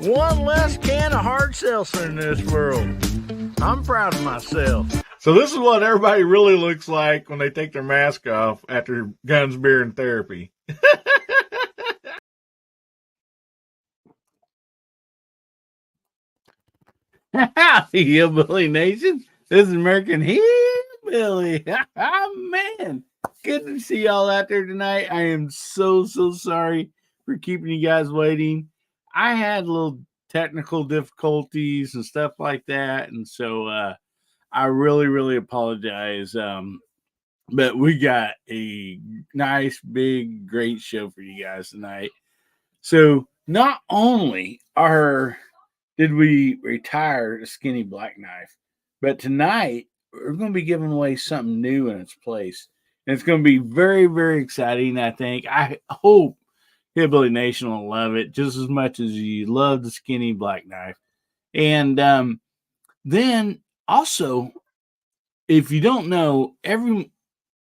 One less can of hard seltzer in this world. I'm proud of myself. So this is what everybody really looks like when they take their mask off after guns, beer, and therapy. Howdy, Hillbilly Nation. This is American Hillbilly. Man, good to see y'all out there tonight. I am so sorry for keeping you guys waiting. I had little technical difficulties and stuff like that, and so I really apologize. But we got a nice, big, great show for you guys tonight. So not only did we retire the skinny black knife, but tonight we're going to be giving away something new in its place. And it's going to be very exciting, I think. I hope Hillbilly Nation will love it just as much as you love the skinny black knife. And then also, if you don't know, every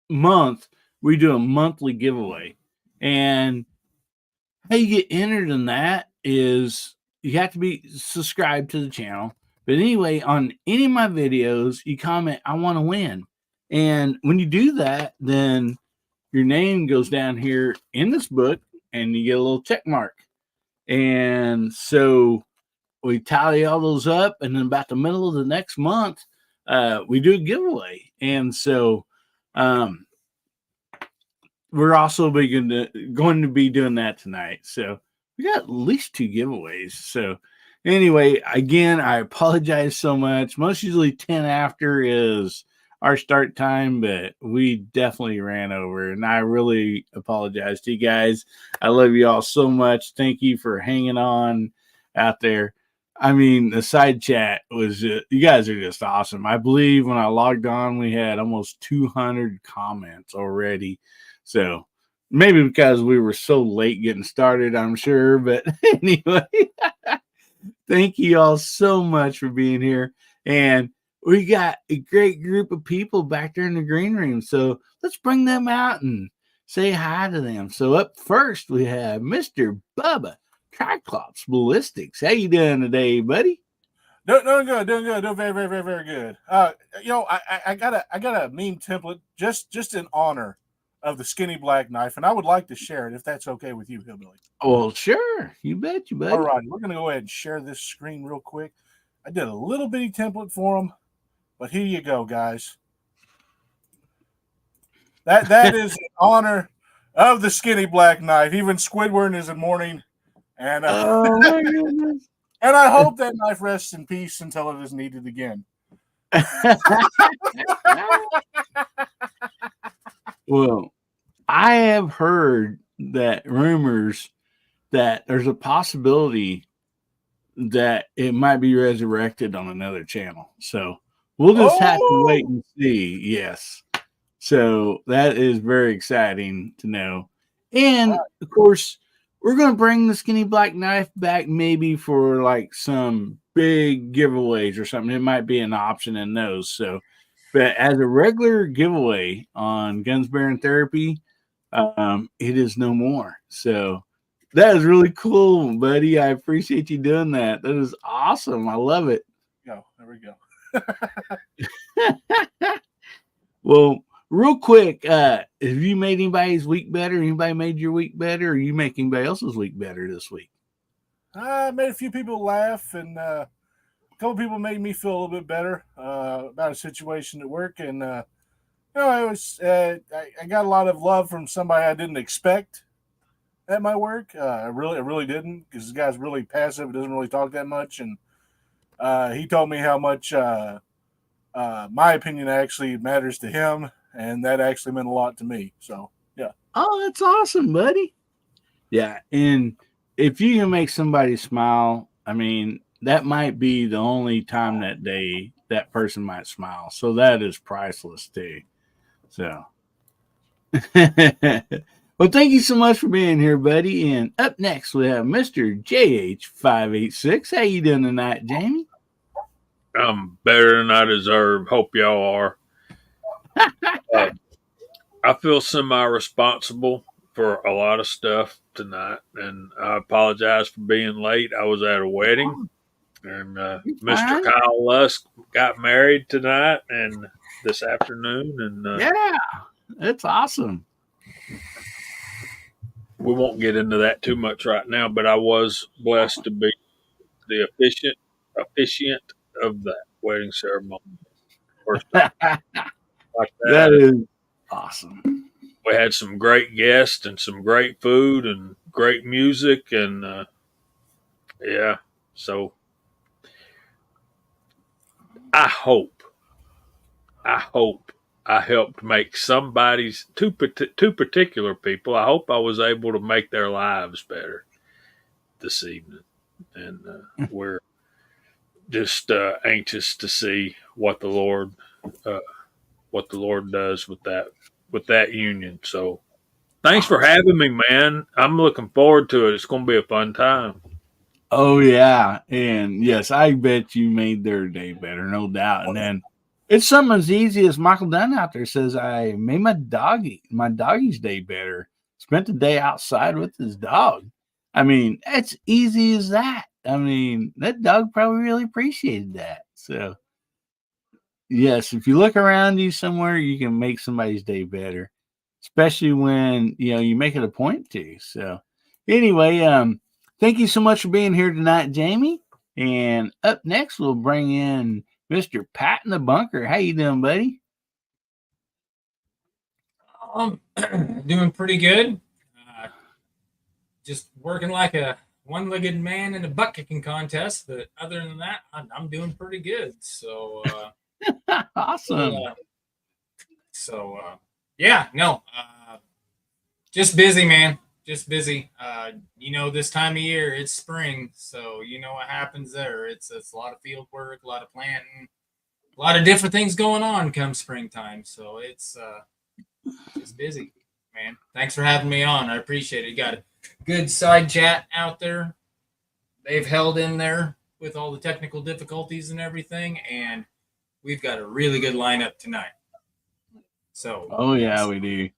month we do a monthly giveaway. And how you get entered in that is you have to be subscribed to the channel. But anyway, on any of my videos, you comment, I want to win. And when you do that, then your name goes down here in this book and you get a little check mark. And so we tally all those up. And then about the middle of the next month, we do a giveaway. And so we're also going to be doing that tonight. So we got at least 2 giveaways. So anyway, again, I apologize so much. Most usually 10 after is our start time, but we definitely ran over, and I really apologize to you guys. I love you all so much. Thank you for hanging on out there. I mean, the side chat was just, you guys are just awesome. I believe when I logged on, we had almost 200 comments already. So maybe because we were so late getting started, I'm sure. But anyway, thank you all so much for being here. And we got a great group of people back there in the green room. So let's bring them out and say hi to them. So up first, we have Mr. Bubba Triclops Ballistics. How you doing today, buddy? Doing good, doing very good. I got a meme template just in honor of the skinny black knife, and I would like to share it if that's okay with you, Hillbilly. Well, sure. You bet you, buddy. All right, we're gonna go ahead and share this screen real quick. I did a little bitty template for them, but here you go, guys. That is in honor of the skinny black knife. Even Squidward is in mourning, and oh my goodness. And I hope that knife rests in peace until it is needed again. Well, I have heard that rumors that there's a possibility that it might be resurrected on another channel. So we'll just have to wait and see. Yes. So that is very exciting to know. And of course, we're going to bring the skinny black knife back maybe for like some big giveaways or something. It might be an option in those. So, but as a regular giveaway on Guns, Beer, and Therapy, it is no more. So that is really cool, buddy. I appreciate you doing that. That is awesome. I love it. There we go. Well, real quick, have you made anybody's week better? Anybody made your week better? Or you make anybody else's week better this week? I made a few people laugh, and a couple people made me feel a little bit better about a situation at work. And it was I got a lot of love from somebody I didn't expect at my work. I really didn't, because this guy's really passive. Doesn't really talk that much, and he told me how much my opinion actually matters to him. And that actually meant a lot to me. So, yeah. Oh, that's awesome, buddy. Yeah. And if you can make somebody smile, I mean, that might be the only time that day that person might smile. So that is priceless too. So, well, Well, thank you so much for being here, buddy. And up next, we have Mr. JH586. How you doing tonight, Jamie? I'm better than I deserve. Hope y'all are. Uh, I feel semi-responsible for a lot of stuff tonight, and I apologize for being late. I was at a wedding, and Mr. Fine. Kyle Lusk got married tonight and this afternoon, and Yeah, that's awesome. we won't get into that too much right now. But I was blessed to be the officiant of that wedding ceremony. First time like That that. is awesome. We had some great guests and some great food and great music, and yeah. So I hope I helped make somebody's two particular people. I hope I was able to make their lives better this evening, and we're just anxious to see uh, what the Lord does with that union. So thanks for having me, man. I'm looking forward to it. It's going to be a fun time. Oh yeah, and yes, I bet you made their day better, no doubt. And then it's something as easy as Michael Dunn out there says, "I made my doggy's day better. Spent the day outside with his dog." I mean, it's easy as that. I mean, that dog probably really appreciated that. So yes, if you look around you somewhere, you can make somebody's day better, especially when you make it a point to. So anyway, thank you so much for being here tonight, Jamie. And up next, we'll bring in Mr. Pat in the bunker. How you doing, buddy? Doing pretty good. Just working like a one-legged man in a butt kicking contest, but other than that, I'm doing pretty good. So, awesome. Yeah, no, just busy, man. Just busy. This time of year, it's spring, so you know what happens there. It's a lot of field work, a lot of planting, a lot of different things going on come springtime. So it's just busy, man. Thanks for having me on. I appreciate it. You got a good side chat out there. They've held in there with all the technical difficulties and everything, and we've got a really good lineup tonight. So, oh yeah, we do.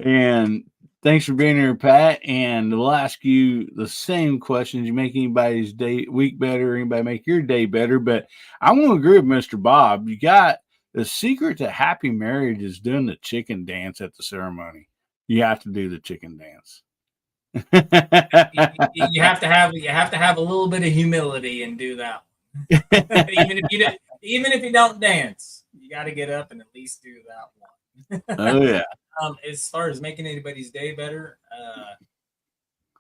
And thanks for being here, Pat. And we'll ask you the same questions. You make anybody's week better, anybody make your day better. But I want to agree with Mr. Bob. You got the secret to happy marriage is doing the chicken dance at the ceremony. You have to do the chicken dance. you have to have a little bit of humility and do that. even if you don't dance, you got to get up and at least do that one. Oh yeah. As far as making anybody's day better,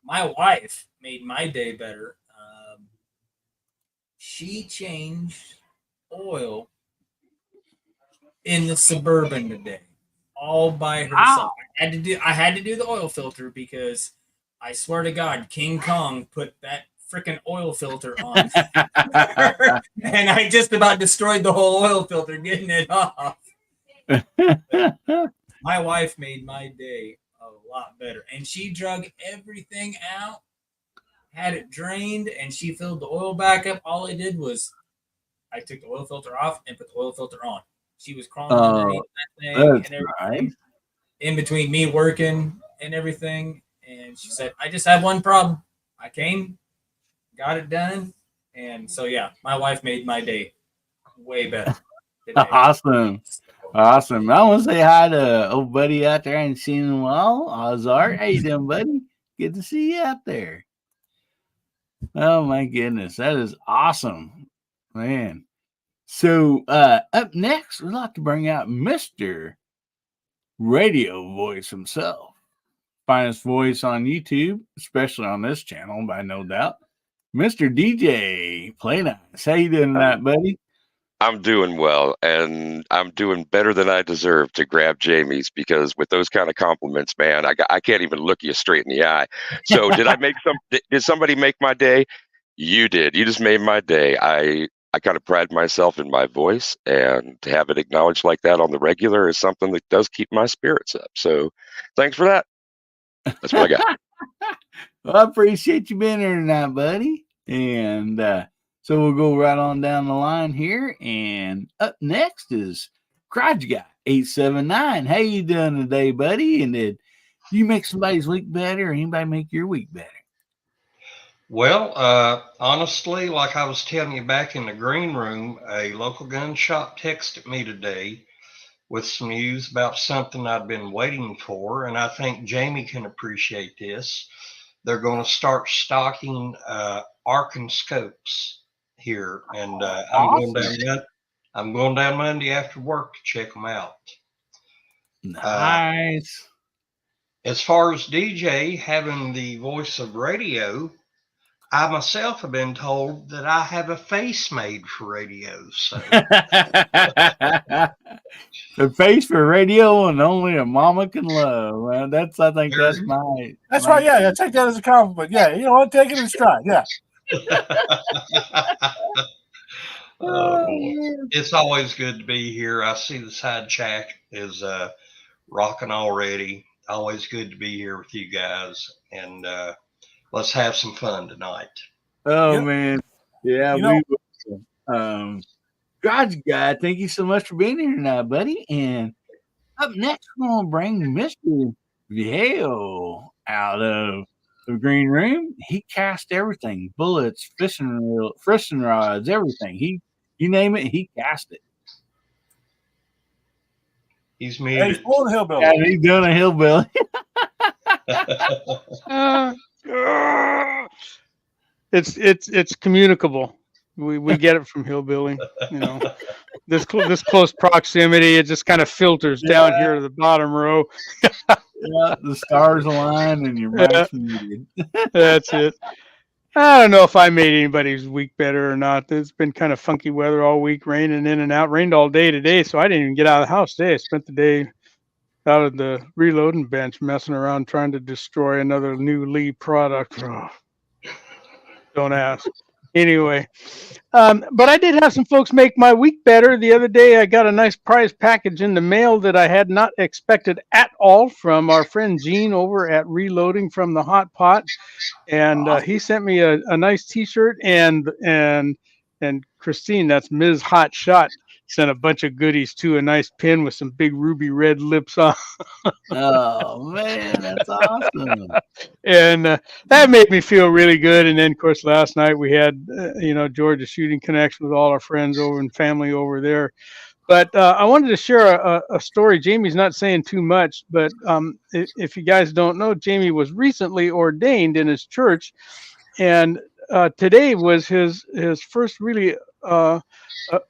my wife made my day better. She changed oil in the Suburban today, all by herself. Wow. I had to do the oil filter because I swear to God, King Kong put that freaking oil filter on, and I just about destroyed the whole oil filter getting it off. My wife made my day a lot better, and she drug everything out, had it drained, and she filled the oil back up. All I did was I took the oil filter off and put the oil filter on. She was crawling underneath that thing and everything, nice. In between me working and everything. And she said, I just have one problem. I came, got it done. And so, yeah, my wife made my day way better today. Awesome. Awesome. I want to say hi to old buddy out there. I ain't seen him in a while. Ozart. How you doing, buddy? Good to see you out there. Oh, my goodness. That is awesome. Man. So, up next, we'd like to bring out Mr. Radio Voice himself. Finest voice on YouTube, especially on this channel, by no doubt. Mr. DJ Play Nice. How you doing tonight, buddy? I'm doing well, and I'm doing better than I deserve to grab Jamie's, because with those kind of compliments, man, I can't even look you straight in the eye. So did somebody make my day? You did. You just made my day. I kind of pride myself in my voice, and to have it acknowledged like that on the regular is something that does keep my spirits up. So thanks for that. That's what I got. Well, I appreciate you being here tonight, buddy. And so we'll go right on down the line here. And up next is Crotch Guy 879. How you doing today, buddy? And did you make somebody's week better, or anybody make your week better? Well, honestly, like I was telling you back in the green room, a local gun shop texted me today with some news about something I'd been waiting for, and I think Jamie can appreciate this. They're going to start stocking Arkan scopes here, and I'm going down Monday after work to check them out. Nice. As far as DJ having the voice of radio, I myself have been told that I have a face made for radio. So the face for radio, and only a mama can love. Man. I think that's my. That's right. Yeah. Take that as a compliment. Yeah. You know what? Take it in stride. Yeah. It's always good to be here. I see the side chat is rocking already. Always good to be here with you guys, and let's have some fun tonight. Oh man, yeah, we will. Garage Guy, thank you so much for being here tonight, buddy. And up next, we're gonna bring Mr. Viejo out of the green room. He cast everything: bullets, fishing rods, everything. You name it, he cast it. He's muted. He's pulling a hillbilly. Yeah, he's doing a hillbilly. It's communicable. We get it from hillbilly. You know, this close proximity, it just kind of filters down here to the bottom row. Yeah, the stars align and your mic's muted. That's it. I don't know if I made anybody's week better or not. It's been kind of funky weather all week, raining in and out. Rained all day today, so I didn't even get out of the house today. I spent the day out of the reloading bench messing around trying to destroy another new Lee product. Oh, don't ask. Anyway, but I did have some folks make my week better. The other day, I got a nice prize package in the mail that I had not expected at all from our friend Gene over at Reloading from the Hot Pot. And he sent me a nice T-shirt, and Christine, that's Ms. Hot Shot, sent a bunch of goodies too. A nice pin with some big ruby red lips on. Oh man, that's awesome! And that made me feel really good. And then, of course, last night we had Georgia shooting connection with all our friends over and family over there. But I wanted to share a story. Jamie's not saying too much, but if you guys don't know, Jamie was recently ordained in his church, and today was his first really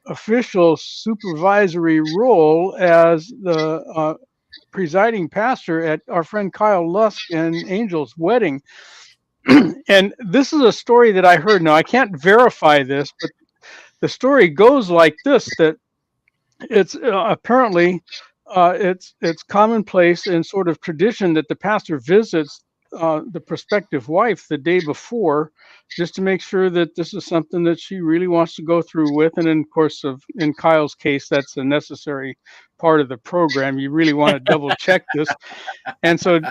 official supervisory role as the presiding pastor at our friend Kyle Lusk and Angel's wedding. And this is a story that I heard. Now, I can't verify this, but the story goes like this, that it's apparently it's commonplace and sort of tradition that the pastor visits the prospective wife the day before, just to make sure that this is something that she really wants to go through with. And then, of course, in Kyle's case, that's a necessary part of the program. You really want to double check this. And so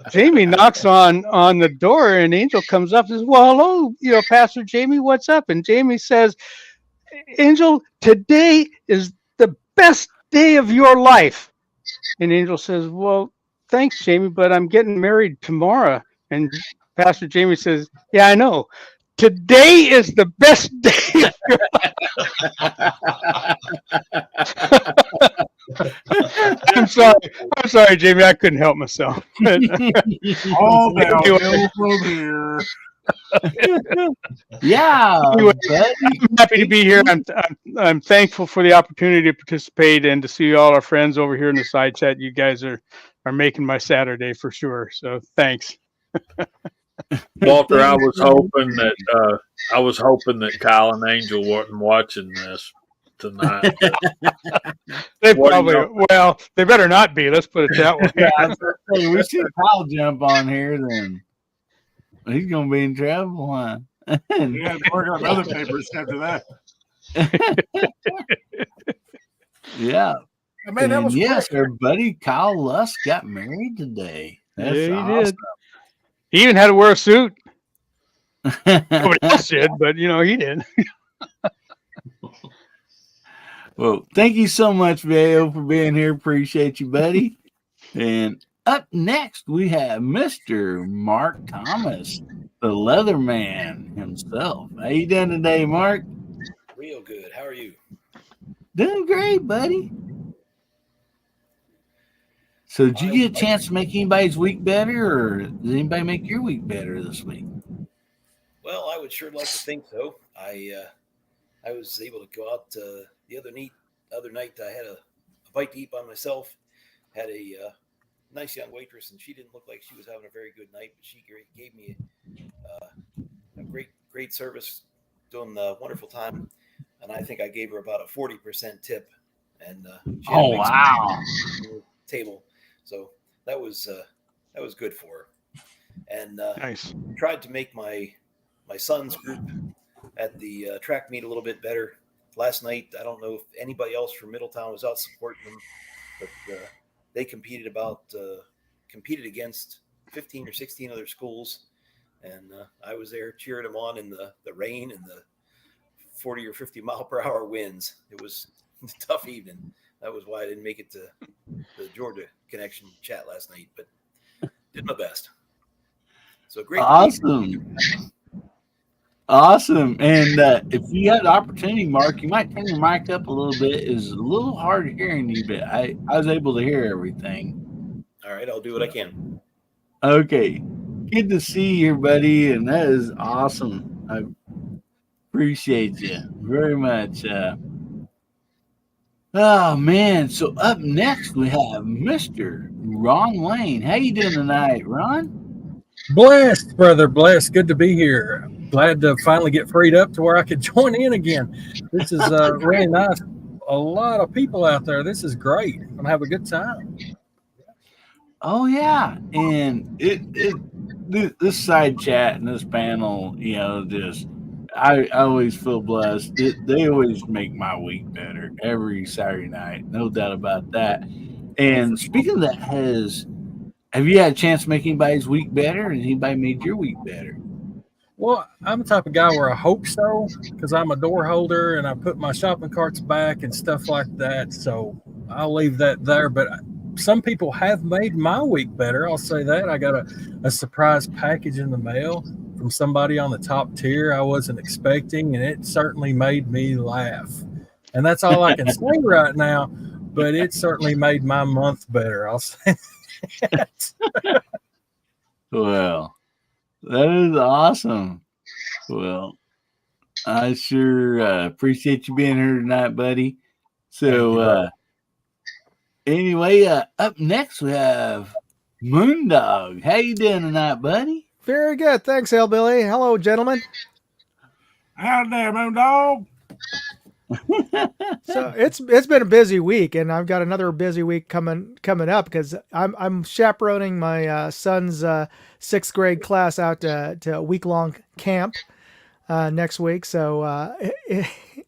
Jamie knocks on the door, and Angel comes up and says, "Well, hello, Pastor Jamie, what's up?" And Jamie says, "Angel, today is the best day of your life." And Angel says, "Well, thanks, Jamie, but I'm getting married tomorrow." And Pastor Jamie says, "Yeah, I know. Today is the best day of your life." I'm sorry, Jamie. I couldn't help myself. All downhill from here. Yeah. Anyway, I'm happy to be here. I'm thankful for the opportunity to participate and to see all our friends over here in the side chat. You guys are making my Saturday for sure. So thanks. Walter, I was hoping that Kyle and Angel wasn't watching this tonight. They better not be. Let's put it that way. Yeah, we see Kyle jump on here, then he's gonna be in trouble. Huh? You have to work on other papers after that. Yeah. Man, that was yes, quick. our buddy Kyle Lusk got married today. That's Yeah, he awesome. did. He even had to wear a suit. Nobody else did, but he did. Well, thank you so much, P.O, for being here. Appreciate you, buddy. And up next, we have Mr. Mark Thomas, the Leatherman himself. How you doing today, Mark? Real good. How are you? Doing great, buddy. So, did you get a chance to make anybody's week better, or did anybody make your week better this week? Well, I would sure like to think so. I was able to go out the other night. I had a bite to eat by myself. Had a nice young waitress, and she didn't look like she was having a very good night, but she gave me a great service, doing a wonderful time, and I think I gave her about a 40% tip. And she had Oh, wow. table, so that was good for her. And Nice. tried to make my son's group at the track meet a little bit better last night. I don't know if anybody else from Middletown was out supporting them, but they competed against 15 or 16 other schools, and I was there cheering them on in the rain and the 40 or 50 mile per hour winds. It was a tough evening. That was why I didn't make it to the Georgia Connection chat last night, but did my best. So great. Awesome. And if you had the opportunity, Mark, you might turn your mic up a little bit. It's a little hard hearing you, but I was able to hear everything. All right, I'll do what I can. Okay. Good to see you here, buddy. And that is awesome. I appreciate you very much. Oh, man. So up next, we have Mr. Ron Lane. How you doing tonight, Ron? Blessed, brother, blessed. Good to be here. Glad to finally get freed up to where I could join in again. This is really nice. A lot of people out there. This is great. I'm gonna have a good time. Oh yeah, and this side chat and this panel, just I always feel blessed. They always make my week better every Saturday night, no doubt about that. And speaking of that, have you had a chance to make anybody's week better? And anybody made your week better? Well, I'm the type of guy where I hope so, because I'm a door holder and I put my shopping carts back and stuff like that. So I'll leave that there. But some people have made my week better. I'll say that. I got a surprise package in the mail from somebody on the top tier I wasn't expecting, and it certainly made me laugh. And that's all I can say right now, but it certainly made my month better. I'll say that. Well, that is awesome. Well, I sure appreciate you being here tonight, buddy. So anyway, up next we have Moondog. How you doing tonight, buddy? Very good. Thanks, Hillbilly. Hello, gentlemen. Out there, Moondog. So it's been a busy week, and I've got another busy week coming up because I'm chaperoning my son's 6th grade class out to a week-long camp next week. So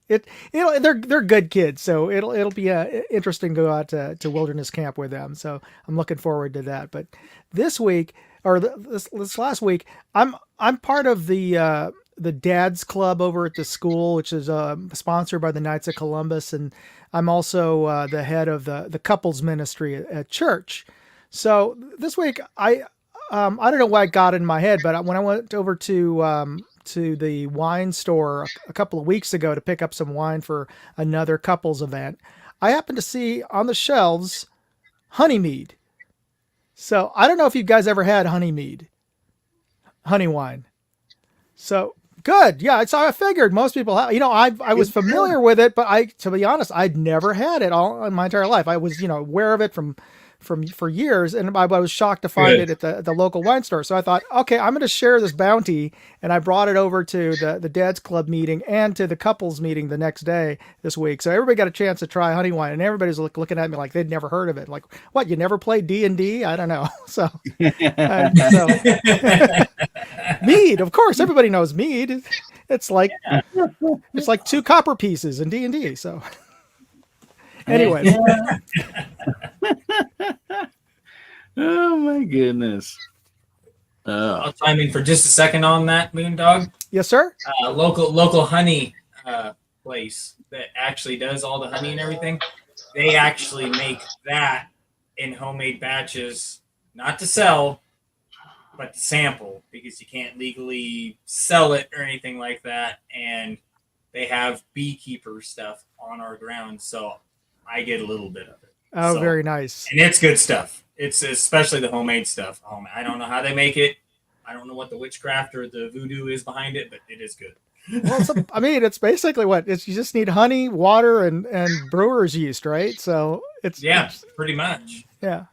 they're good kids, so it'll be interesting to go out to wilderness camp with them. So I'm looking forward to that. But this week, or this last week, I'm part of the Dad's Club over at the school, which is sponsored by the Knights of Columbus, and I'm also the head of the couples ministry at church. So this week, I don't know why it got in my head, but when I went over to the wine store a couple of weeks ago to pick up some wine for another couples event, I happened to see on the shelves honey mead. So I don't know if you guys ever had honey wine. So good. Yeah. So I figured most people have, I was familiar with it, but to be honest, I'd never had it all in my entire life. I was, aware of it for years, and I was shocked to find it at the local wine store. So I thought, okay, I'm going to share this bounty, and I brought it over to the Dad's Club meeting and to the couples meeting the next day this week. So everybody got a chance to try honey wine, and everybody's looking at me like they'd never heard of it. Like, what? You never played D&D? I don't know. So, mead, of course, everybody knows mead. It's like 2 copper pieces in D&D. So. Anyway. Oh my goodness. I'll chime in for just a second on that, Moondog. Yes, sir. Local honey place that actually does all the honey and everything. They actually make that in homemade batches, not to sell, but to sample, because you can't legally sell it or anything like that. And they have beekeeper stuff on our ground, so I get a little bit of it. Oh, So, very nice. and it's good stuff. It's especially the homemade stuff. I don't know how they make it. I don't know what the witchcraft or the voodoo is behind it, but it is good. Well, it's basically what you just need honey, water, and brewer's yeast, right? So it's pretty much. Yeah.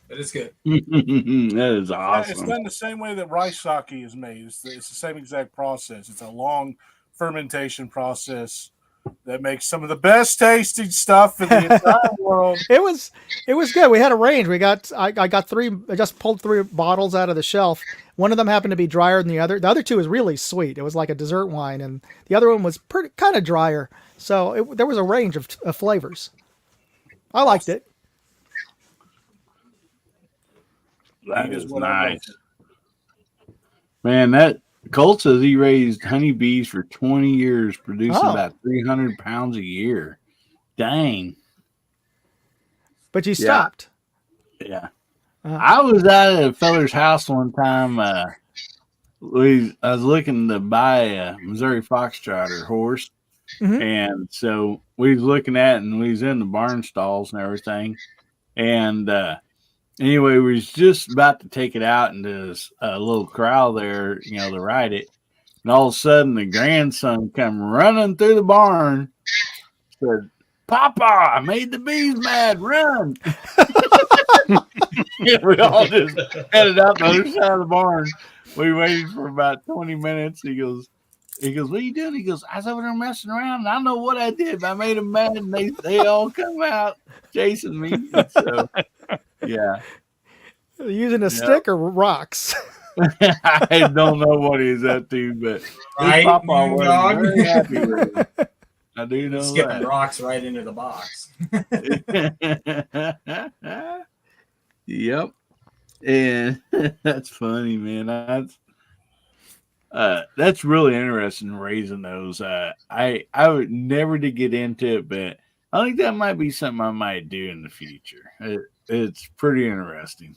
But it's good. That is It's awesome. done the same way that rice sake is made. It's the same exact process. It's a long fermentation process that makes some of the best tasting stuff in the entire world. It was good. We had a range. I got three. I just pulled 3 bottles out of the shelf. One of them happened to be drier than the other. The other 2 was really sweet. It was like a dessert wine, and the other one was pretty kind of drier. So there was a range of flavors. I liked it. That is nice. Man, that Colt says he raised honeybees for 20 years, producing about 300 pounds a year. Dang. But you stopped. Yeah. I was at a feller's house one time. I was looking to buy a Missouri Foxtrotter horse. Mm-hmm. And so we was looking at it, and we was in the barn stalls and everything. And anyway, we was just about to take it out into this little corral there, to ride it. And all of a sudden, the grandson come running through the barn, said, "Papa, I made the bees mad, run." We all just headed out the other side of the barn. We waited for about 20 minutes. He goes, "What are you doing?" He goes, "I was over there messing around, and I know what I did. I made them mad, and they all come out chasing me." And so, yeah. Using a stick or rocks? I don't know what he's up to, but Right, his papa was dog. very happy with him. I do know Skipping that. rocks right into the box. Yep. And that's funny, man. That's really interesting raising those. I would never to get into it, but I think that might be something I might do in the future. It's pretty interesting.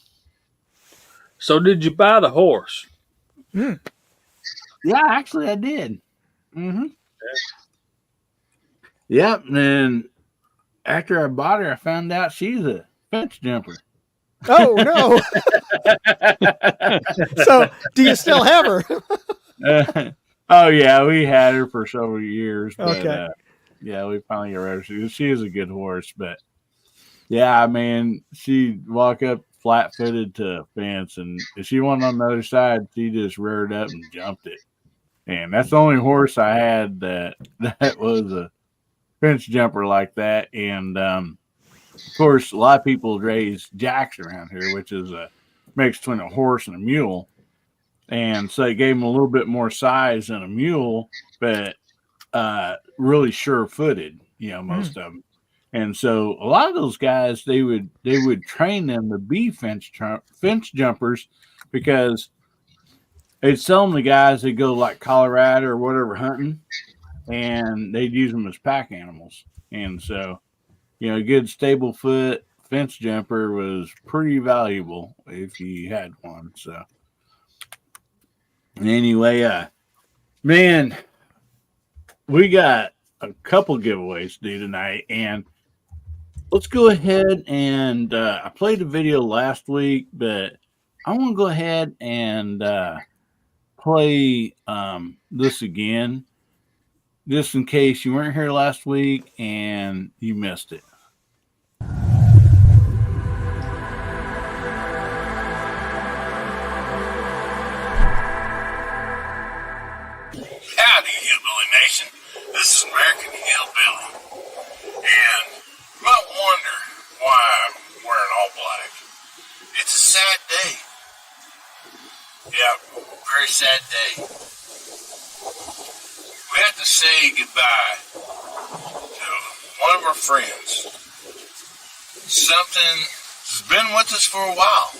So did you buy the horse? Yeah, actually I did. Mm-hmm. Yep. And then after I bought her, I found out she's a fence jumper. Oh no! So, do you still have her? Oh yeah, we had her for several years. But, okay. Yeah, we finally got rid of her. She is a good horse, but yeah, I mean, she'd walk up flat-footed to a fence, and if she went on the other side, she just reared up and jumped it. And that's the only horse I had that was a fence jumper like that. And of course, a lot of people raise jacks around here, which is a mix between a horse and a mule. And so it gave them a little bit more size than a mule, but really sure-footed, most of them. And so a lot of those guys, they would train them to be fence jumpers, because they'd sell them to guys that go like Colorado or whatever hunting, and they'd use them as pack animals. And so, a good stable foot fence jumper was pretty valuable if you had one. So anyway, man, we got a couple giveaways to do tonight, and let's go ahead and I played a video last week, but I want to go ahead and play this again, just in case you weren't here last week and you missed it. Howdy, Hillbilly Nation. This is American Hillbilly. And you might wonder why I'm wearing all black. It's a sad day. Yeah, very sad day. We have to say goodbye to one of our friends. Something's been with us for a while.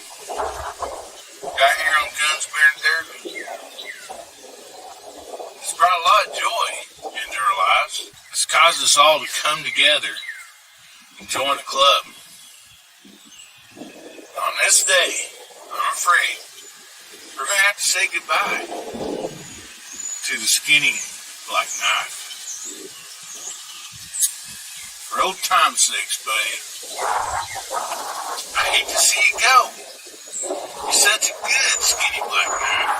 Got here on Guns, Beer, and Therapy. It's brought a lot of joy into our lives. It's caused us all to come together and join a club. On this day, I'm afraid we're going to have to say goodbye to the skinny black knife. For old time's sakes, buddy, I hate to see you go. You're such a good skinny black knife.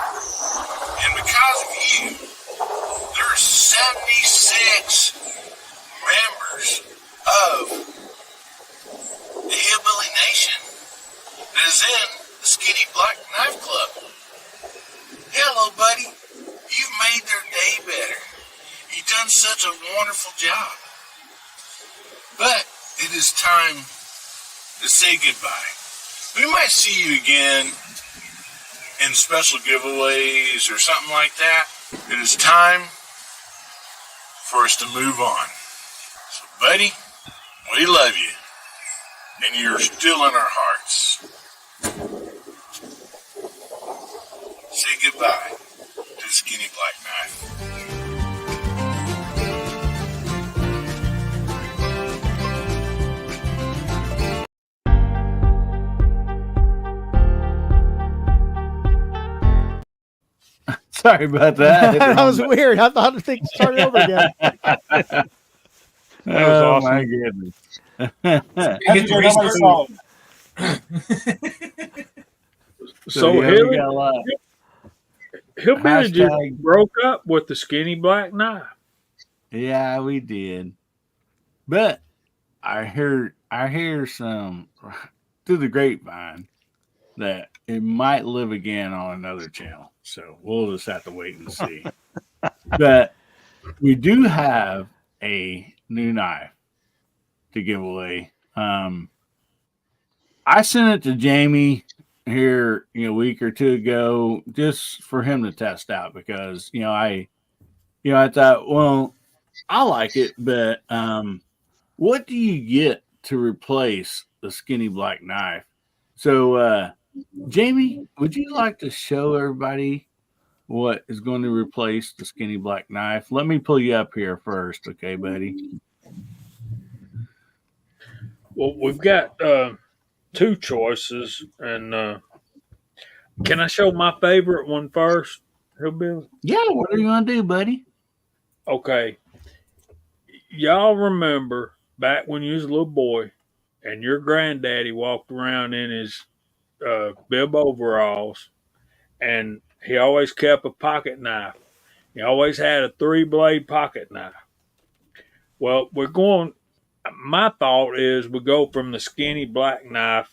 And because of you, there are 76 members of the Hillbilly Nation that is in the Skinny Black Knife Club. Hello, buddy. You've made their day better. You've done such a wonderful job. But it is time to say goodbye. We might see you again in special giveaways or something like that. It is time for us to move on. So, buddy, we love you. And you're still in our hearts. Say goodbye to Skinny Black Knife. Sorry about that. That was weird. I thought the thing started over again. That was awesome. My goodness. Hit the restart. So yeah, we Hilly, got a lot. Hillbilly just Hashtag- broke up with the skinny black knife. Yeah, we did. But I hear some through the grapevine that it might live again on another channel. So we'll just have to wait and see. But we do have a new knife to give away. I sent it to Jamie here, a week or two ago, just for him to test out because, I thought, well, I like it, but what do you get to replace the skinny black knife? So, Jamie, would you like to show everybody what is going to replace the skinny black knife? Let me pull you up here first, okay, buddy? Well, we've got two choices, and can I show my favorite one first, Hillbilly? Yeah, what are you going to do, buddy? Okay. Y'all remember back when you was a little boy and your granddaddy walked around in his bib overalls and he always kept a pocket knife. He always had a 3-blade pocket knife. Well, my thought is we go from the skinny black knife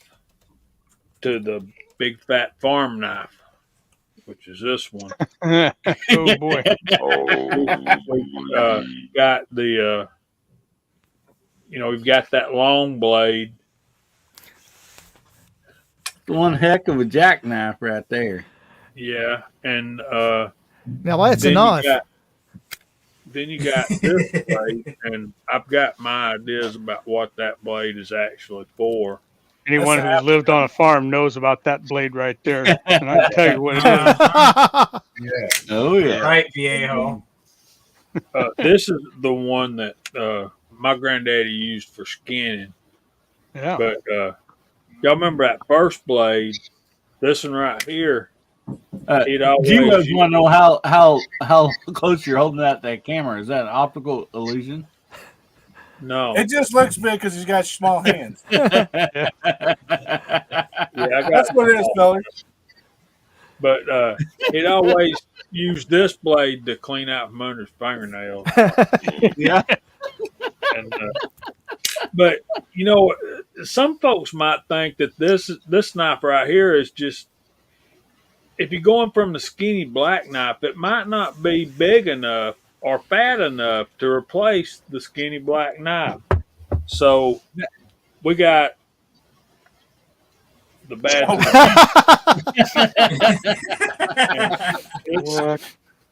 to the big fat farm knife, which is this one. Oh boy. Got the we've got that long blade. One heck of a jackknife right there. Yeah, and Now that's then enough. Then you got this blade, and I've got my ideas about what that blade is actually for. Anyone who's lived on a farm knows about that blade right there. And I can tell you what it is. Oh, yeah. Right, Viejo. This is the one that my granddaddy used for skinning. Yeah. But y'all remember that first blade? This one right here. G-Rose want to know how close you're holding that camera. Is that an optical illusion? No. It just looks big because he's got small hands. Yeah, That's what it is, fellas. But it always used this blade to clean out from under his fingernails. Yeah. And, but some folks might think that this knife right here is just, if you're going from the skinny black knife, it might not be big enough or fat enough to replace the skinny black knife. So we got the bad.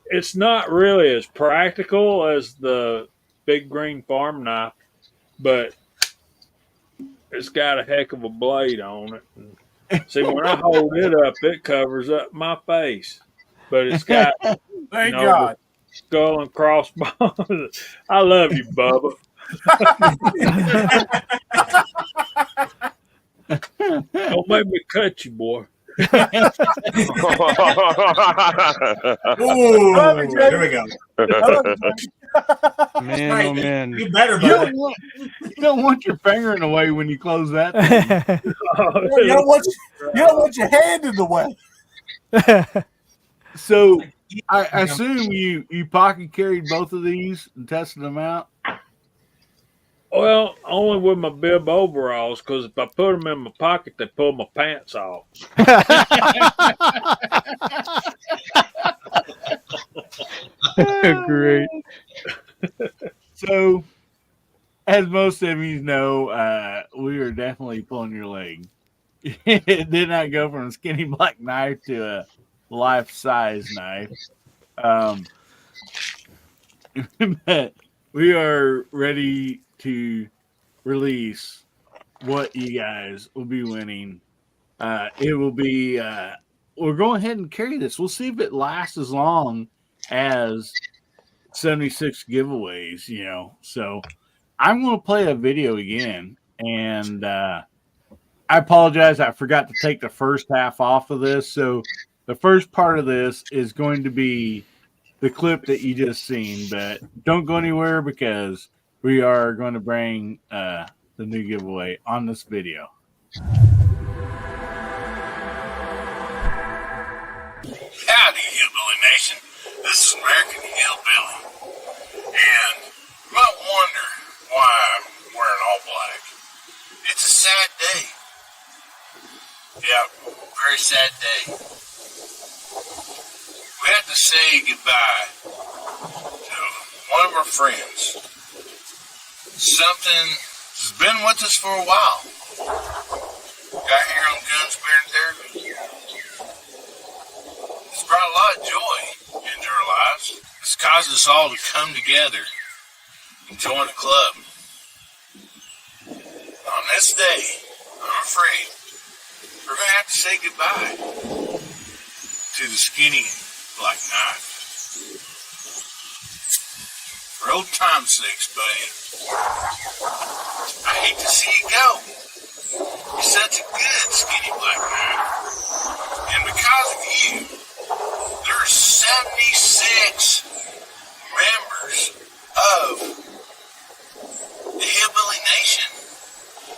It's not really as practical as the big green farm knife, but It's got a heck of a blade on it. And see, when I hold it up, it covers up my face, but it's got Thank the God. skull and crossbones. I love you, Bubba. Don't make me cut you, boy. Ooh, here we go. Man, Right, oh man. you better, You brother. you don't want your finger in the way when you close that thing. You don't want your hand in the way. So I assume you pocket carried both of these and tested them out. Well, only with my bib overalls, because if I put them in my pocket, they pull my pants off. Great. So, as most of you know, we are definitely pulling your leg. It did not go from a skinny black knife to a life-size knife. But we are ready to release what you guys will be winning. It will be, we'll go ahead and carry this. We'll see if it lasts as long as 76 giveaways, you know. So I'm going to play a video again. And I apologize. I forgot to take the first half off of this. So the first part of this is going to be the clip that you just seen. But don't go anywhere because we are going to bring the new giveaway on this video. Howdy, Hillbilly Nation. This is American Hillbilly. And you might wonder why I'm wearing all black. It's a sad day. Yeah, very sad day. We had to say goodbye to one of our friends. Something has been with us for a while. Got here on Guns, Bear, and Therapy. It's brought a lot of joy into our lives. It's caused us all to come together and join a club. On this day, I'm afraid we're going to have to say goodbye to the skinny black knife. For old time's sakes, buddy, I hate to see you go. You're such a good skinny black knife. And because of you, there are 76 members of the Hillbilly Nation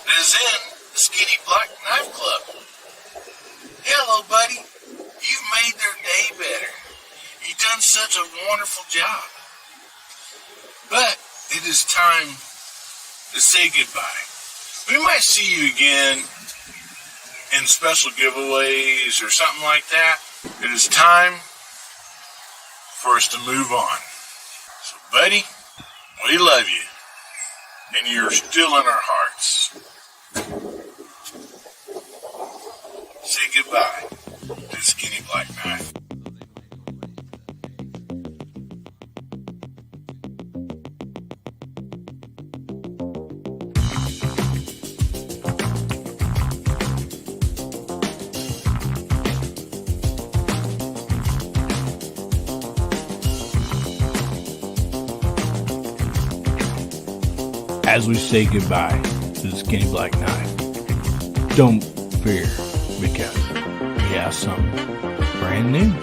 that is in the Skinny Black Knife Club. Hello, buddy. You've made their day better. You've done such a wonderful job. But it is time to say goodbye. We might see you again in special giveaways or something like that. It is time for us to move on. So, buddy, we love you. And you're still in our hearts. Say goodbye to the Skinny Black Knife. As we say goodbye to the skinny black knife, don't fear because we have something brand new.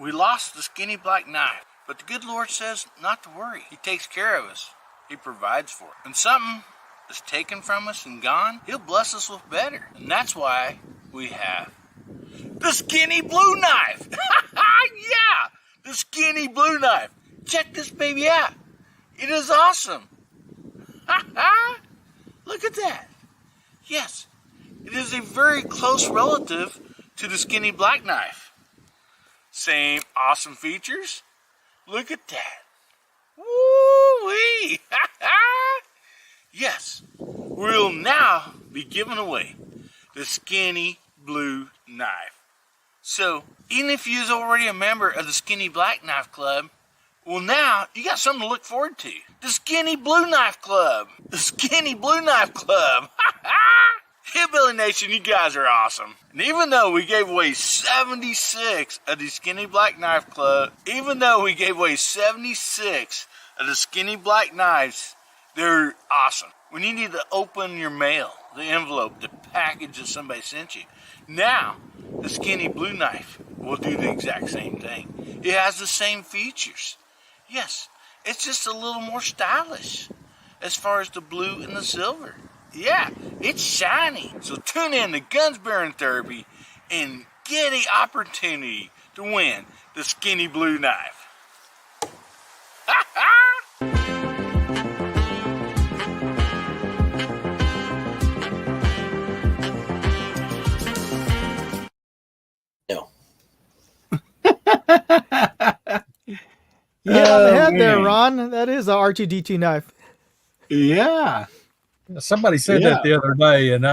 We lost the skinny black knife, but the good Lord says not to worry. He takes care of us. He provides for it. When something is taken from us and gone, He'll bless us with better. And that's why we have the skinny blue knife. Yeah, the skinny blue knife. Check this baby out. It is awesome. Look at that. Yes, it is a very close relative to the skinny black knife. Same awesome features. Look at that. Woo-wee. Yes, we'll now be giving away the skinny blue knife. So, even if you're already a member of the Skinny Black Knife Club, Well, now you got something to look forward to. The Skinny Blue Knife Club. The Skinny Blue Knife Club. Hillbilly Nation, you guys are awesome. And even though we gave away 76 of the Skinny Black Knife Club, even though we gave away 76 of the Skinny Black Knives, they're awesome. When you need to open your mail, the envelope, the package that somebody sent you, now the Skinny Blue Knife will do the exact same thing. It has the same features. Yes, it's just a little more stylish as far as the blue and the silver. Yeah, it's shiny. So tune in to Guns Bearing Therapy and get the opportunity to win the Skinny Blue Knife. Ha ha! No. You hit on the head there, man. Ron. That is a R2D2 knife. Yeah. Somebody said Yeah. that the other day, and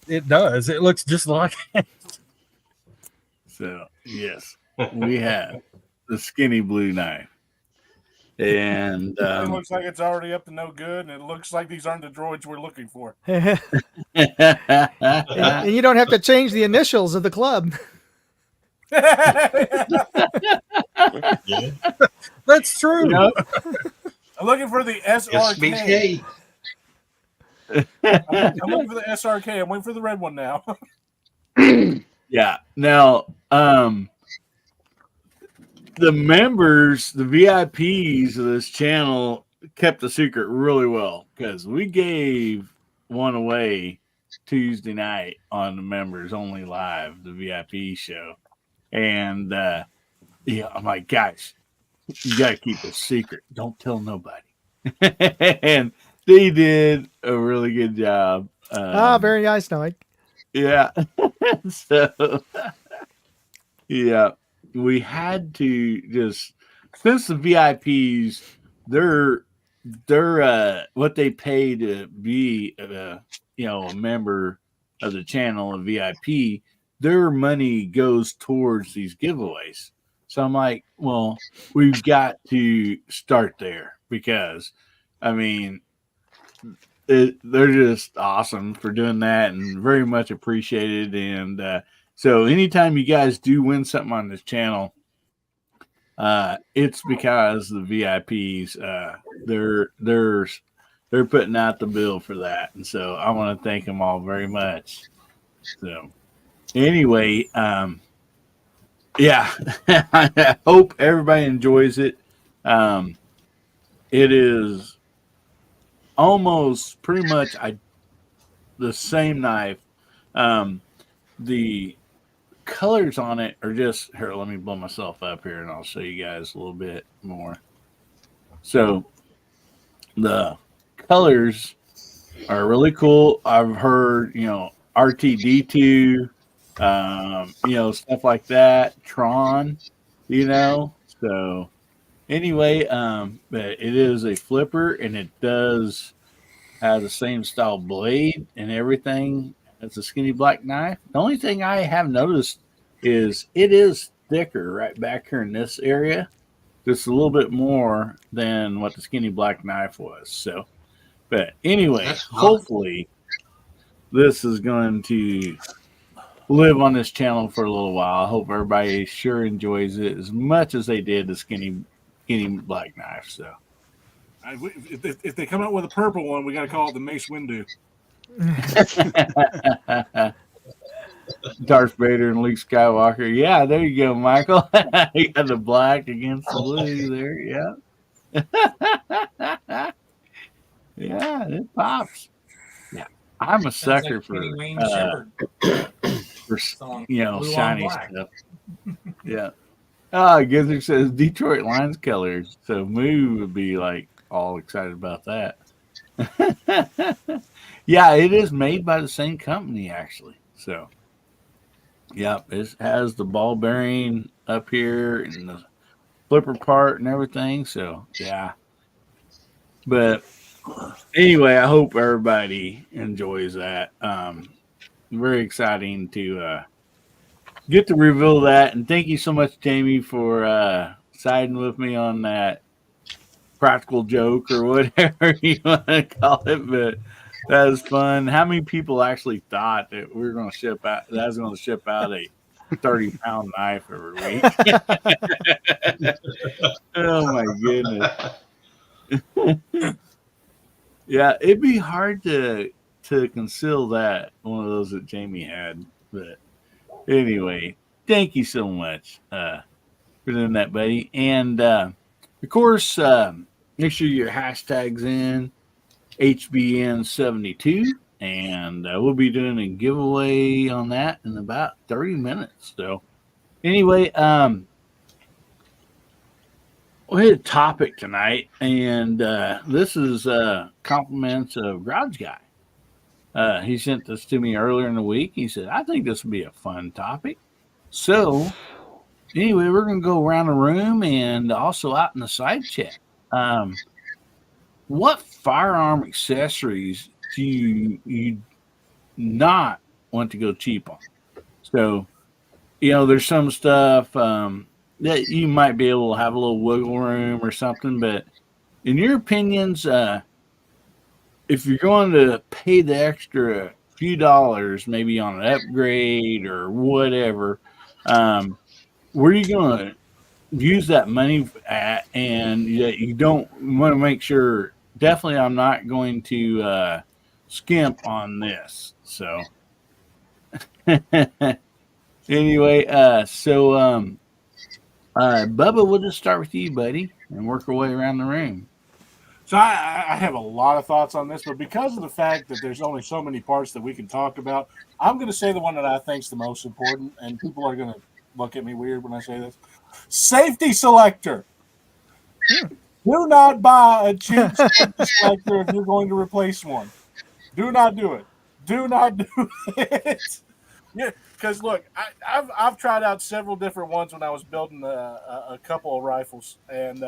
it does. It looks just like it. So, yes, we have the Skinny Blue Knife. And It looks like it's already up to no good, and it looks like these aren't the droids we're looking for. And you don't have to change the initials of the club. Yeah. That's true. Yep. I'm looking for the SRK. I'm looking for the SRK. I'm waiting for the red one now. Yeah. Now, the members, the VIPs of this channel kept the secret really well because we gave one away Tuesday night on the Members Only Live, the VIP show. And yeah, I'm like, guys, you got to keep this secret. Don't tell nobody. And they did a really good job. Very nice, Mike. Yeah. So, yeah, we had to just, since the VIPs, they're what they pay to be a member of the channel, a VIP, their money goes towards these giveaways. So I'm like, well, we've got to start there because, I mean, they're just awesome for doing that and very much appreciated. And so anytime you guys do win something on this channel, it's because the VIPs, they're putting out the bill for that. And so I want to thank them all very much. So anyway, yeah, I hope everybody enjoys it. It is almost pretty much the same knife. The colors on it are just here. Let me blow myself up here, and I'll show you guys a little bit more. So the colors are really cool. I've heard RTD2, stuff like that. Tron, So anyway, but it is a flipper, and it does have the same style blade and everything as a Skinny Black Knife. The only thing I have noticed is it is thicker right back here in this area, just a little bit more than what the Skinny Black Knife was. So, but anyway, hopefully this is going to live on this channel for a little while. I hope everybody sure enjoys it as much as they did the Skinny Black Knife. So, If they come out with a purple one, we got to call it the Mace Windu. Darth Vader and Luke Skywalker. Yeah, there you go, Michael. You got the black against the blue there. Yeah. Yeah, it pops. Yeah. I'm a sucker for shiny stuff. Yeah. Gizzard says Detroit Lions colors. So Moo would be like all excited about that. Yeah, it is made by the same company actually. So yeah, it has the ball bearing up here and the flipper part and everything. So yeah. But anyway, I hope everybody enjoys that. Very exciting to get to reveal that. And thank you so much, Jamie, for siding with me on that practical joke or whatever you want to call it, but that was fun. How many people actually thought that we were going to ship out? That was going to ship out a 30-pound knife every week. Oh my goodness! Yeah, it'd be hard to conceal that one of those that Jamie had. But anyway, thank you so much for doing that, buddy. And of course, make sure your hashtags in HBN72, and we'll be doing a giveaway on that in about 30 minutes. So anyway, we had a topic tonight, and this is compliments of Garage Guy. He sent this to me earlier in the week. He said, I think this would be a fun topic. So, anyway, we're going to go around the room and also out in the side chat. What firearm accessories do you not want to go cheap on? So, there's some stuff that you might be able to have a little wiggle room or something, but in your opinions, if you're going to pay the extra few dollars, maybe on an upgrade or whatever, where are you going to use that money at? And you don't want to make sure, definitely, I'm not going to skimp on this. So, anyway, Bubba, we'll just start with you, buddy, and work our way around the room. So I have a lot of thoughts on this, but because of the fact that there's only so many parts that we can talk about, I'm going to say the one that I think is the most important, and people are going to look at me weird when I say this. Safety selector. Do not buy a cheap safety selector if you're going to replace one. Do not do it. Do not do it. Yeah, because look, I've tried out several different ones when I was building a couple of rifles, and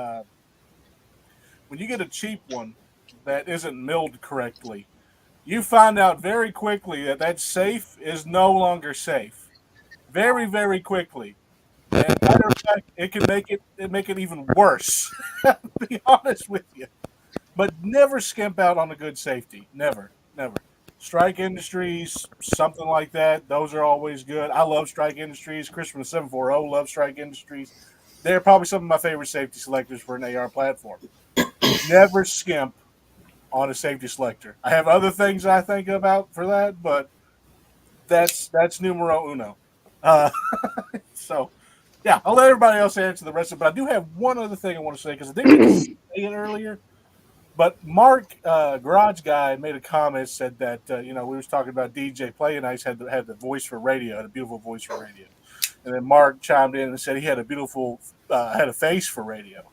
when you get a cheap one that isn't milled correctly, you find out very quickly that that safe is no longer safe. Very, very quickly. And matter of fact, it can make it even worse. To be honest with you, but never skimp out on a good safety. Never, never. Strike Industries, something like that. Those are always good. I love Strike Industries. Chris from the 740 loves Strike Industries. They're probably some of my favorite safety selectors for an AR platform. Never skimp on a safety selector. I have other things I think about for that, but that's numero uno. So, yeah, I'll let everybody else answer the rest of it. But I do have one other thing I want to say because I didn't get to say it earlier. But Mark, Garage Guy, made a comment, said that we was talking about DJ Play Nice had the voice for radio, had a beautiful voice for radio, and then Mark chimed in and said he had had a face for radio.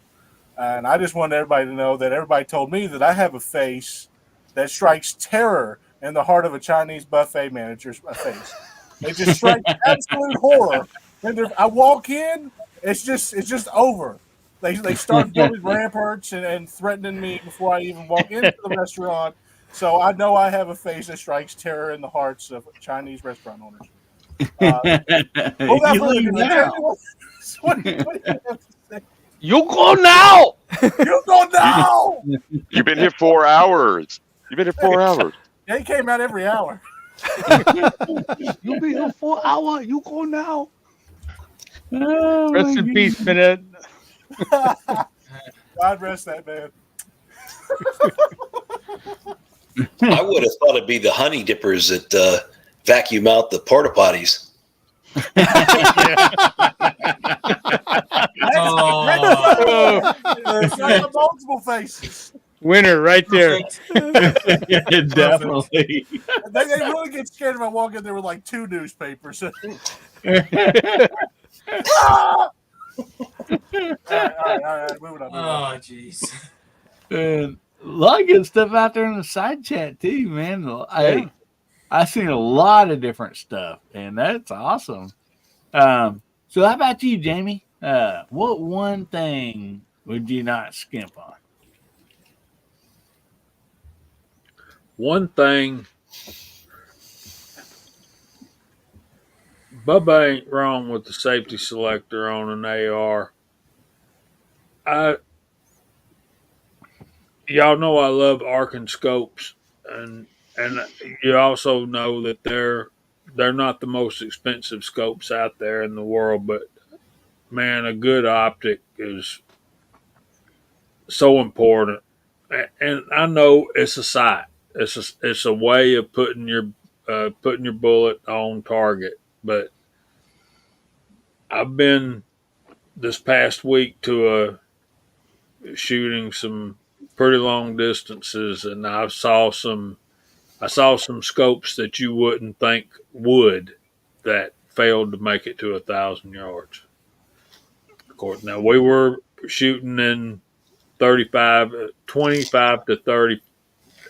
And I just wanted everybody to know that everybody told me that I have a face that strikes terror in the heart of a Chinese buffet manager's face. It just strikes absolute horror. And I walk in, it's just over. They start building ramparts and threatening me before I even walk into the restaurant. So I know I have a face that strikes terror in the hearts of Chinese restaurant owners. You leave now. What do you have to say? You go now. You go now. You've been here 4 hours. You've been here 4 hours. Yeah, he came out every hour. You'll be here 4 hours. You go now. Oh, Rest in peace, Minute. God rest that man. I would have thought it'd be the honey dippers that vacuum out the porta potties. It's like multiple faces. Winner right there. Definitely. They really get scared if I walk in there with like 2 newspapers. All right. Moving on. Oh, jeez. And a lot of good stuff out there in the side chat too, man. I seen a lot of different stuff, and that's awesome. So how about you, Jamie? What one thing would you not skimp on? One thing, Bubba ain't wrong with the safety selector on an AR. y'all know I love arcing scopes, and you also know that they're not the most expensive scopes out there in the world, but man, a good optic is so important. And I know it's a sight. It's a way of putting your bullet on target. But I've been this past week to shooting some pretty long distances, and I saw some scopes that you wouldn't think would, that failed to make it to 1,000 yards. Of course, now we were shooting in 25 to 30,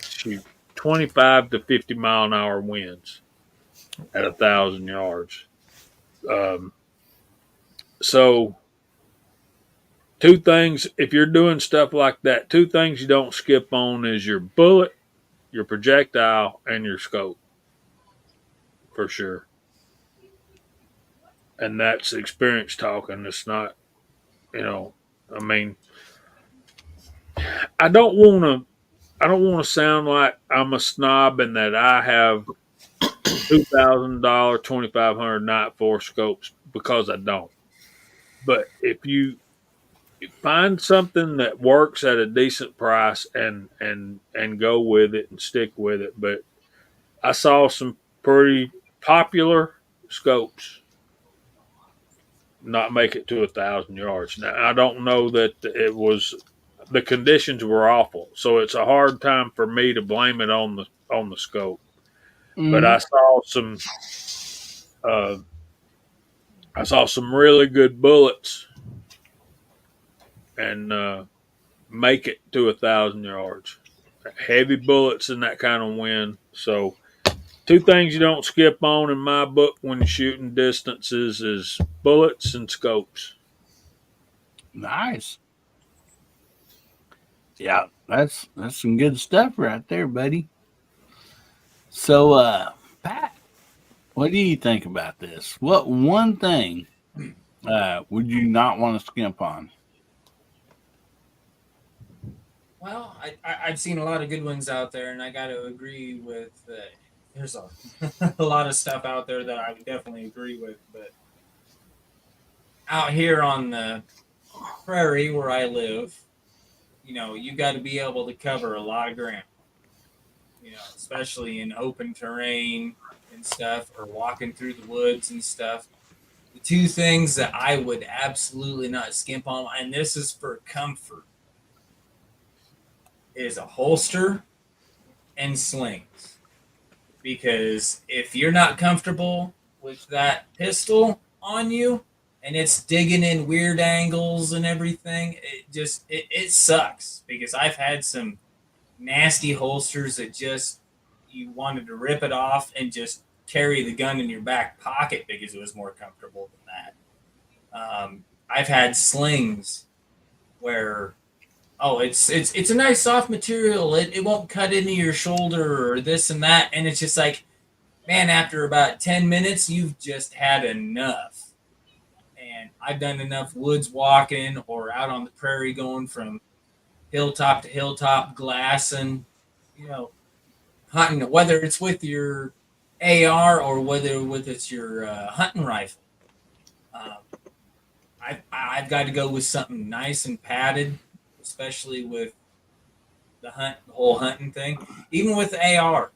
shoot, 25 to 50 mile an hour winds at 1,000 yards. Um, so two things, if you're doing stuff like that, two things you don't skip on is your bullet, your projectile, and your scope, for sure. And that's experience talking. It's not, I mean, I don't want to. I don't want to sound like I'm a snob and that I have $2,000, 2,500 night force scopes, because I don't. But if you find something that works at a decent price and go with it and stick with it. But I saw some pretty popular scopes not make it to 1,000 yards. Now I don't know that it was, the conditions were awful, so it's a hard time for me to blame it on the scope. But uh, I saw some really good bullets and make it to 1,000 yards. Heavy bullets in that kind of wind. So two things you don't skip on in my book when you're shooting distances is bullets and scopes. Nice. Yeah, that's some good stuff right there, buddy. So, Pat, what do you think about this? What one thing would you not want to skimp on? Well, I've seen a lot of good ones out there, and I got to agree with. There's a lot of stuff out there that I would definitely agree with, but out here on the prairie where I live, you got to be able to cover a lot of ground. Especially in open terrain and stuff, or walking through the woods and stuff. The two things that I would absolutely not skimp on, and this is for comfort, is a holster and slings. Because if you're not comfortable with that pistol on you and it's digging in weird angles and everything, it sucks. Because I've had some nasty holsters that just, you wanted to rip it off and just carry the gun in your back pocket because it was more comfortable than that. I've had slings where, it's a nice soft material. It won't cut into your shoulder or this and that. And it's just like, man, after about 10 minutes, you've just had enough. And I've done enough woods walking or out on the prairie going from hilltop to hilltop, glassing, hunting, whether it's with your AR or whether it's your hunting rifle. I've got to go with something nice and padded, especially with the whole hunting thing. Even with the AR,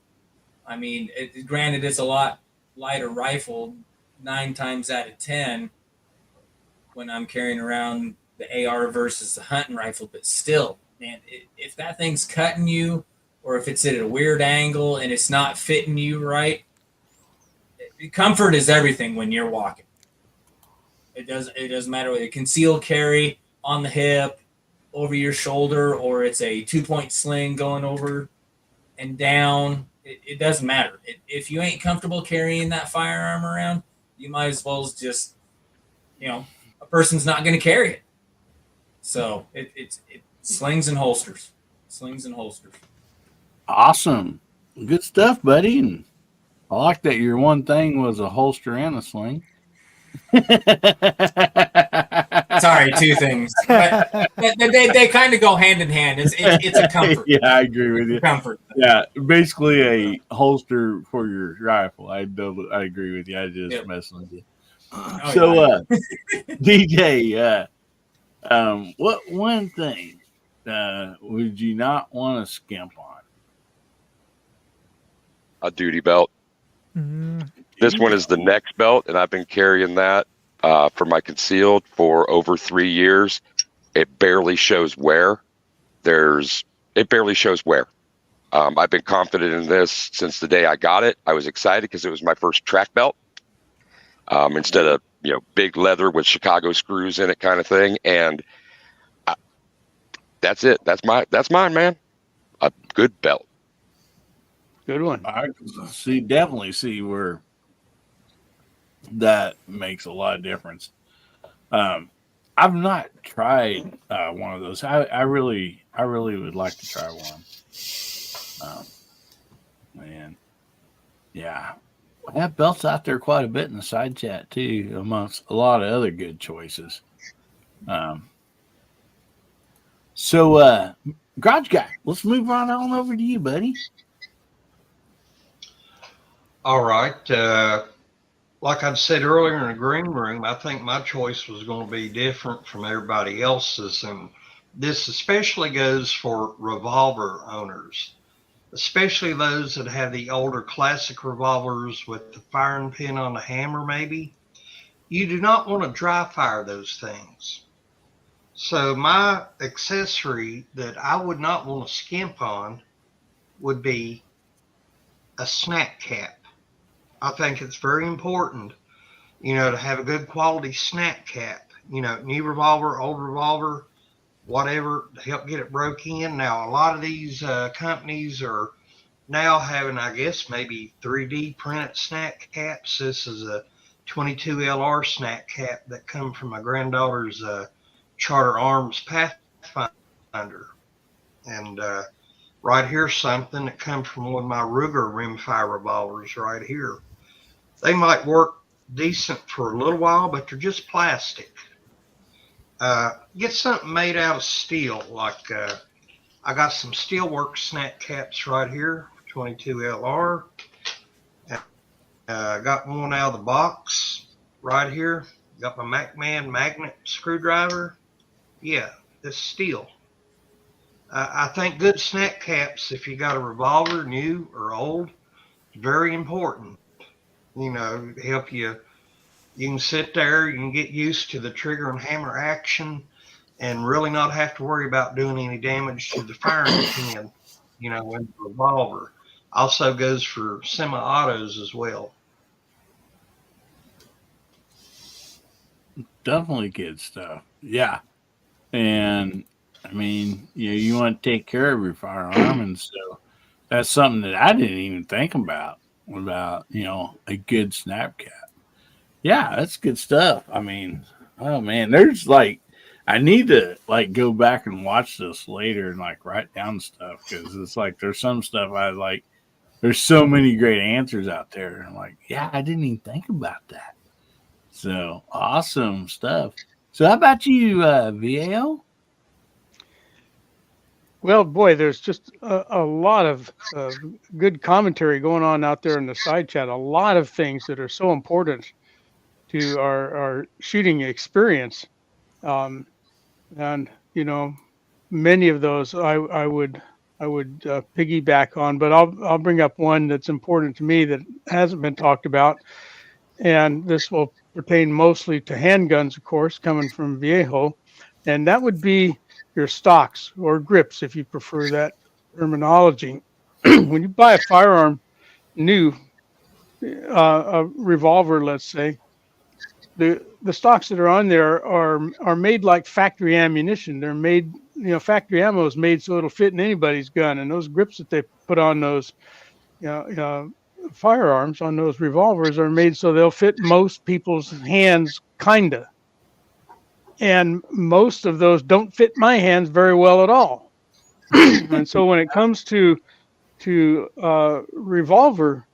I mean, granted, it's a lot lighter rifle 9 times out of 10 when I'm carrying around the AR versus the hunting rifle, but still, man, if that thing's cutting you, or if it's at a weird angle and it's not fitting you right, comfort is everything when you're walking. It doesn't matter whether concealed carry on the hip, over your shoulder, or it's a 2-point sling going over and down. It doesn't matter. If you ain't comfortable carrying that firearm around, you might as well just, a person's not going to carry it. So it's slings and holsters. Slings and holsters. Awesome. Good stuff, buddy. And I like that your one thing was a holster and a sling. Sorry, two things. But they kind of go hand in hand. It's a comfort. Yeah, I agree with you. Comfort. Yeah, basically a holster for your rifle. I agree with you. I just Yep. messing with you. Oh, So, yeah. DJ, what one thing would you not want to skimp on? A duty belt. This one is the next belt, and I've been carrying that for my concealed for over 3 years. It barely shows wear. It barely shows wear. I've been confident in this since the day I got it. I was excited because it was my first track belt. Instead of big leather with Chicago screws in it, kind of thing. And that's it. That's mine, man. A good belt. Good one. I definitely see where that makes a lot of difference. I've not tried one of those. I really would like to try one. Man, yeah, I have belts out there quite a bit in the side chat too, amongst a lot of other good choices. So, Garage Guy, let's move on over to you, buddy. All right. Like I said earlier in the green room, I think my choice was going to be different from everybody else's. And this especially goes for revolver owners, especially those that have the older classic revolvers with the firing pin on the hammer, maybe. You do not want to dry fire those things. So my accessory that I would not want to skimp on would be a snap cap. I think it's very important, to have a good quality snap cap, new revolver, old revolver, whatever, to help get it broke in. Now, a lot of these companies are now having, I guess, maybe 3D printed snap caps. This is a 22 LR snap cap that come from my granddaughter's Charter Arms Pathfinder. And right here's something that comes from one of my Ruger rimfire revolvers right here. They might work decent for a little while, but they're just plastic. Get something made out of steel, like I got some Steelworks snap caps right here, 22 LR. Got one out of the box right here. Got my MacMan magnet screwdriver. Yeah, it's steel. I think good snap caps, if you got a revolver, new or old, very important. Help you. You can sit there, you can get used to the trigger and hammer action and really not have to worry about doing any damage to the firing pin, in the revolver. Also goes for semi-autos as well. Definitely good stuff. Yeah. And I mean, you want to take care of your firearm. And so that's something that I didn't even think about, a good snap cap. Yeah, that's good stuff. I mean, oh man, there's I need to go back and watch this later and write down stuff, because it's there's some stuff there's so many great answers out there. I'm yeah, I didn't even think about that. So awesome stuff. So how about you, VAO? Well, boy, there's just a lot of good commentary going on out there in the side chat. A lot of things that are so important to our shooting experience, and many of those I would piggyback on. But I'll bring up one that's important to me that hasn't been talked about, and this will pertain mostly to handguns, of course, coming from Viejo, and that would be your stocks or grips, if you prefer that terminology. When you buy a firearm new, a revolver, let's say, the stocks that are on there are made like factory ammunition. They're made, factory ammo is made so it'll fit in anybody's gun, and those grips that they put on those, firearms, on those revolvers, are made so they'll fit most people's hands, kinda. And most of those don't fit my hands very well at all. And so when it comes to revolver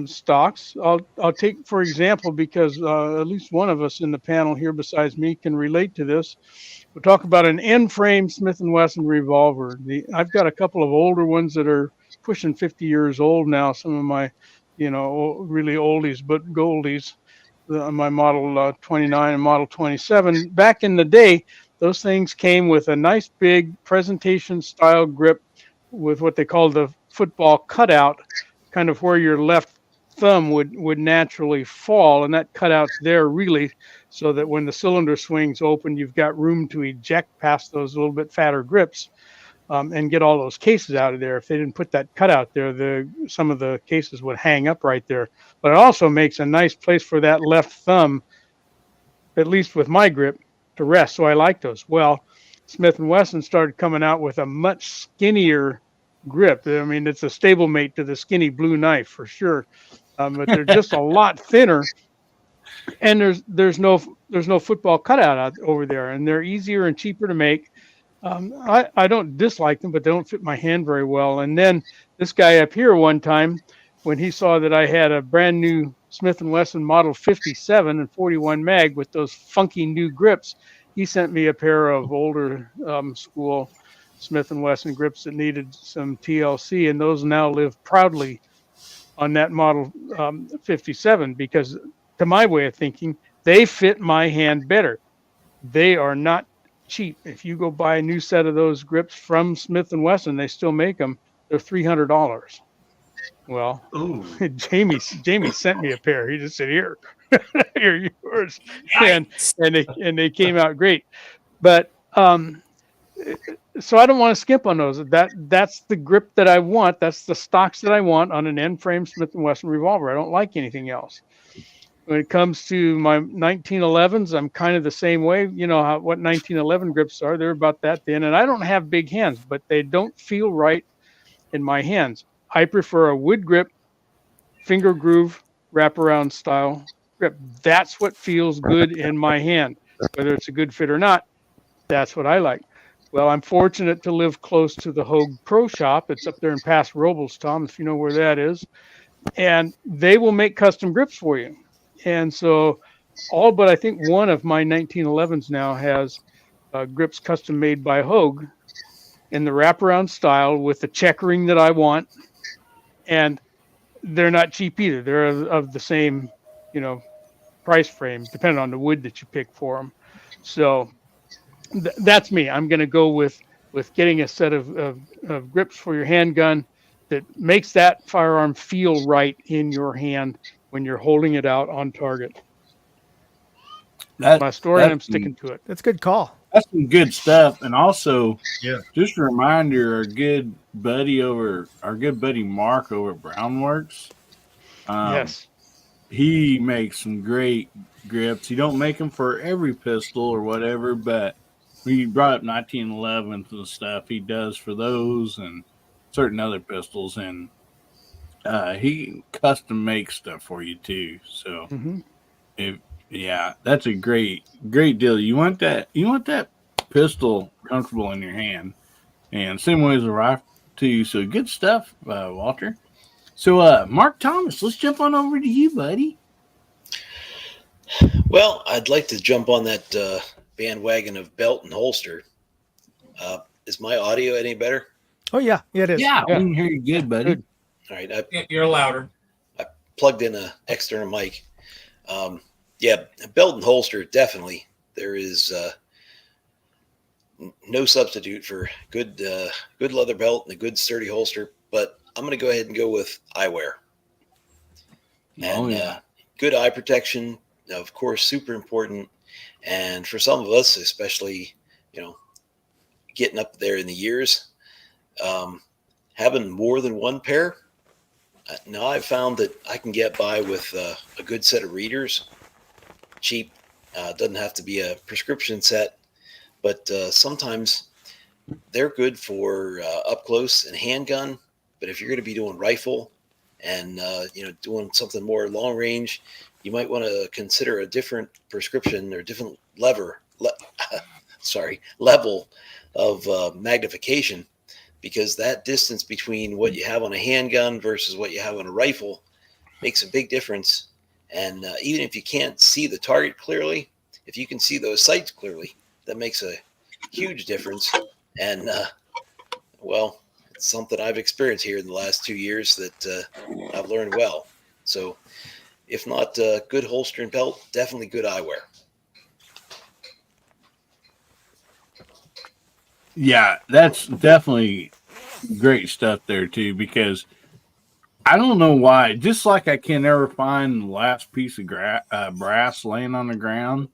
stocks. I'll take for example, because at least one of us in the panel here besides me can relate to this. We'll talk about an end-frame Smith & Wesson revolver. I've got a couple of older ones that are pushing 50 years old now. Some of my, really oldies but goldies. My Model 29 and Model 27. Back in the day, those things came with a nice big presentation style grip with what they call the football cutout, kind of where your left thumb would naturally fall, and that cutout's there really so that when the cylinder swings open, you've got room to eject past those little bit fatter grips, and get all those cases out of there. If they didn't put that cutout there, some of the cases would hang up right there. But it also makes a nice place for that left thumb, at least with my grip, to rest. So I like those. Well, Smith & Wesson started coming out with a much skinnier grip. I mean, it's a stablemate to the skinny blue knife for sure, but they're just a lot thinner. And there's no football cutout out over there, and they're easier and cheaper to make. I don't dislike them, but they don't fit my hand very well. And then this guy up here one time, when he saw that I had a brand new Smith & Wesson Model 57 and 41 mag with those funky new grips, he sent me a pair of older school Smith & Wesson grips that needed some TLC, and those now live proudly on that Model 57 because, to my way of thinking, they fit my hand better. They are not cheap. If you go buy a new set of those grips from Smith & Wesson, they still make them. They're $300. Well, Jamie sent me a pair. He just said, "Here, here yours," and they came out great. But so I don't want to skimp on those. That's the grip that I want. That's the stocks that I want on an end frame Smith & Wesson revolver. I don't like anything else. When it comes to my 1911s, I'm kind of the same way. You know what 1911 grips are. They're about that thin, and I don't have big hands, but they don't feel right in my hands. I prefer a wood grip, finger groove, wraparound style grip. That's what feels good in my hand. Whether it's a good fit or not, that's what I like. Well, I'm fortunate to live close to the Hogue Pro Shop. It's up there in Paso Robles, Tom, if you know where that is. And they will make custom grips for you. And so but I think one of my 1911s now has grips custom made by Hogue in the wraparound style with the checkering that I want. And they're not cheap either. They're of the same, price frame, depending on the wood that you pick for them. So that's me. I'm going to go with getting a set of grips for your handgun that makes that firearm feel right in your hand when you're holding it out on target. That's my story, and I'm sticking to it. That's a good call. That's some good stuff. And also, just a reminder, our good buddy Mark over at Brownworks. Yes. He makes some great grips. He don't make them for every pistol or whatever, but when you brought up 1911s and stuff, he does for those and certain other pistols. And he custom makes stuff for you too. So that's a great deal. You want that pistol comfortable in your hand, and same way as a rifle too. So good stuff, Walter. So Mark Thomas, let's jump on over to you, buddy. Well, I'd like to jump on that bandwagon of belt and holster. Is my audio any better? Oh yeah, it is. Yeah, we can hear you good, buddy. Good. All right, you're louder. I plugged in an external mic. Belt and holster, definitely. There is no substitute for good leather belt and a good sturdy holster. But I'm going to go ahead and go with eyewear. And good eye protection, of course, super important. And for some of us, especially, getting up there in the years, having more than one pair. Now I've found that I can get by with a good set of readers, cheap. Doesn't have to be a prescription set, but sometimes they're good for up close and handgun. But if you're going to be doing rifle and doing something more long range, you might want to consider a different prescription or different level of magnification, because that distance between what you have on a handgun versus what you have on a rifle makes a big difference. And even if you can't see the target clearly, if you can see those sights clearly, that makes a huge difference. And well, it's something I've experienced here in the last 2 years that I've learned well. So if not good holster and belt, definitely good eyewear. Yeah, that's definitely great stuff there too, because I don't know why. Just like I can never find the last piece of brass laying on the ground,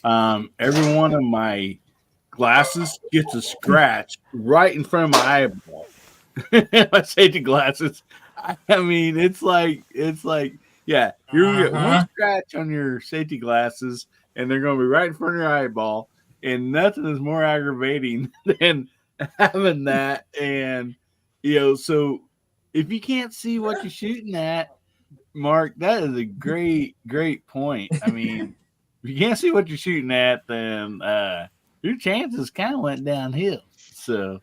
every one of my glasses gets a scratch right in front of my eyeball. My safety glasses. I mean, it's like, yeah, you're gonna get one scratch on your safety glasses, and they're gonna be right in front of your eyeball, and nothing is more aggravating than having that. And so if you can't see what you're shooting at, Mark, that is a great point. I mean, if you can't see what you're shooting at, then your chances kind of went downhill. So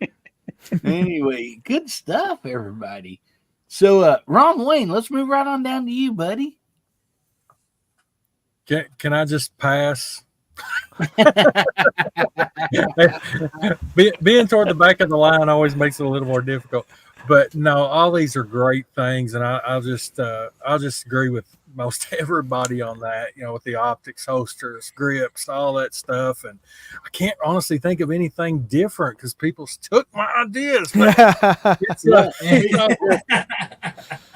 anyway, good stuff, everybody. So Ron Wayne, let's move right on down to you, buddy. Can I just pass? Being toward the back of the line always makes it a little more difficult. But no, all these are great things, and I'll just agree with most everybody on that. With the optics, holsters, grips, all that stuff. And I can't honestly think of anything different because people took my ideas.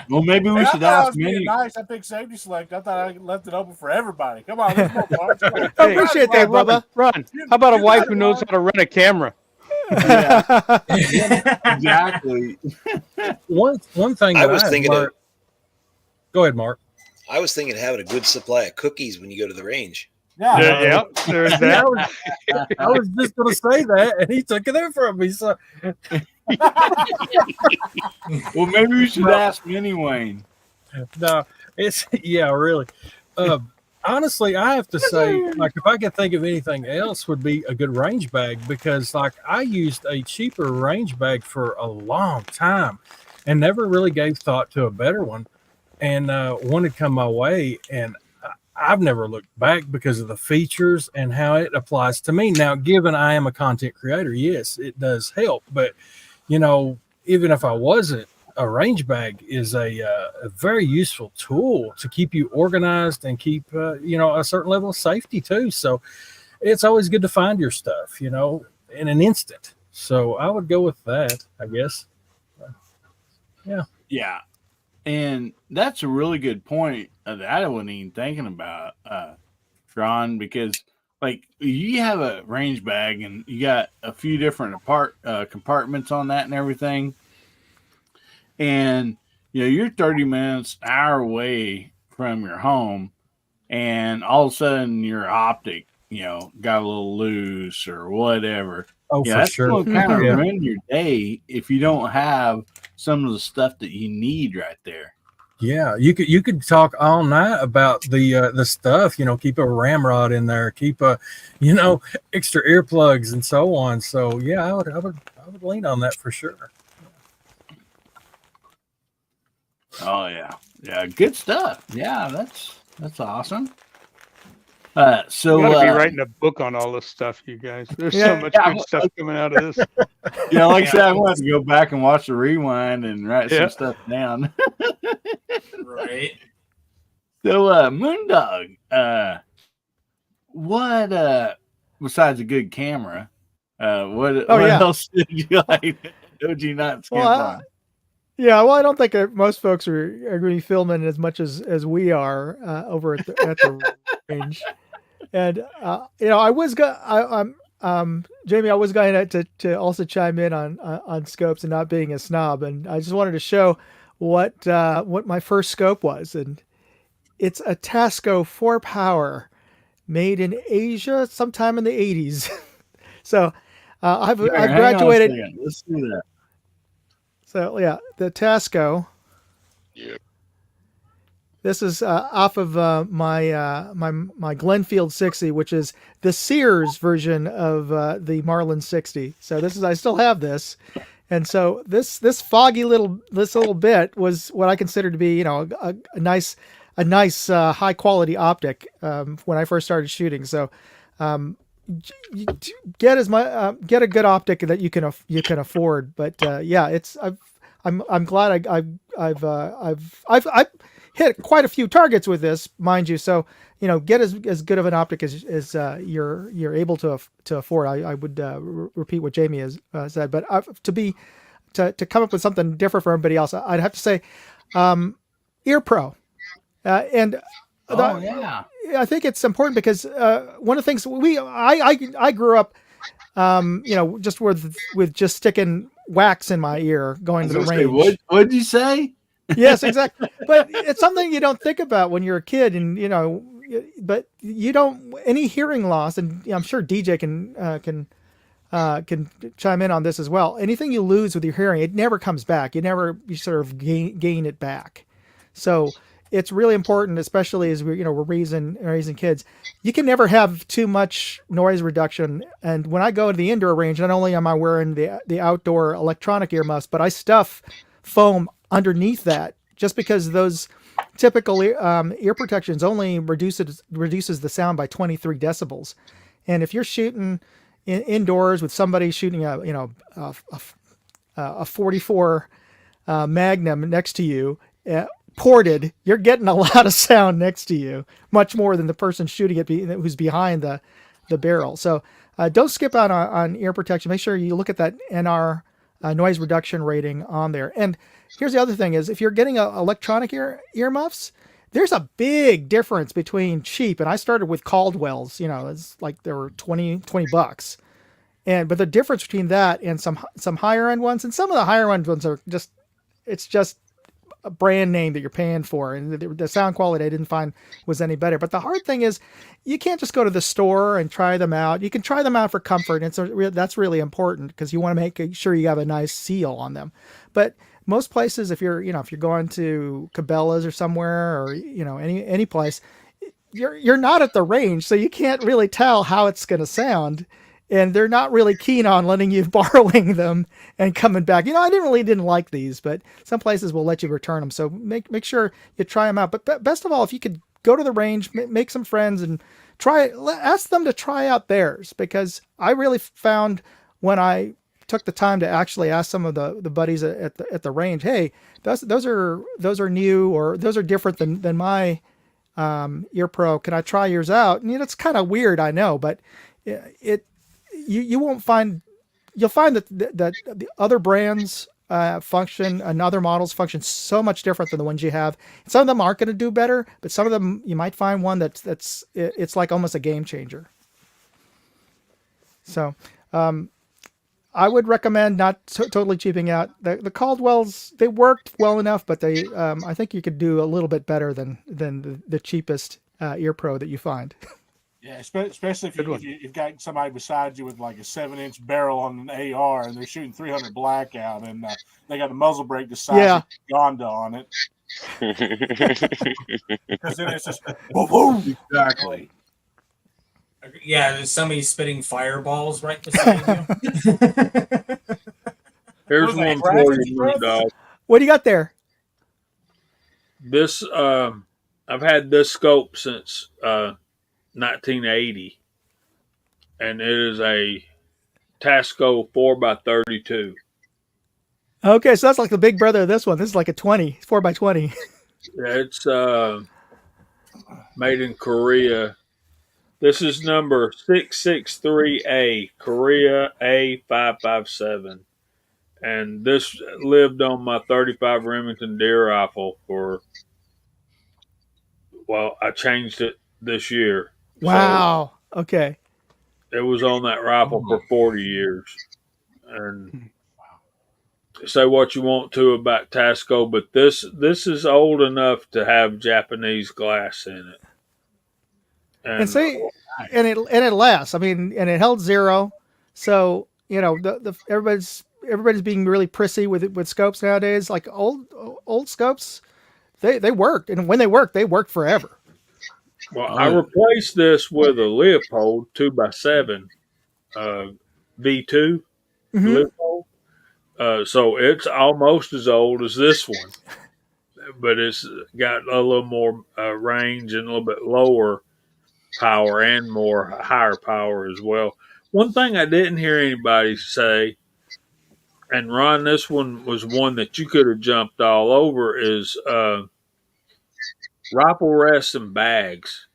Well, maybe we should ask many. Nice, I picked safety select. I thought I left it open for everybody. Come on, let's go, I appreciate that, Bubba. Ron, how about a wife who knows how to run a camera? Yeah, exactly. One thing I was thinking Mark, go ahead, Mark. I was thinking of having a good supply of cookies when you go to the range. Yeah, there's that. I was just going to say that, and he took it there from me. So, well, maybe we should ask Minnie Wayne. No, really. Honestly, I have to say, like, if I could think of anything else, would be a good range bag, because, like, I used a cheaper range bag for a long time and never really gave thought to a better one. And one had come my way, and I've never looked back because of the features and how it applies to me. Now, given I am a content creator, yes, it does help. But, even if I wasn't, a range bag is a very useful tool to keep you organized and keep, a certain level of safety too. So it's always good to find your stuff, in an instant. So I would go with that, I guess. Yeah. Yeah. And that's a really good point that I wasn't even thinking about, Sean, because like you have a range bag and you got a few different compartments on that and everything. And, you're 30 minutes, hour away from your home, and all of a sudden your optic, got a little loose or whatever. Oh, for that's sure. going to kind of ruin your day if you don't have some of the stuff that you need right there. Yeah, you could talk all night about the stuff, keep a ramrod in there, keep extra earplugs and so on. So yeah, I would lean on that for sure. Oh yeah, good stuff. Yeah, that's awesome. So You gotta be writing a book on all this stuff, you guys. There's so much good stuff coming out of this. Yeah, like I said, I'm going to have to go back and watch the rewind and write some stuff down. Right. So, Moondog, what besides a good camera, what else did you like? Did you not skip on? Yeah, well, I don't think most folks are going to be filming as much as we are over at the range. And I was Jamie, I was going to also chime in on scopes and not being a snob, and I just wanted to show what my first scope was, and it's a Tasco 4-power made in Asia sometime in the 80s. So I've graduated. Let's do that. So yeah, the Tasco. Yep. This is off of my Glenfield 60, which is the Sears version of the Marlin 60. So I still have this, And so this foggy little bit was what I considered to be, you know, a nice high quality optic when I first started shooting. So get get a good optic that you can afford. But yeah, I'm glad I've hit quite a few targets with this, mind you. So you know, get as good of an optic as you're able to afford. I would repeat what Jamie has said, but to come up with something different for everybody else, I'd have to say Ear Pro, and yeah. I think it's important because one of the things I grew up, you know, just with just sticking wax in my ear going to the range. What'd you say? Yes, exactly. But it's something you don't think about when you're a kid, and you know, but you don't any hearing loss, and I'm sure DJ can chime in on this as well. Anything you lose with your hearing, it never comes back. You sort of gain it back. So it's really important, especially as we're raising kids. You can never have too much noise reduction. And when I go to the indoor range, not only am I wearing the outdoor electronic earmuffs, but I stuff foam underneath that, just because those typical ear protections only reduces the sound by 23 decibels. And if you're shooting indoors with somebody shooting a 44 Magnum next to you, ported, you're getting a lot of sound next to you, much more than the person shooting it who's behind the barrel. So don't skip out on ear protection. Make sure you look at that NR noise reduction rating on there. And here's the other thing is, if you're getting electronic earmuffs, there's a big difference between cheap, and I started with Caldwell's, you know, it's like they were $20. But the difference between that and some higher end ones, and some of the higher end ones are it's just a brand name that you're paying for, and the sound quality I didn't find was any better. But the hard thing is, you can't just go to the store and try them out. You can try them out for comfort, and that's really important because you want to make sure you have a nice seal on them. But most places, if you're going to Cabela's or somewhere, or you know any place, you're not at the range, so you can't really tell how it's going to sound. And they're not really keen on letting you borrowing them and coming back. You know, I didn't like these, but some places will let you return them. So make sure you try them out. But best of all, if you could go to the range, make some friends, and ask them to try out theirs, because I really found when I took the time to actually ask some of the buddies at the range, hey, those are new, or those are different than my Ear Pro. Can I try yours out? And you know, it's kind of weird, I know, but you won't find, you'll find that the other brands function and other models function so much different than the ones you have. Some of them aren't going to do better, but some of them you might find one that's like almost a game changer. So I would recommend not totally cheaping out. The Caldwells, they worked well enough, but they I think you could do a little bit better than the cheapest Ear Pro that you find. Yeah, especially if you've got somebody beside you with like a 7-inch barrel on an AR, and they're shooting 300 blackout, and they got a muzzle brake the size of Gonda on it. Because then it's just whoa. Exactly. Yeah, there's somebody spitting fireballs right beside you. Here's one for you, Moon Dog. What do you got there? This I've had this scope since 1980, and it is a Tasco 4x32. Okay, so that's like the big brother of this one. This is like a 20, 4x20. It's made in Korea. This is number 663A, Korea A557. And this lived on my 35 Remington deer rifle I changed it this year. Wow. So okay. It was on that rifle for 40 years. And say what you want to about Tasco, but this is old enough to have Japanese glass in it. And it lasts. I mean, and it held 0. So, you know, everybody's being really prissy with scopes nowadays. Like old scopes, they worked, and when they work forever. Well, I replaced this with a Leopold 2x7 V2 Leopold, So it's almost as old as this one, but it's got a little more range and a little bit lower power and more higher power as well. One thing I didn't hear anybody say, and Ron, this one was one that you could have jumped all over, is rifle rests and bags.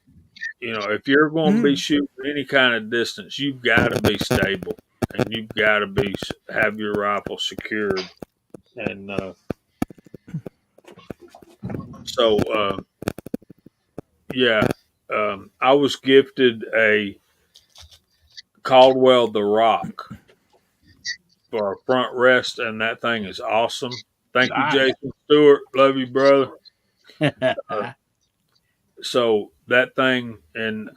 You know, if you're going to be shooting any kind of distance, you've got to be stable and you've got to be have your rifle secured. And so, yeah, I was gifted a Caldwell the Rock for a front rest, and that thing is awesome. Thank you, Nice. Jason Stewart. Love you, brother. So that thing, and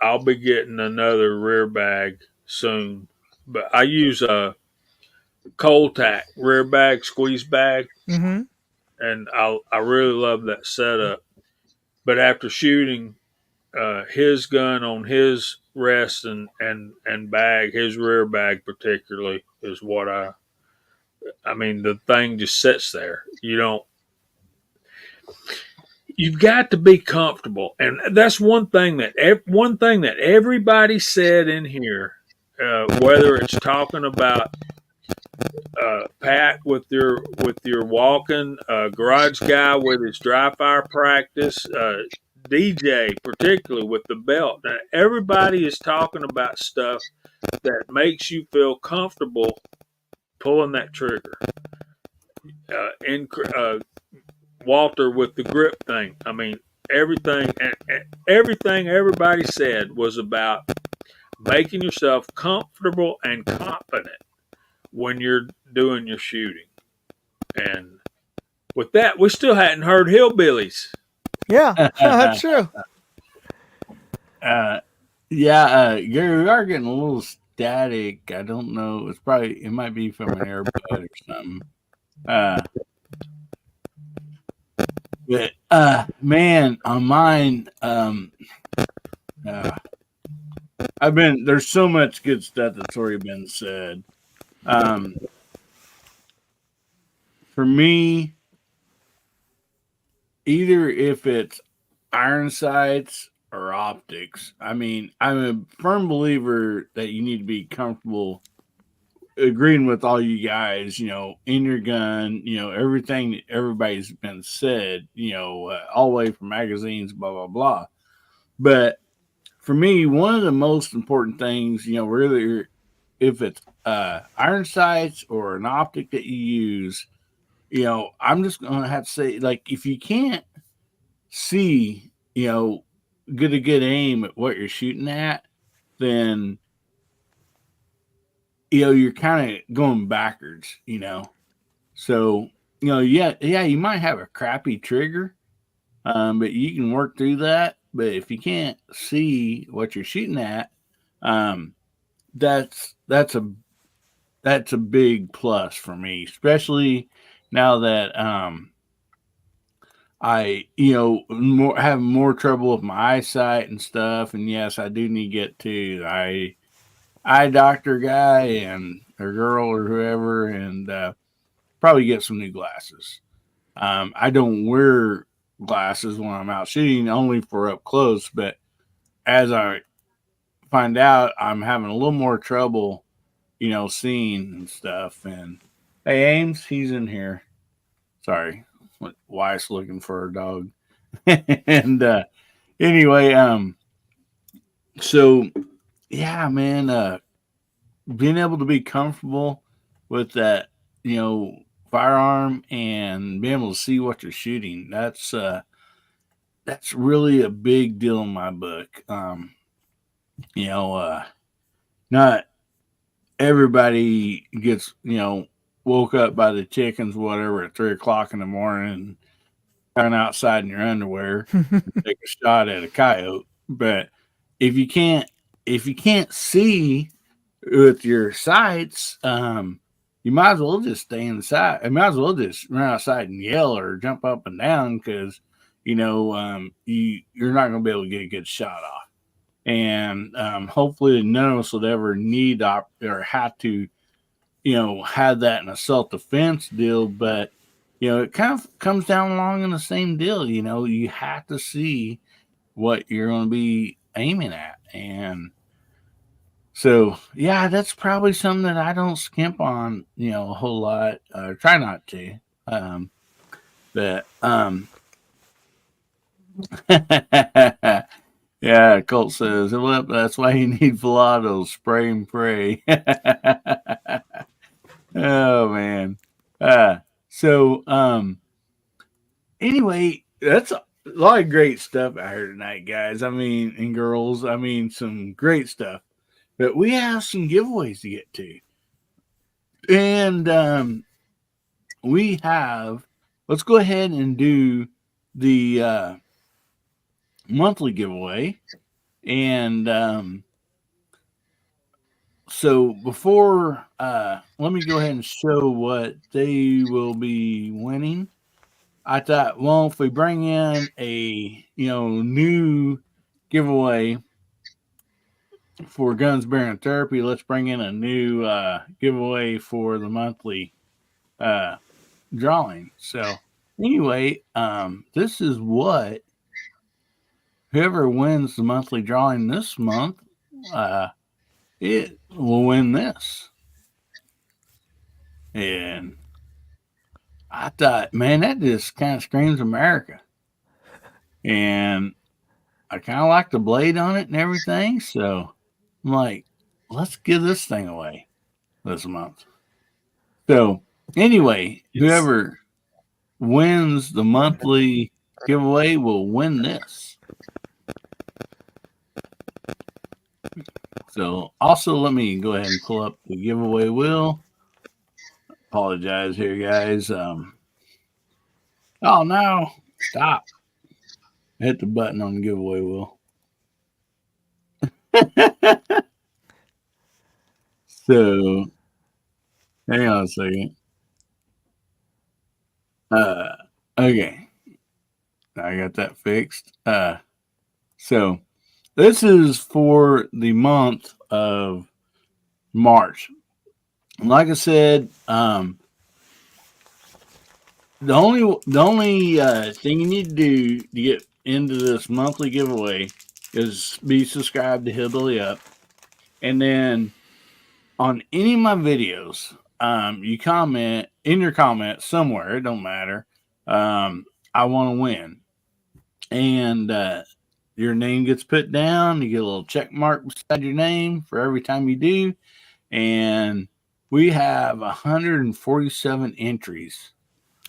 I'll be getting another rear bag soon. But I use a cold tack rear bag, squeeze bag, Mm-hmm. and I really love that setup. But after shooting his gun on his rest and bag, his rear bag particularly, is what I mean, the thing just sits there. You've got to be comfortable, and that's one thing that everybody said in here, whether it's talking about Pat with your walking, garage guy with his dry fire practice, DJ particularly with the belt. Now, everybody is talking about stuff that makes you feel comfortable pulling that trigger. Walter with the grip thing. I mean, everything everybody said was about making yourself comfortable and confident when you're doing your shooting. And with that, we still hadn't heard Hillbillies. Yeah, that's true. Gary, we are getting a little static. I don't know. It might be from an airbud or something. But man, on mine, there's so much good stuff that's already been said. For me, either if it's iron sights or optics, I mean, I'm a firm believer that you need to be comfortable agreeing with all you guys, in your gun, everything that everybody's been said, all the way from magazines, blah, blah, blah. But for me, one of the most important things, really, if it's iron sights or an optic that you use, I'm just going to have to say, like, if you can't see, get a good aim at what you're shooting at, then, you're kind of going backwards, So, you might have a crappy trigger, but you can work through that. But if you can't see what you're shooting at, that's a big plus for me, especially now that I have more trouble with my eyesight and stuff. And yes, I do need to get to the eye doctor guy and or girl or whoever, and probably get some new glasses. I don't wear glasses when I'm out shooting, only for up close. But as I find out, I'm having a little more trouble, seeing and stuff. And hey, Ames, he's in here. Sorry, wife's looking for her dog. And anyway, so yeah, man, being able to be comfortable with that, firearm and being able to see what you're shooting, that's really a big deal in my book. Not everybody gets, woke up by the chickens, whatever, at 3 o'clock in the morning and run outside in your underwear and take a shot at a coyote. But if you can't see with your sights, you might as well just stay inside. I might as well just run outside and yell or jump up and down because you're not going to be able to get a good shot off. And hopefully none of us would ever need or have to, had that in a self-defense deal, but it kind of comes down along in the same deal. You have to see what you're going to be aiming at. And so, yeah, that's probably something that I don't skimp on, a whole lot. Try not to. But yeah, Colt says, well, that's why you need Filato, spray and pray. Oh man. So anyway, that's a lot of great stuff I heard tonight, guys. I mean, and girls, I mean, some great stuff. But we have some giveaways to get to. And we have, let's go ahead and do the monthly giveaway. And so before, let me go ahead and show what they will be winning. I thought, well, if we bring in a new giveaway for Guns, Beer, and Therapy, let's bring in a new giveaway for the monthly drawing. So anyway, this is what whoever wins the monthly drawing this month, it will win this. And I thought, man, that just kind of screams America. And I kind of like the blade on it and everything. So I'm like, let's give this thing away this month. So anyway, whoever wins the monthly giveaway will win this. So also let me go ahead and pull up the giveaway wheel. Apologize here, guys. Oh no, stop. Hit the button on the giveaway wheel. So hang on a second. Okay. I got that fixed. So this is for the month of March. Like I said, the only thing you need to do to get into this monthly giveaway is be subscribed to Hillbilly Up, and then on any of my videos, you comment in your comments somewhere. It don't matter. I want to win, and your name gets put down. You get a little check mark beside your name for every time you do, and we have 147 entries.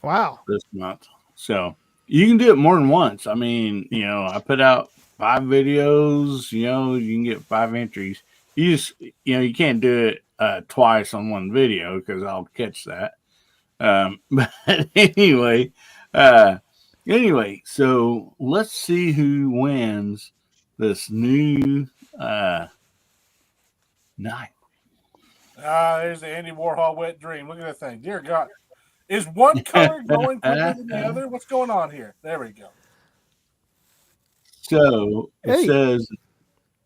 Wow. This month. So you can do it more than once. I mean, I put out 5 videos, you can get 5 entries. You just, you can't do it twice on one video because I'll catch that. But anyway, so let's see who wins this new knife. There's the Andy Warhol wet dream. Look at that thing. Dear God. Is one color going quicker than the other? What's going on here? There we go. So it says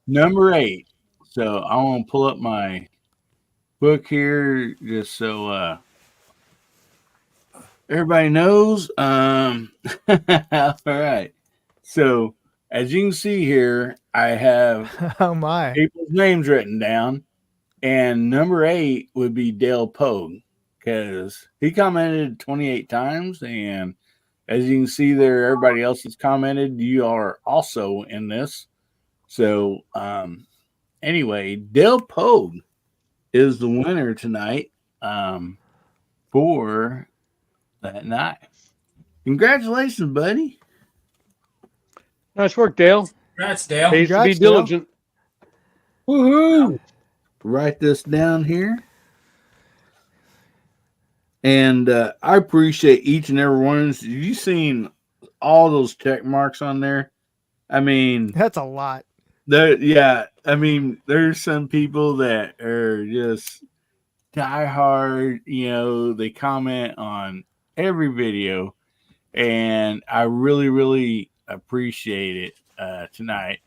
number 8. So I want to pull up my book here just so everybody knows. All right. So as you can see here, I have people's names written down, and number 8 would be Dale Pogue because he commented 28 times, and as you can see there, everybody else has commented. You are also in this. So anyway, Dale Pogue is the winner tonight for that knife. Congratulations, buddy. Nice work, Dale. Congrats, Dale. Pays to be diligent. Woohoo! Write this down here. And I appreciate each and every one. Have you seen all those check marks on there? I mean, that's a lot. Yeah, I mean, there's some people that are just diehard. They comment on every video, and I really, really appreciate it tonight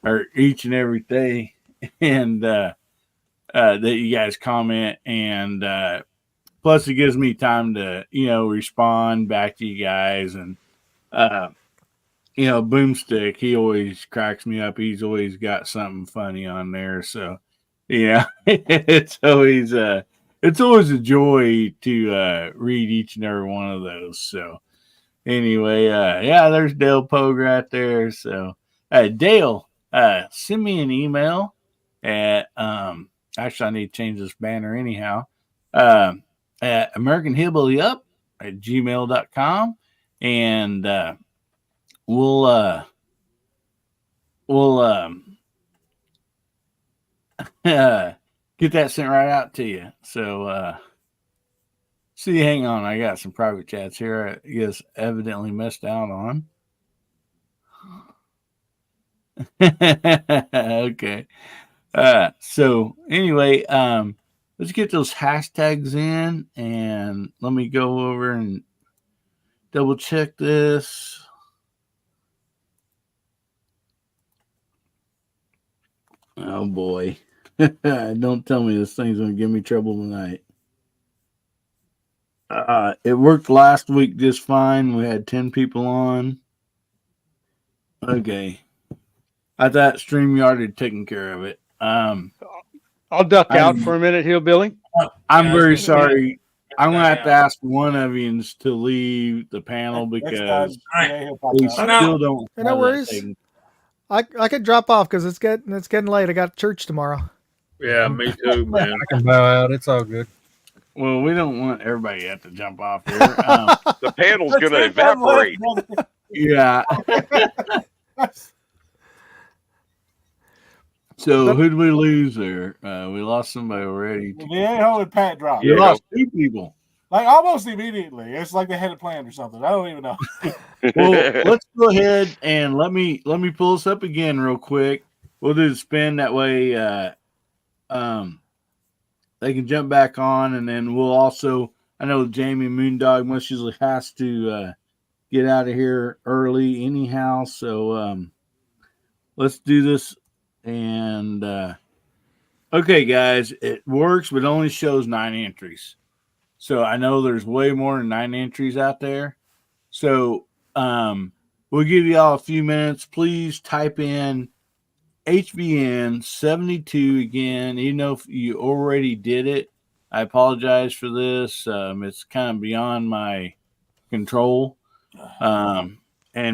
or each and every day. And that you guys comment, and plus it gives me time to respond back to you guys. And Boomstick, he always cracks me up. He's always got something funny on there. So it's always a joy to read each and every one of those. So anyway, there's Dale Pogue right there. So Dale, send me an email at actually I need to change this banner anyhow. At AmericanHillbillyUp at gmail.com, and we'll get that sent right out to you. So see, hang on, I got some private chats here. I guess evidently missed out on. Okay. So anyway, let's get those hashtags in, and let me go over and double check this. Oh boy. Don't tell me this thing's going to give me trouble tonight. It worked last week just fine. We had 10 people on. Okay. I thought StreamYard had taken care of it. I'll duck out for a minute, Hillbilly. I'm very sorry. I'm going to have to ask one of you to leave the panel because we still don't. No worries. I could drop off because it's getting late. I got church tomorrow. Yeah, me too, man. I can bow out. It's all good. Well, we don't want everybody to have to jump off here. The panel's going to evaporate. Yeah. So who did we lose there? We lost somebody already. Viejo and Pat dropped. You lost two people. Like almost immediately. It's like they had a plan or something. I don't even know. Well, let's go ahead and let me pull this up again real quick. We'll do the spin that way. They can jump back on, and then we'll also. I know Jamie Moondog most usually has to get out of here early anyhow, so let's do this. And okay, guys, it works, but it only shows 9 entries. So I know there's way more than 9 entries out there. So we'll give you all a few minutes. Please type in HBN 72 again, even though if you already did it. I apologize for this. It's kind of beyond my control. And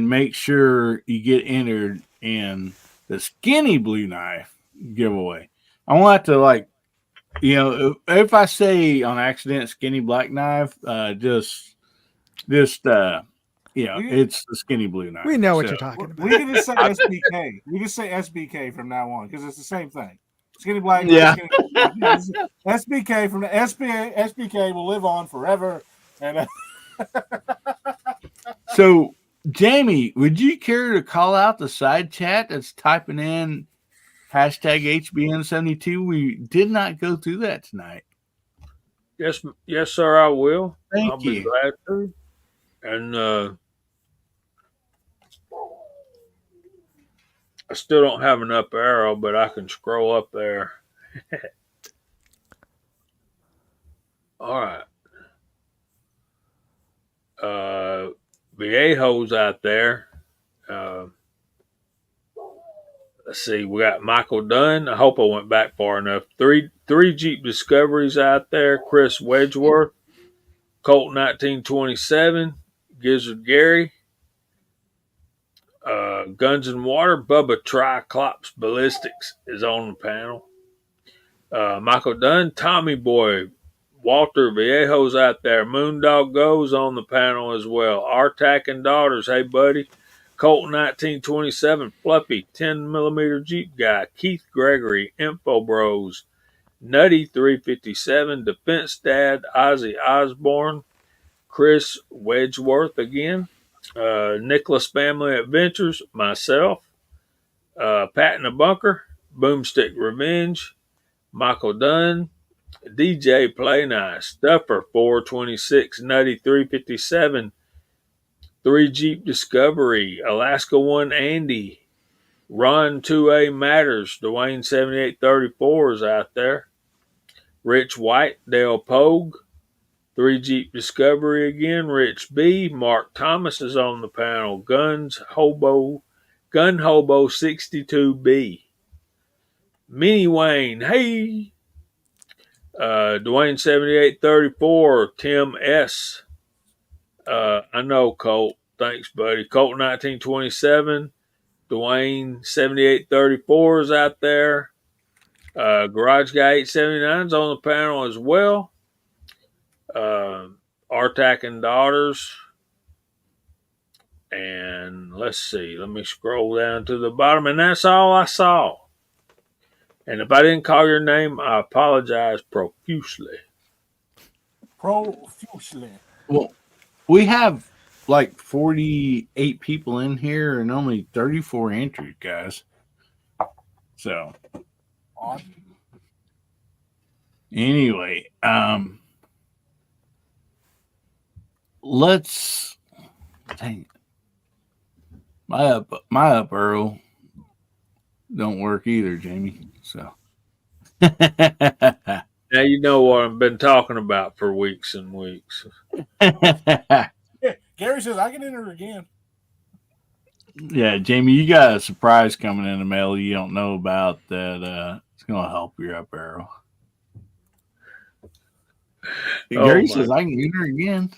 make sure you get entered in the skinny blue knife giveaway. I want to if I say on accident skinny black knife, it's the skinny blue knife. We know what you're talking about. We can just say SBK. We just say SBK from now on because it's the same thing. Skinny black. Yeah. SBK from the SBK will live on forever. And so, Jamie, would you care to call out the side chat that's typing in hashtag HBN72? We did not go through that tonight. Yes, sir, I will. I'll be glad to. And I still don't have an up arrow, but I can scroll up there. All right. Viejo's out there. Let's see. We got Michael Dunn. I hope I went back far enough. Three Jeep Discoveries out there. Chris Wedgeworth, Colt 1927, Gizzard Gary, Guns and Water. Bubba Triclops Ballistics is on the panel. Michael Dunn, Tommy Boy, Walter Viejo's out there. Moondog Goes on the panel as well. Artac and Daughters, hey buddy. Colt 1927, Fluffy, 10mm Jeep Guy, Keith Gregory, Info Bros, Nutty 357, Defense Dad, Ozzy Osborne, Chris Wedgeworth again, Nicholas Family Adventures, myself, Pat in the Bunker, Boomstick Revenge, Michael Dunn, DJ Play Nice, Stuffer 426, Nutty 357, 3 Jeep Discovery, Alaska 1 Andy, Ron 2A Matters, Dwayne 7834 is out there. Rich White, Dale Pogue. 3 Jeep Discovery again, Rich B. Mark Thomas is on the panel. Gun Hobo 62B. Minnie Wayne, hey. Dwayne 7834, Tim S. I know Colt. Thanks, buddy. Colt 1927. Dwayne 7834 is out there. Garage Guy 879 is on the panel as well. Artak and Daughters. And let's see. Let me scroll down to the bottom. And that's all I saw. And if I didn't call your name, I apologize profusely. Profusely. Well, we have like 48 people in here and only 34 entries, guys. So, anyway, let's dang it. My up arrow don't work either, Jamie. So Now you know what I've been talking about for weeks and weeks. Yeah, Gary says I can enter again. Yeah, Jamie, you got a surprise coming in the mail you don't know about that it's gonna help your up arrow. Gary says I can enter again.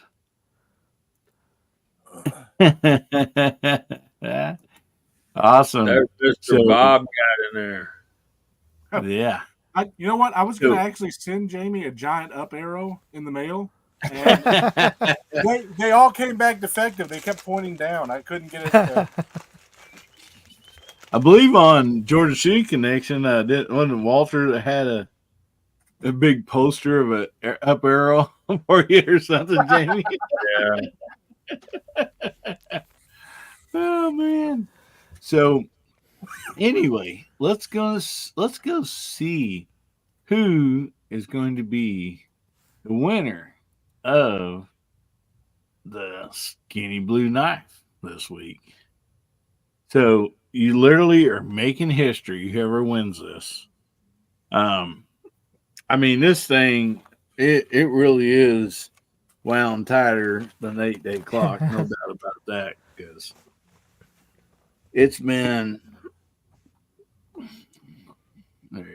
Awesome. There's Mr. Bob got in there. Yeah. You know what? I was going to actually send Jamie a giant up arrow in the mail. And they all came back defective. They kept pointing down. I couldn't get it. I believe on Georgia City Connection, wasn't Walter that had a big poster of a up arrow for you or something, Jamie? Yeah. Oh man. So anyway, let's go see who is going to be the winner of the skinny blue knife this week. So you literally are making history, whoever wins this. I mean, this thing, it really is wound tighter than an 8-day clock, no doubt about that, because it's been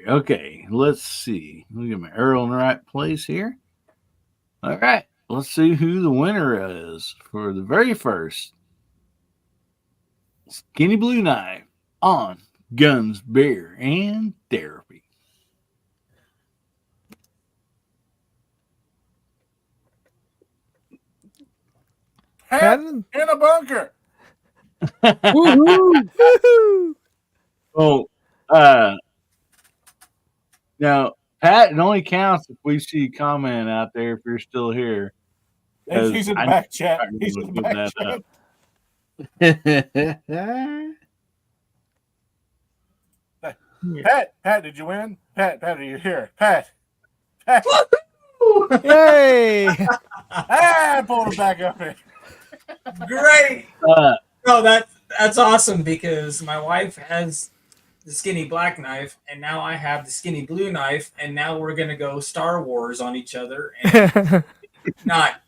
okay. Let's see. Let me get my arrow in the right place here. All right, let's see who the winner is for the very first skinny blue knife on Guns, Beer, and Therapy. Pat in a bunker. Woohoo! Oh, now, Pat, it only counts if we see a comment out there if you're still here. He's in the back chat. He's in the back chat. Pat, did you win? Pat, are you here? Pat. Yay! I pulled him back up here. Great. No, that's awesome because my wife has the skinny black knife, and now I have the skinny blue knife, and now we're gonna go Star Wars on each other and not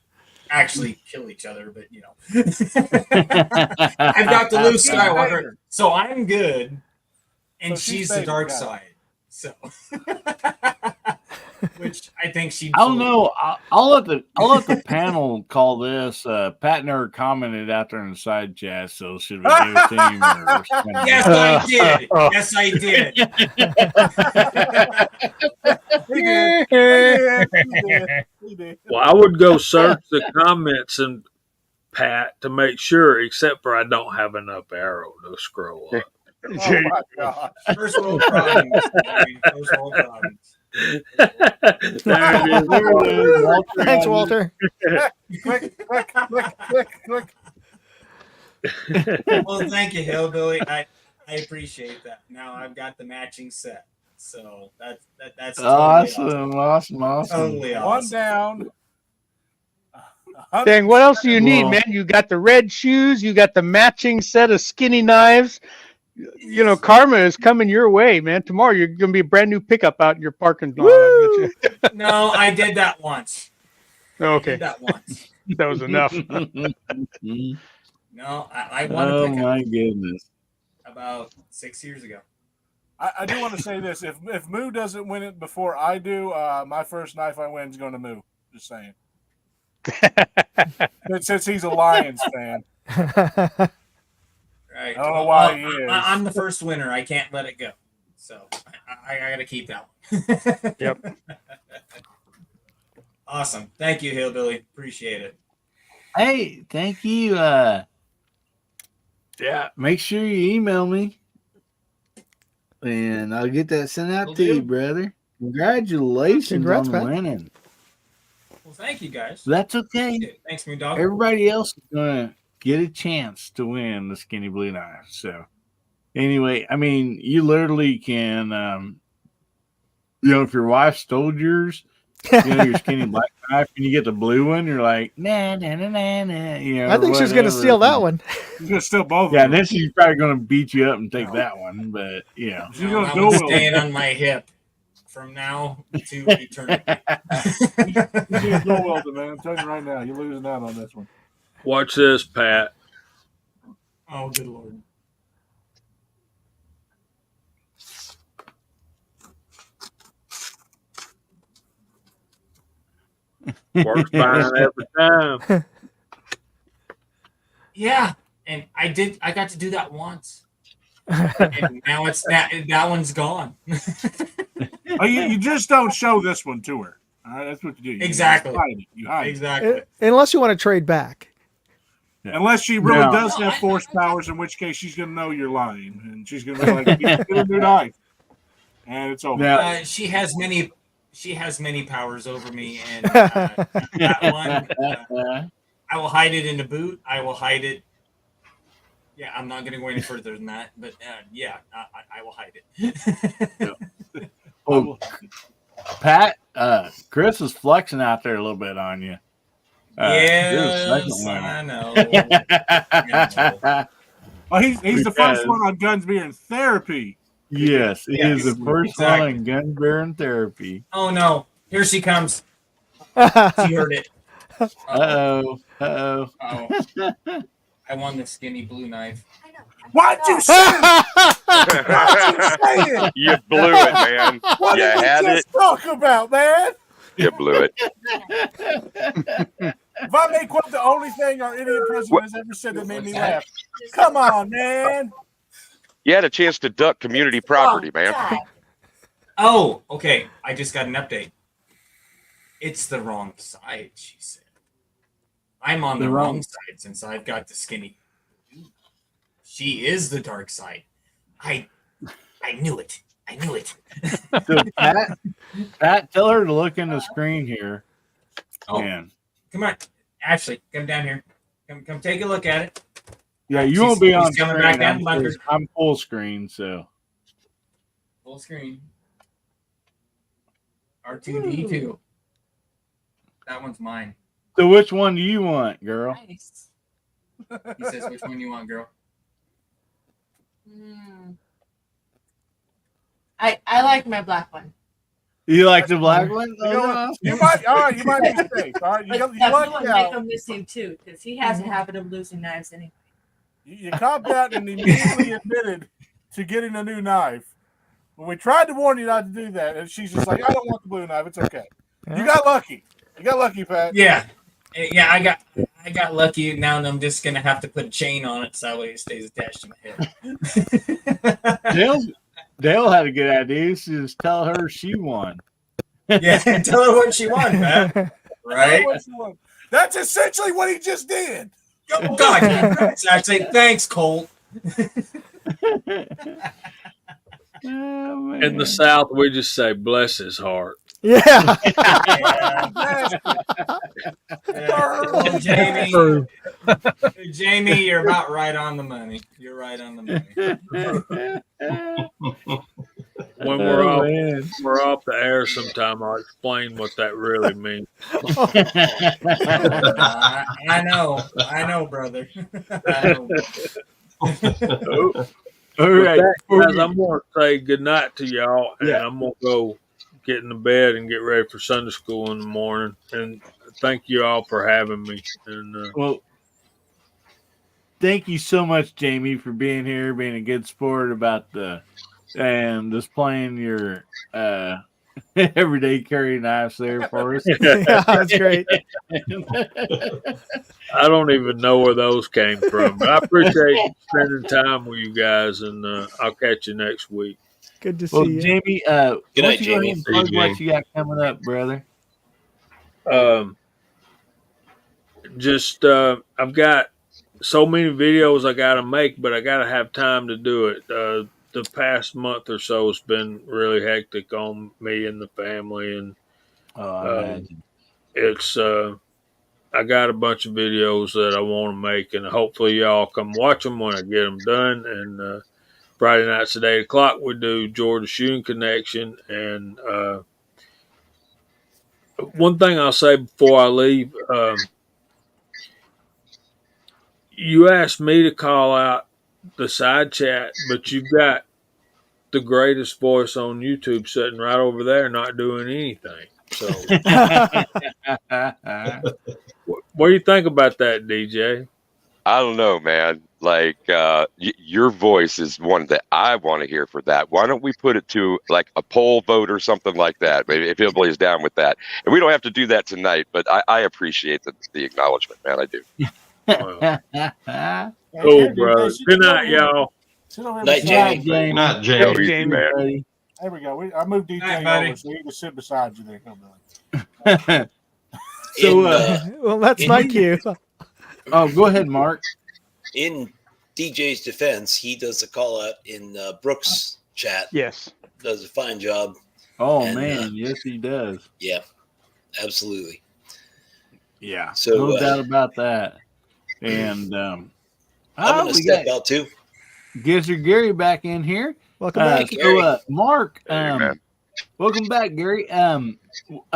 actually kill each other, but you know, I've got the Luke Skywalker, so I'm good, and so she's the dark side. So, which I think she. I don't know. I'll let the panel call this. Pat never commented out there in the side chat, so should we give it to him? Yes, I did. Yes, I did. He did. Well, I would go search the comments and Pat to make sure, except for I don't have enough arrow to scroll up. Oh my gosh. First world problems. First world problems. There it is. Walter. Thanks, Walter. Click. Well, thank you, Hillbilly. I appreciate that. Now I've got the matching set. So that's totally awesome. Totally awesome. One down. Dang, what else do you need, man? You got the red shoes, you got the matching set of skinny knives, You know, karma is coming your way, man. Tomorrow you're going to be a brand new pickup out in your parking lot. I bet you. No, I did that once. I Okay, did that once. that was enough. No, I won a Oh pickup my goodness. about 6 years ago. I do want to say this: if Moo doesn't win it before I do, my first knife I win is going to Moo. Just saying. Since he's a Lions fan, Right. I don't know why he is. I'm the first winner. I can't let it go. So I got to keep that one. Yep. Awesome. Thank you, Hillbilly. Appreciate it. Hey, thank you. Yeah, make sure you email me, and I'll get that sent out Will to do. you, brother. Congratulations Congrats, on Pat. winning. Well, thank you, guys. That's okay. Thanks, Moon Dog. Everybody else is gonna get a chance to win the Skinny Blue Knife. So, anyway, I mean, you literally can, if your wife stole yours, your Skinny Black Knife, and you get the blue one, you're like, nah, nah, nah, nah, nah. I think she's going to steal that one. He's going to steal both. Yeah, of and them. then she's probably going to beat you up and take that one. But She's No, going that to one's duel staying him. on my hip from now to eternity. He's going to duel wield it, man. I'm telling you right now, you're losing out on this one. Watch this, Pat. Oh, good Lord. Works fine every time. Yeah, and I got to do that once. And now that one's gone. Oh, you just don't show this one to her. All right, that's what you do. Exactly. You hide it. You hide it. Exactly. Unless you want to trade back. Unless she really No. does have force powers, in which case she's going to know you're lying, and she's going to be like, "Get a new knife," and it's over. Now, She has many powers over me, and that one, I will hide it in the boot. I will hide it. Yeah, I'm not going to go any further than that, but yeah, I will hide it. oh, Pat, Chris is flexing out there a little bit on you. Yes, I know. I know. Oh, he's the first one on Guns, Beer, and Therapy. Yes, he is the first exactly. one in Gun, Bear, and Therapy. Oh no! Here she comes. She heard it. Uh-oh. Uh-oh. Oh, I won the Skinny Blue Knife. Why'd you say it? Why'd you say it? You blew it, man. What You did had you it. just talk about, man? You blew it. If I may quote the only thing our idiot president has ever said that made me laugh, come on, man. You had a chance to duck community property, man. Oh, okay. I just got an update. It's the wrong side, she said. I'm on the wrong side since I've got the skinny. She is the dark side. I knew it. I knew it. So Pat, tell her to look in the screen here. Oh, Man. come on. Ashley, come down here. Come take a look at it. Yeah, you won't be on She's coming screen. back down the bunker. I'm full screen, so. Full screen. R2D2. That one's mine. So which one do you want, girl? Nice. He says, which one you want, girl? I like my black one. You like the black one? You might be safe. All right, you That's lucked what out. make him missing too, because he has a habit of losing knives anyway. You copped out and immediately admitted to getting a new knife. When we tried to warn you not to do that, and she's just like, "I don't want the blue knife. It's okay." You got lucky. You got lucky, Pat. Yeah. Yeah, I got lucky now, and I'm just gonna have to put a chain on it so that way it stays attached to my head. Dale had a good idea. She just tell her she won. Yeah, tell her what she won, man. Right? That's essentially what he just did. Oh God! I'd say thanks, Colt. Oh, In the South, we just say, bless his heart. Yeah. Jamie, you're about right on the money. You're right on the money. When we're off the air sometime, I'll explain what that really means. I know, brother. I know. All With right. that, guys, I'm going to say good night to y'all, and Yeah. I'm going to go get in the bed and get ready for Sunday school in the morning. And thank you all for having me. And Well, thank you so much, Jamie, for being here, being a good sport about and displaying your everyday carry knives there for us. Yeah, that's great. I don't even know where those came from, but I appreciate spending time with you guys, and I'll catch you next week. Good to Well, see you. Jamie, why Good don't night, you go ahead Jamie. and See you, plug what Jamie. you got coming up, brother? Just I've got so many videos I got to make, but I got to have time to do it. The past month or so has been really hectic on me and the family, and Oh, I um, imagine. it's I got a bunch of videos that I want to make, and hopefully y'all come watch them when I get them done. And Friday nights at 8 o'clock we do Georgia Shooting Connection. And one thing I'll say before I leave, you asked me to call out the side chat, but you've got the greatest voice on YouTube sitting right over there, not doing anything. So, what do you think about that, DJ? I don't know, man. Like, your voice is one that I want to hear for that. Why don't we put it to like a poll vote or something like that? Maybe if Hillbilly's down with that, and we don't have to do that tonight. But I appreciate the acknowledgement, man. I do. Cool, brother. Good night, y'all. Sit over here Night, beside Jamie. me. Not Go Jamie. easy, Jamie. man. Buddy. There we go. I moved DJ Night, buddy. over so he can sit beside you there. Hillbilly. So, Well, that's my cue. oh, go ahead, Mark. In DJ's defense, he does the call out in Brooks' chat. Yes. Does a fine job. Oh And, man, yes, he does. Yeah, absolutely. Yeah, So, no doubt about that. And I'm going to we step got out too. Gizzard Gary back in here. Welcome back. So, Mark, Hey, man. welcome back, Gary. You want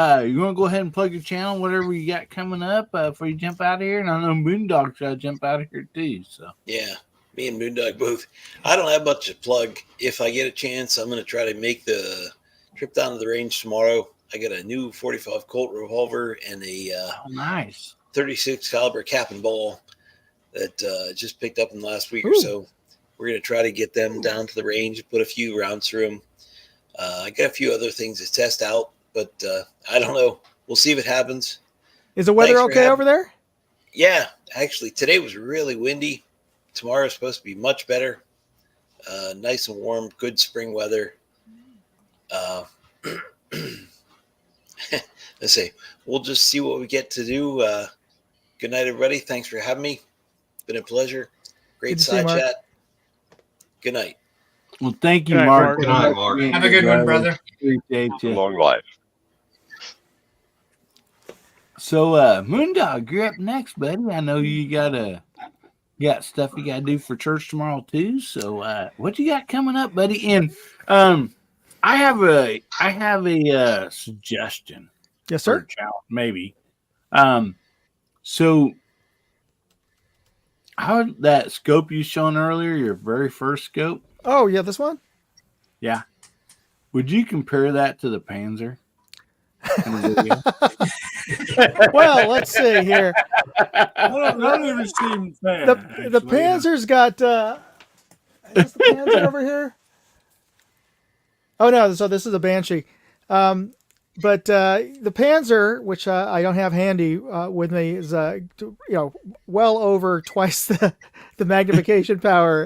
to go ahead and plug your channel, whatever you got coming up before you jump out of here? And I know Moondog's got to jump out of here too. So, Yeah, me and Moondog both. I don't have much to plug. If I get a chance, I'm going to try to make the trip down to the range tomorrow. I got a new 45 Colt revolver and a nice 36 caliber cap and ball that just picked up in the last week or Ooh. so. We're going to try to get them down to the range and put a few rounds through them. I got a few other things to test out, but I don't know. We'll see if it happens. Is the weather Thanks for okay having over there? Yeah, actually, today was really windy. Tomorrow's supposed to be much better. Nice and warm, good spring weather. Let's see. We'll just see what we get to do. Good night, everybody. Thanks for having me. Been a pleasure. Great Good to see you, side Mark. chat. Good night. well, thank you, Good night, Mark. Mark. Good night, Mark. Have a good one, brother. Appreciate you. Long life. So, Moondog, you're up next, buddy. I know you got stuff you got to do for church tomorrow too. So, what you got coming up, buddy? And I have a suggestion. Yes, For sir. a challenge, maybe. So how that scope you shown earlier, your very first scope, Oh, yeah, this one? yeah. Would you compare that to the Panzer? in a video? Well, let's see here. I don't even seem fair. The Panzer's got is the Panzer over here? Oh no, so this is a Banshee. But the Panzer, which I don't have handy with me, is well over twice the magnification power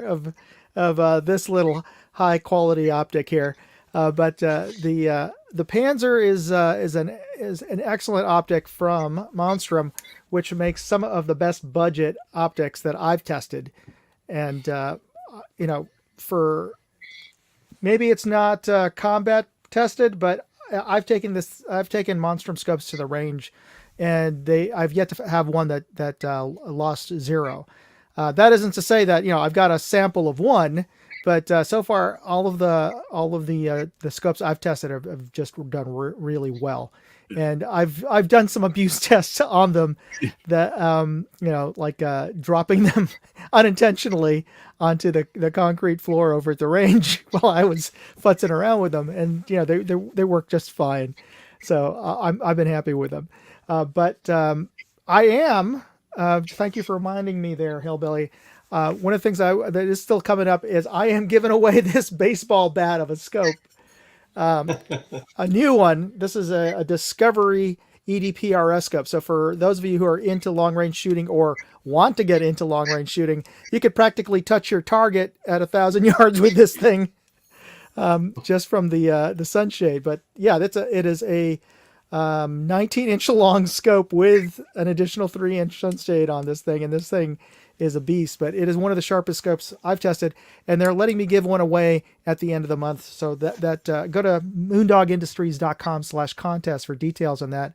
of this little high quality optic here. But the Panzer is an excellent optic from Monstrum, which makes some of the best budget optics that I've tested. And for maybe it's not combat tested, but I've taken Monstrum scopes to the range, and I've yet to have one that lost zero. That isn't to say that I've got a sample of one, but so far all of the scopes I've tested have just done really well. And I've done some abuse tests on them that like dropping them unintentionally onto the concrete floor over at the range while I was futzing around with them, and they work just fine. So I've been happy with them. But I am. Thank you for reminding me there, Hillbilly. One of the things that is still coming up is I am giving away this baseball bat of a scope. A new one. This is a Discovery EDPRS scope. So for those of you who are into long range shooting or want to get into long range shooting, you could practically touch your target at 1,000 yards with this thing, just from the sunshade. But yeah, it is a 19-inch long scope with an additional 3-inch sunshade on this thing, and this thing is a beast. But it is one of the sharpest scopes I've tested, and they're letting me give one away at the end of the month. So that go to moondogindustries.com/contest for details on that.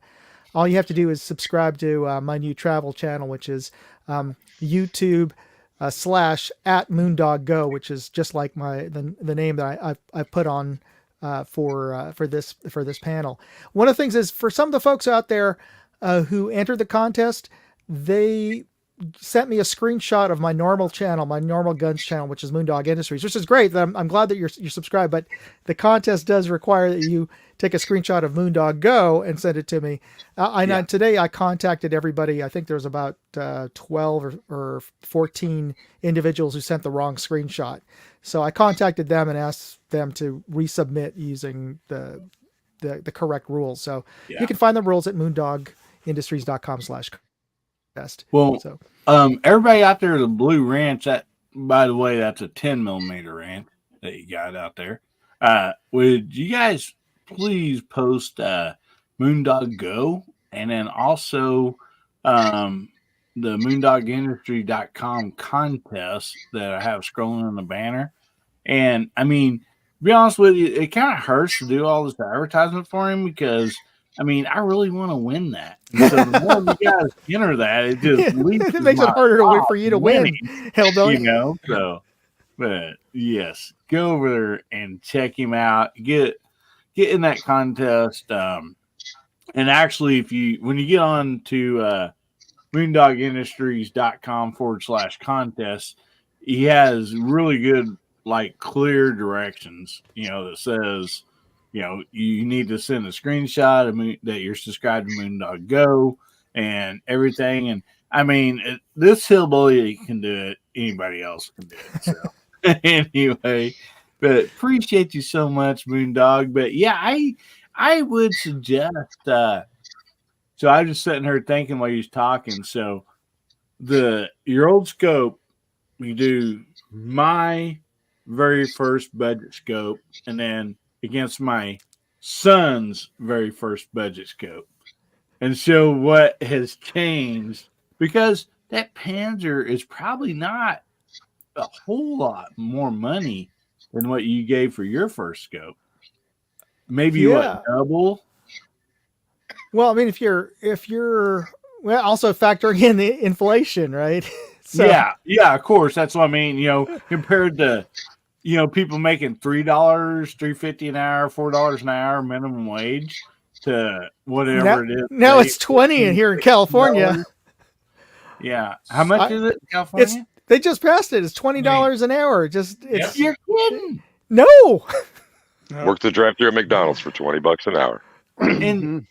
All you have to do is subscribe to my new travel channel, which is YouTube /@moondoggo, which is just like the name that I put on for this panel. One of the things is, for some of the folks out there who entered the contest, they sent me a screenshot of my normal channel, my normal guns channel, which is Moondog Industries, which is great. I'm glad that you're subscribed, but the contest does require that you take a screenshot of Moondog Go and send it to me. Today I contacted everybody. I think there's about 12 or 14 individuals who sent the wrong screenshot. So I contacted them and asked them to resubmit using the correct rules. So you can find the rules at moondogindustries.com/contest. Well, so everybody out there at the Blue Ranch, that, by the way, that's a 10mm ranch that you got out there. Would you guys please post Moondog Go, and then also the moondogindustry.com contest that I have scrolling on the banner. And I mean, to be honest with you, it kind of hurts to do all this advertisement for him, because I mean, I really want to win that. And so the more you guys enter that, it just it makes it harder for you to win. Hillbilly, So, but yes, go over there and check him out. Get in that contest. And actually, when you get on to moondogindustries.com/contest, he has really good, like, clear directions, that says, you need to send a screenshot that you're subscribed to Moondog Go and everything. And I mean, this hillbilly can do it. Anybody else can do it. So anyway, but appreciate you so much, Moondog. But yeah, I would suggest, so I was just sitting here thinking while you was talking. So your old scope, you do my very first budget scope, and then against my son's very first budget scope, and show what has changed, because that Panzer is probably not a whole lot more money than what you gave for your first scope. Maybe what, double? Well, I mean, if you're also factoring in the inflation, right? So, yeah, of course. That's what I mean. Compared to people making $3.50 an hour, $4 an hour minimum wage, to whatever it is. Now it's 20 in here in California. Yeah. How much is it in California? They just passed it. It's $20 an hour. You're kidding. No. Work the drive-through at McDonald's for $20 an hour. And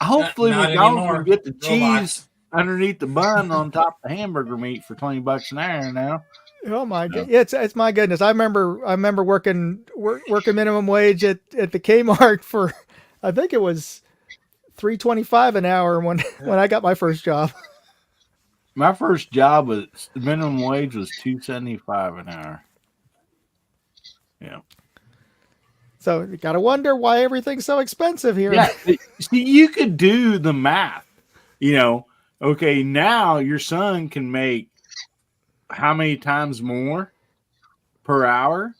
hopefully McDonald's will get the cheese underneath the bun on top of the hamburger meat for $20 an hour now. Oh my god! Yeah, it's my goodness. I remember working minimum wage at the Kmart for, I think it was $3.25 an hour when I got my first job. My first job was minimum wage was $2.75 an hour. Yeah. So you gotta wonder why everything's so expensive here. Yeah. See, you could do the math. Okay, now your son can make how many times more per hour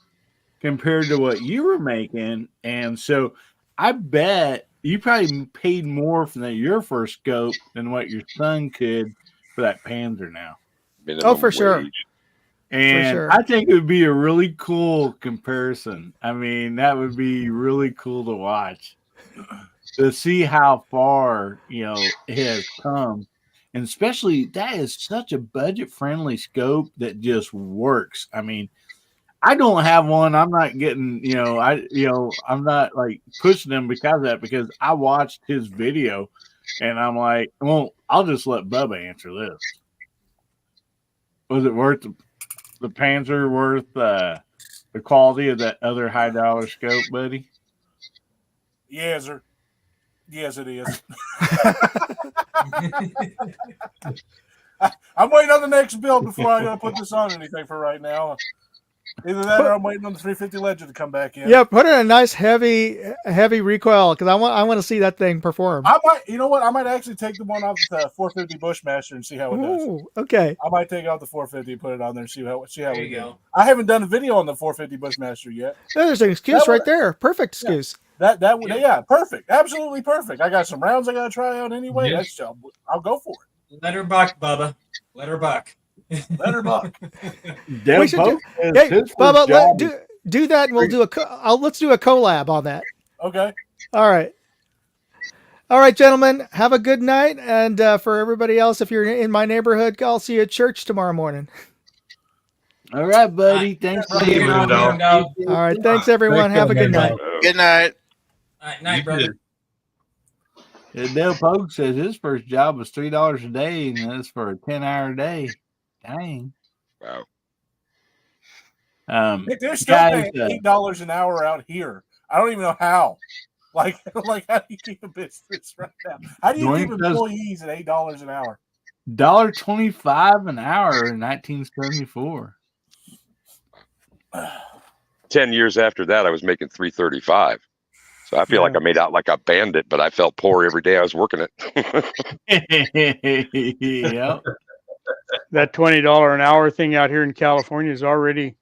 compared to what you were making. And so I bet you probably paid more for your first scope than what your son could for that Panzer now. For sure. And I think it would be a really cool comparison. I mean, that would be really cool to watch. to see how far it has come, and especially that is such a budget friendly scope that just works. I mean, I don't have one. I'm not getting, I'm not like pushing him because of that, because I watched his video and I'm like, well, I'll just let Bubba answer this. Was it worth the Panzer worth the quality of that other high dollar scope, buddy? Yes, sir. Yes, it is. I'm waiting on the next build before I put this on anything for right now. Either that or I'm waiting on the 350 Ledger to come back in. Yeah, put in a nice heavy recoil, because I want to see that thing perform. I might, you know what? I might actually take the one off the 450 Bushmaster and see how it does. Ooh, okay. I might take out the 450 and put it on there and see how There we you do. go. I haven't done a video on the 450 Bushmaster yet. There's an excuse That right would- there. Perfect excuse. That would, yeah, perfect, absolutely perfect. I got some rounds I got to try out anyway. Yeah. That's I'll go for it. Let her buck, Bubba. Let her buck. Let her buck. We should do, hey, Bubba, do that, and we'll do let's do a collab on that. Okay. All right, gentlemen. Have a good night, and for everybody else, if you're in my neighborhood, I'll see you at church tomorrow morning. All right, buddy. Thanks for Good on you, dog. All right, thanks everyone. Have a good night. Good night. Night, brother. Dale Pogue says his first job was $3 a day, and that's for a 10-hour day. Dang. Wow. They're still paying $8 an hour out here. I don't even know how. Like how do you keep a business right now? How do you keep employees at $8 an hour? $1.25 an hour in 1974. 10 years after that, I was making $3.35. So I feel like I made out like a bandit, but I felt poor every day I was working it. Yep. That $20 an hour thing out here in California is already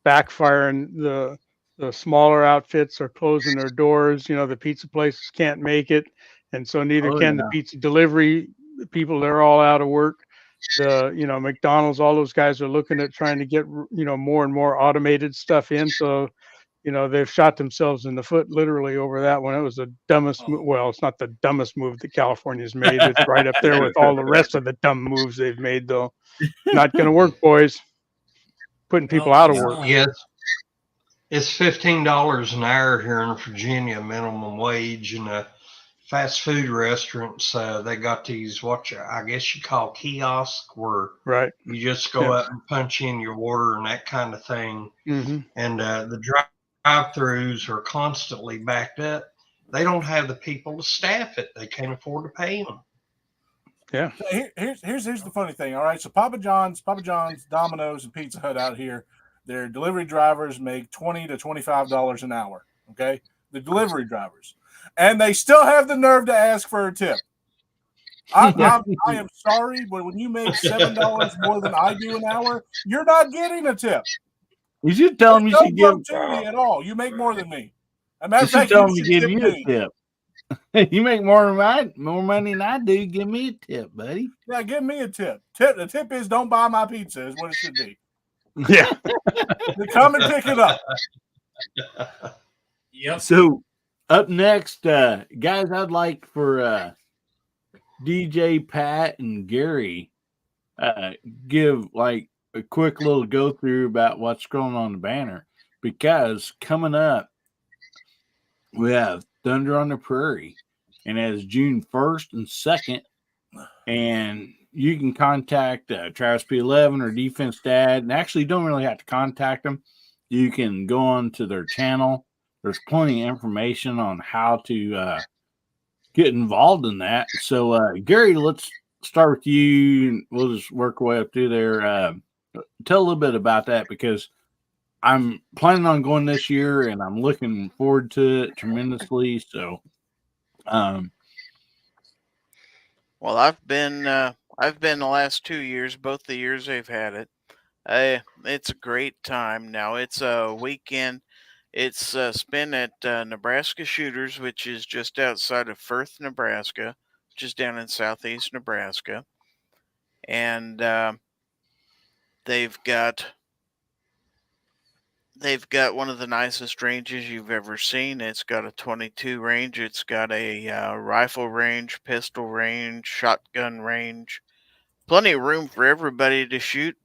backfiring. The smaller outfits are closing their doors. The pizza places can't make it, and so neither can the pizza delivery people. They're all out of work. McDonald's, all those guys are looking at trying to get more and more automated stuff in. So they've shot themselves in the foot literally over that one. It was the dumbest move. Well, it's not the dumbest move that California's made. It's right up there with all the rest of the dumb moves they've made, though. Not going to work, boys. Putting people out of work. Yes. It's $15 an hour here in Virginia, minimum wage, and fast food restaurants. They got these I guess you call kiosks, where you just go up and punch in your order and that kind of thing. Mm-hmm. And the drive-throughs are constantly backed up. They don't have the people to staff it. They can't afford to pay them. Yeah. So here's the funny thing. All right, so Papa John's, Domino's, and Pizza Hut out here, their delivery drivers make $20 to $25 an hour. Okay, the delivery drivers, and they still have the nerve to ask for a tip. I am sorry, but when you make $7 more than I do an hour, you're not getting a tip. You should tell them you should give me at all. You make more than me. As a matter You of fact, should tell them you to should give tip you a me. tip. You make more money than I do. Give me a tip, buddy. Yeah, give me a tip. The tip is don't buy my pizza is what it should be. Yeah. They come and pick it up. Yep. So up next, guys, I'd like for DJ Pat and Gary give like a quick little go through about what's going on the banner, because coming up we have Thunder on the Prairie, and it's June 1st and 2nd, and you can contact Travis P11 or Defense Dad, and actually you don't really have to contact them. You can go on to their channel. There's plenty of information on how to get involved in that. So Gary, let's start with you, and we'll just work our way up through there. Tell a little bit about that, because I'm planning on going this year, and I'm looking forward to it tremendously. So, well, I've been the last 2 years, both the years they've had it. It's a great time. Now it's a weekend. It's spent at Nebraska Shooters, which is just outside of Firth, Nebraska, which is down in southeast Nebraska, and they've got they've got one of the nicest ranges you've ever seen. It's got a 22 range. It's got a rifle range, pistol range, shotgun range. Plenty of room for everybody to shoot.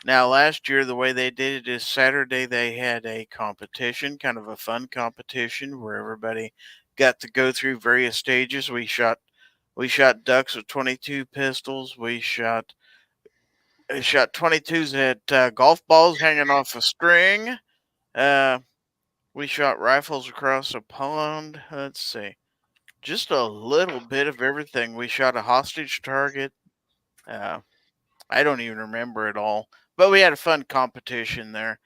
Now, last year, the way they did it is Saturday they had a competition, kind of a fun competition where everybody got to go through various stages. We shot ducks with 22 pistols. We shot 22s at golf balls hanging off a string. We shot rifles across a pond. Let's see, just a little bit of everything. We shot a hostage target. Uh, I don't even remember it all, but we had a fun competition there.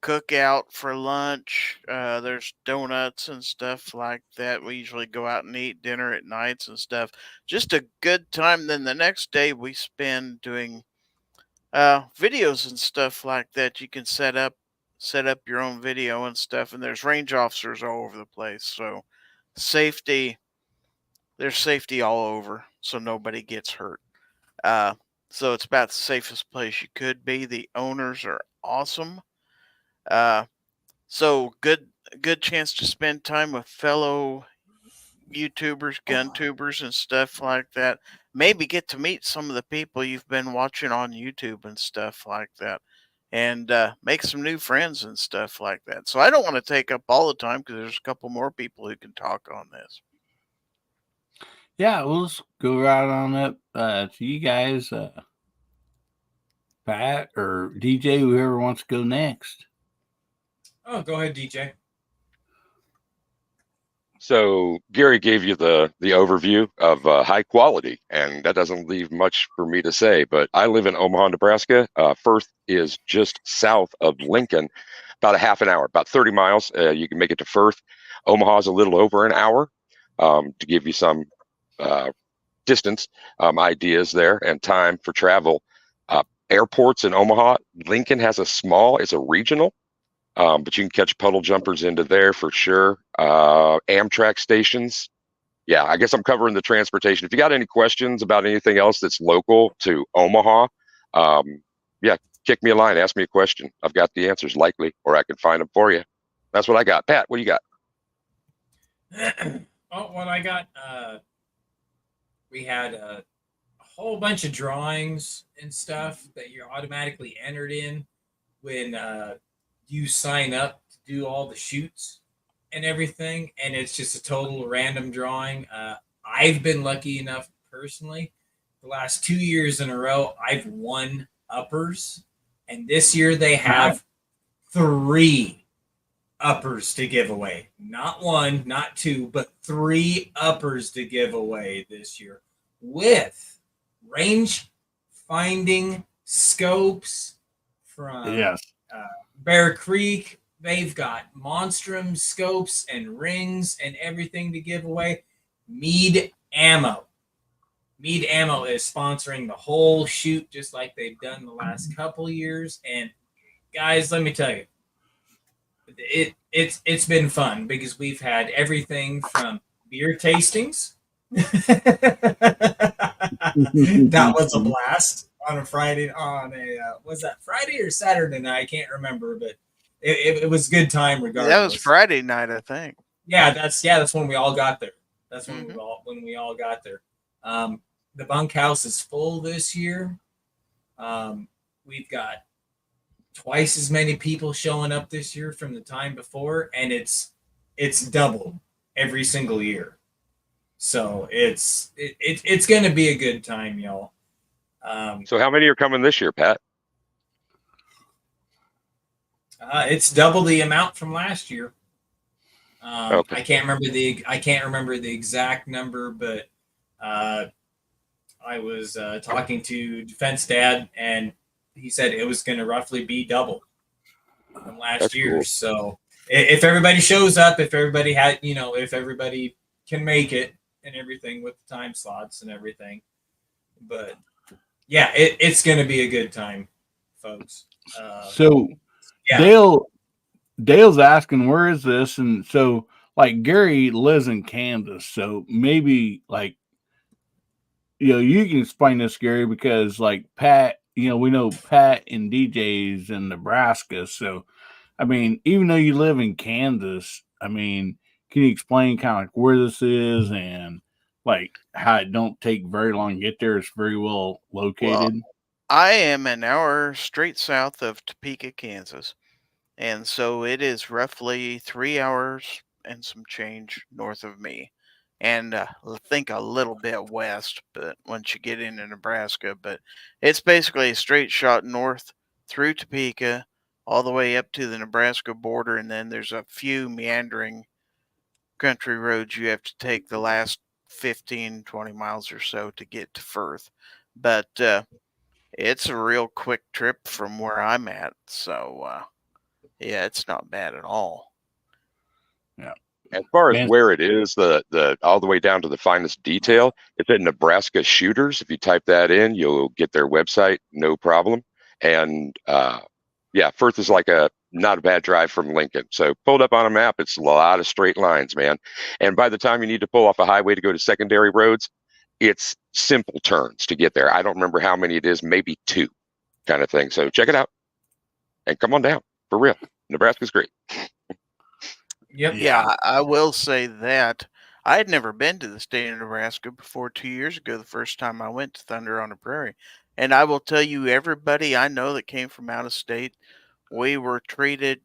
Cookout for lunch. There's donuts and stuff like that. We usually go out and eat dinner at nights and stuff. Just a good time. Then the next day we spend doing videos and stuff like that. You can set up your own video and stuff, and there's range officers all over the place. So safety, there's safety all over, so nobody gets hurt. Uh, so it's about the safest place you could be. The owners are awesome. Uh, so good chance to spend time with fellow YouTubers, gun tubers, and stuff like that. Maybe get to meet some of the people you've been watching on YouTube and stuff like that, and make some new friends and stuff like that. So I don't want to take up all the time because there's a couple more people who can talk on this. Yeah, we'll just go right on up to you guys, Pat or DJ, whoever wants to go next. Oh, go ahead, DJ. So Gary gave you the overview of high quality, and that doesn't leave much for me to say. But I live in Omaha, Nebraska. Firth is just south of Lincoln, about a half an hour, about 30 miles. You can make it to Firth. Omaha's a little over an hour. To give you some distance ideas there and time for travel. Airports in Omaha. Lincoln has it's a regional. But you can catch puddle jumpers into there for sure. Amtrak stations. Yeah, I guess I'm covering the transportation. If you got any questions about anything else that's local to Omaha, yeah, kick me a line, ask me a question. I've got the answers likely, or I can find them for you. That's what I got. Pat, what do you got? Oh, what I got, we had a whole bunch of drawings and stuff that you're automatically entered in when you sign up to do all the shoots and everything, and it's just a total random drawing. I've been lucky enough personally, the last 2 years in a row, I've won uppers, and this year they have 3 uppers to give away. Not 1, not 2, but 3 uppers to give away this year with range finding scopes from Bear Creek. They've got monstrum scopes and rings and everything to give away. Mead Ammo is sponsoring the whole shoot, just like they've done the last couple years. And guys, let me tell you, it's been fun because we've had everything from beer tastings. That was a blast on a Friday. Was that Friday or Saturday night? I can't remember, but it was a good time regardless. That was Friday night, I think. Yeah, that's when we all got there. That's when we all got there. The bunkhouse is full this year. We've got twice as many people showing up this year from the time before, and it's doubled every single year. So it's going to be a good time, y'all. So how many are coming this year, Pat? It's double the amount from last year. Okay. I can't remember the exact number, but I was talking to Defense Dad, and he said it was going to roughly be double from last year. Cool. So if everybody shows up, if everybody if everybody can make it and everything with the time slots and everything, but yeah, it's going to be a good time, folks. So yeah. Dale's asking, where is this? And so like Gary lives in Kansas, so maybe like, you can explain this, Gary, because like Pat, we know Pat and DJ's in Nebraska. So I mean, even though you live in Kansas, I mean, can you explain kind of like where this is and like how it don't take very long to get there? It's very well located. Well, I am an hour straight south of Topeka, Kansas. And so it is roughly 3 hours and some change north of me. And I think a little bit west, but once you get into Nebraska, but it's basically a straight shot north through Topeka all the way up to the Nebraska border. And then there's a few meandering country roads you have to take the last 15, 20 miles or so to get to Firth. But it's a real quick trip from where I'm at. So, yeah, it's not bad at all. Yeah. As far as Man. where it is, the all the way down to the finest detail, it's at Nebraska Shooters. If you type that in, you'll get their website, no problem. And yeah, Firth is like not a bad drive from Lincoln. So pulled up on a map, it's a lot of straight lines, man. And by the time you need to pull off a highway to go to secondary roads, it's simple turns to get there. I don't remember how many it is, maybe 2 kind of thing. So check it out and come on down for real. Nebraska's great. Yep. Yeah, I will say that I had never been to the state of Nebraska before 2 years ago, the first time I went to Thunder on the Prairie. And I will tell you, everybody I know that came from out of state, we were treated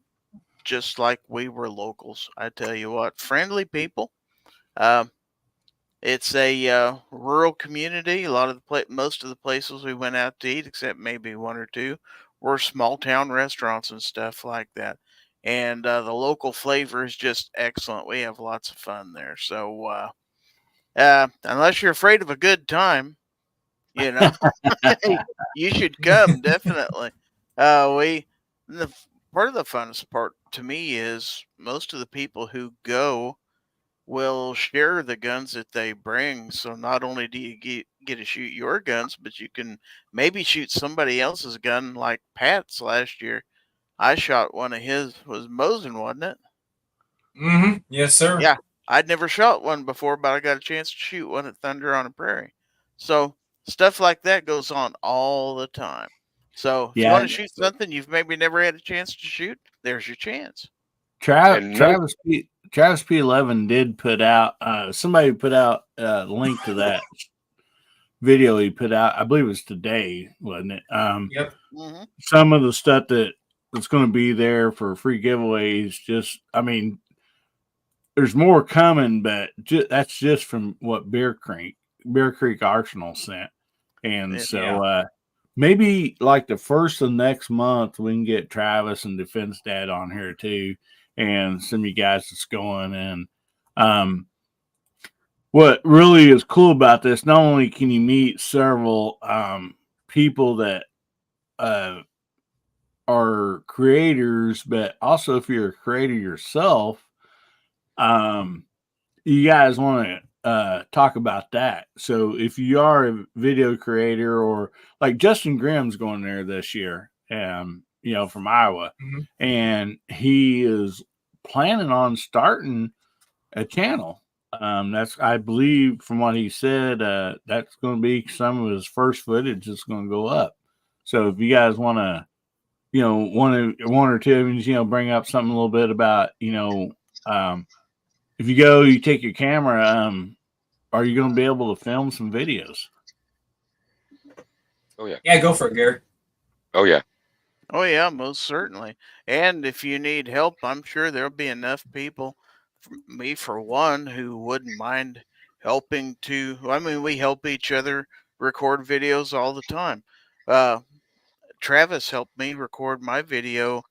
just like we were locals. I tell you what, friendly people. It's a rural community. A lot of most of the places we went out to eat, except maybe 1 or 2, were small town restaurants and stuff like that. And the local flavor is just excellent. We have lots of fun there. So unless you're afraid of a good time, you know, you should come definitely. Part of the funnest part to me is most of the people who go will share the guns that they bring. So not only do you get to shoot your guns, but you can maybe shoot somebody else's gun, like Pat's last year. I shot one of his, was Mosin, wasn't it? Mm-hmm. Yes, sir. Yeah. I'd never shot one before, but I got a chance to shoot one at Thunder on the Prairie. So stuff like that goes on all the time. So if you want to shoot something you've maybe never had a chance to shoot, there's your chance. Travis P11 did put out, somebody put out a link to that video he put out. I believe it was today, wasn't it? Yep. Mm-hmm. Some of the stuff that's going to be there for free giveaways, just, I mean, there's more coming, but that's just from what Bear Creek Arsenal sent. And so maybe like the first of next month, we can get Travis and Defense Dad on here too, and some of you guys that's going. And what really is cool about this, not only can you meet several people that are creators, but also if you're a creator yourself, you guys want to talk about that. So if you are a video creator, or like Justin Grimm's going there this year, you know, from Iowa, and he is planning on starting a channel. That's, I believe, from what he said, that's going to be some of his first footage that's going to go up. So if you guys want to, you know, one or two of you, you know, bring up something a little bit about, you know, if you go, you take your camera, are you going to be able to film some videos? Oh, yeah. Yeah, go for it, Gary. Oh, yeah. Oh, yeah, most certainly. And if you need help, I'm sure there'll be enough people, me for one, who wouldn't mind helping to. I mean, we help each other record videos all the time. Travis helped me record my video,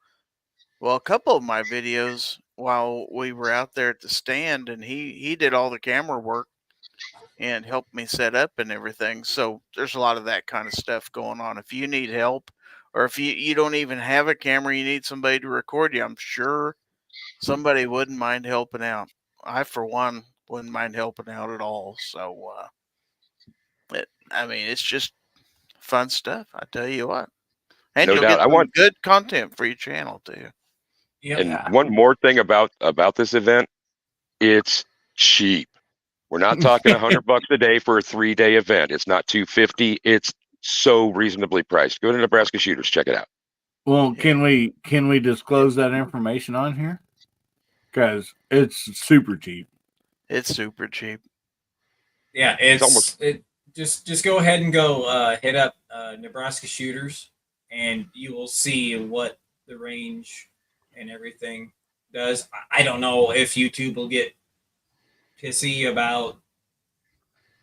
well, a couple of my videos while we were out there at the stand, and he did all the camera work and helped me set up and everything. So there's a lot of that kind of stuff going on. If you need help, or if you don't even have a camera, you need somebody to record you, I'm sure somebody wouldn't mind helping out. I, for one, wouldn't mind helping out at all. So, I mean, it's just fun stuff. I tell you what. And No you'll doubt. get some good content for your channel too. Yep. And one more thing about this event, it's cheap. We're not talking $100 a day for a 3-day event. It's not $250. It's so reasonably priced. Go to Nebraska Shooters, check it out. Well, can we disclose that information on here? Because it's super cheap. It's super cheap. Yeah, just go ahead and go hit up Nebraska Shooters, and you will see what the range and everything does. I don't know if YouTube will get pissy about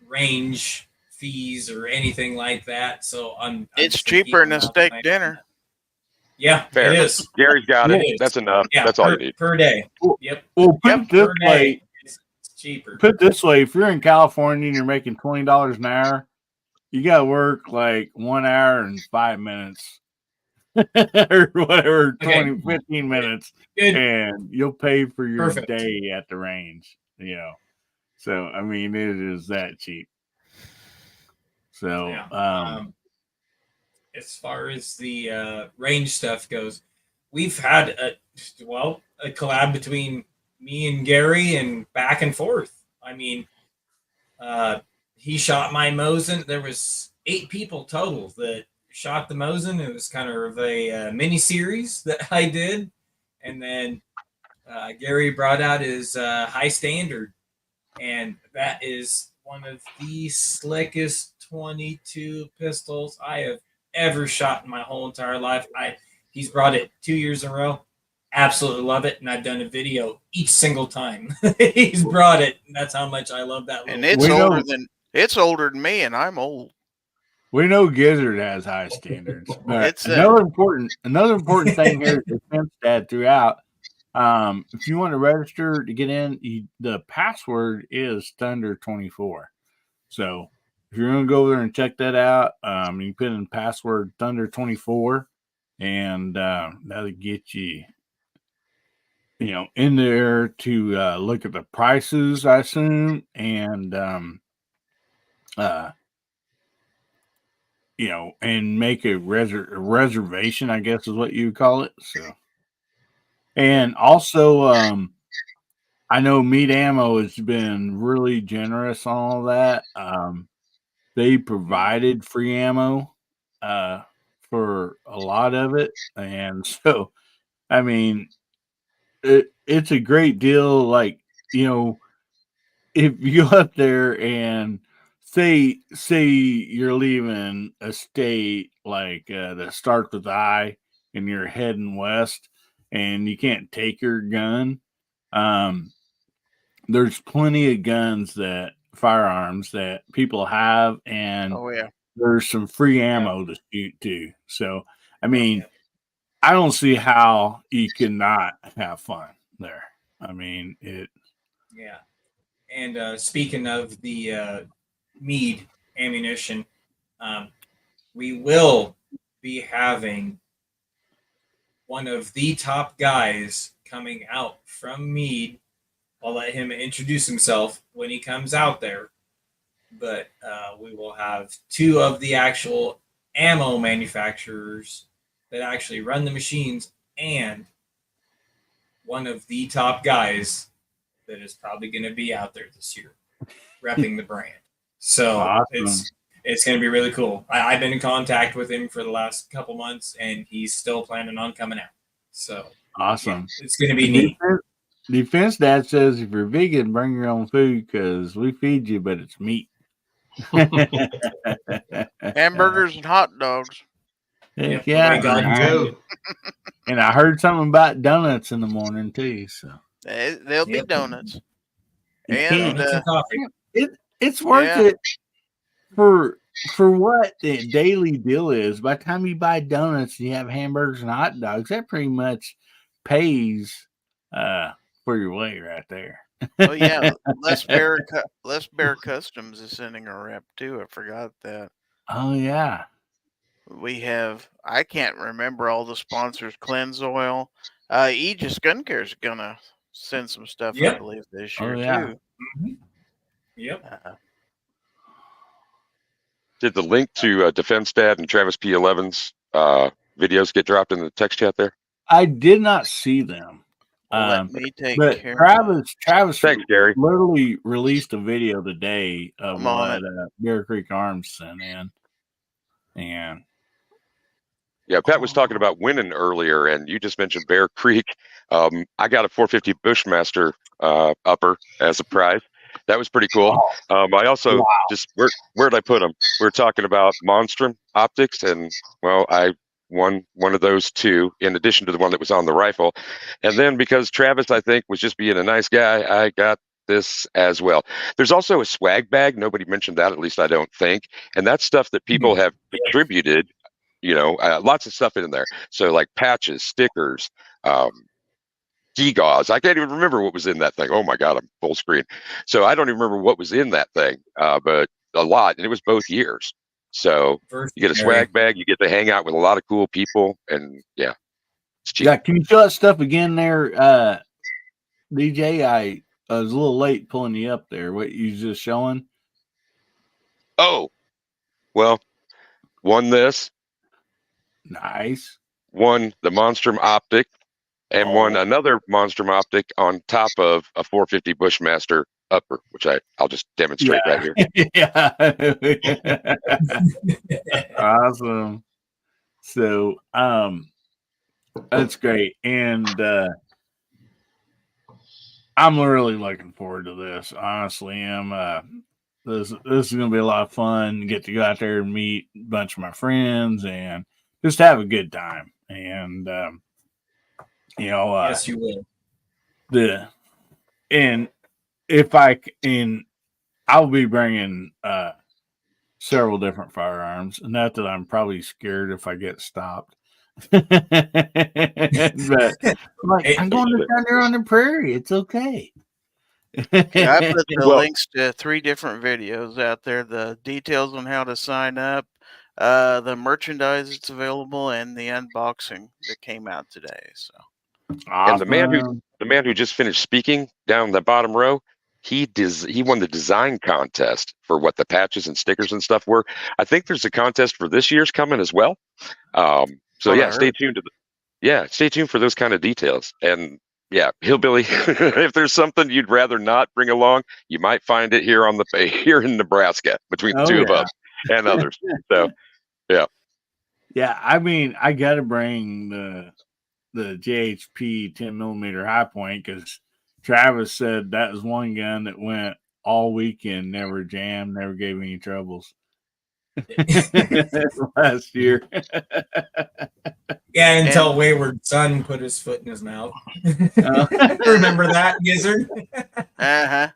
range fees or anything like that. So It's just gonna keep cheaper than my a mouth steak quiet. dinner. Yeah, Fair. it is. Gary's got it. It is. That's enough. Yeah, That's all you need. per day. Yep. Well, put it this Per way. day, it's cheaper. Put it this way: if you're in California and you're making $20 an hour, you got to work like 1 hour and 5 minutes, or whatever, Okay. 15 minutes, Good. and you'll pay for your Perfect. day at the range. You know, so I mean, it is that cheap. So, Yeah. As far as the range stuff goes, we've had a collab between me and Gary and back and forth. I mean, he shot my Mosin. There was 8 people total that shot the Mosin. It was kind of a mini series that I did, and then Gary brought out his high standard, and that is one of the slickest 22 pistols I have ever shot in my whole entire life. He's brought it 2 years in a row. Absolutely love it, and I've done a video each single time he's brought it. And that's how much I love that. And it's older than me, and I'm old. We know Gizzard has high standards. But It's another important thing here is that throughout. If you want to register to get in, the password is Thunder24. So if you're going to go there and check that out, you put in password Thunder24, and that'll get you, in there to look at the prices, I assume, and and make a reservation, I guess is what you would call it. So, and also, I know Meat Ammo has been really generous on all that. They provided free ammo for a lot of it, and so I mean, it's a great deal. Like, if you go up there and say you're leaving a state like that starts with I, and you're heading west, and you can't take your gun. There's plenty of firearms that people have, and there's some free ammo to shoot too. So, I mean, I don't see how you cannot have fun there. I mean, it. Yeah. And speaking of the mead ammunition, we will be having one of the top guys coming out from Mead. I'll let him introduce himself when he comes out there. But we will have 2 of the actual ammo manufacturers that actually run the machines, and one of the top guys that is probably going to be out there this year repping the brand. So awesome. It's going to be really cool. I've been in contact with him for the last couple months, and he's still planning on coming out. So awesome. Yeah, it's going to be neat. Defense Dad says if you're vegan, bring your own food because we feed you, but it's meat. Hamburgers and hot dogs. Heck yeah. And I heard something about donuts in the morning too. So there'll be donuts. And it's worth it for what the daily deal is. By the time you buy donuts and you have hamburgers and hot dogs, that pretty much pays for your way right there. Oh yeah, Les Bear Customs is sending a rep too. I forgot that. Oh yeah. We have, I can't remember all the sponsors. Cleanse Oil, Aegis Gun Care is gonna send some stuff, I believe, this year too. Mm-hmm. Yep. Did the link to Defense Dad and Travis P11's videos get dropped in the text chat there? I did not see them. Let me take care Travis Thanks, Gary. literally released a video today of what Bear Creek Arms sent in. And Yeah, Pat was talking about winning earlier, and you just mentioned Bear Creek. I got a 450 Bushmaster upper as a prize. That was pretty cool. I also just where'd I put them? We were talking about Monstrum optics, and well, I won one of those two in addition to the one that was on the rifle. And then because Travis, I think, was just being a nice guy, I got this as well. There's also a swag bag. Nobody mentioned that, at least I don't think. And that's stuff that people have contributed. Lots of stuff in there. So like patches, stickers, gauze. I can't even remember what was in that thing. Oh my God, I'm full screen. So I don't even remember what was in that thing, but a lot. And it was both years. So you get a swag bag, you get to hang out with a lot of cool people. And yeah, it's cheap. Yeah, can you show that stuff again there, DJ? I was a little late pulling you up there. What you just showing? Oh, well, won this. Nice. Won the Monstrum optic. And won another Monstrum optic on top of a 450 Bushmaster upper, which I'll just demonstrate right here. Yeah. Awesome. So that's great. And I'm really looking forward to this. Honestly, this is gonna be a lot of fun. Get to go out there and meet a bunch of my friends and just have a good time. And Yes, you will. And I'll be bringing several different firearms. Not that I'm probably scared if I get stopped. But I'm going down there on the prairie. It's okay. Yeah, I put the Well- links to 3 different videos out there, the details on how to sign up, the merchandise that's available, and the unboxing that came out today. So And the man who just finished speaking down the bottom row, he won the design contest for what the patches and stickers and stuff were. I think there's a contest for this year's coming as well. So yeah, stay tuned stay tuned for those kind of details. And yeah, Hillbilly, if there's something you'd rather not bring along, you might find it here here in Nebraska between the two of us and others. So yeah. Yeah, I mean, I gotta bring the JHP 10mm high point because Travis said that was one gun that went all weekend, never jammed, never gave any troubles. Last year. Yeah, until Wayward Son put his foot in his mouth. Remember that, Gizzard? As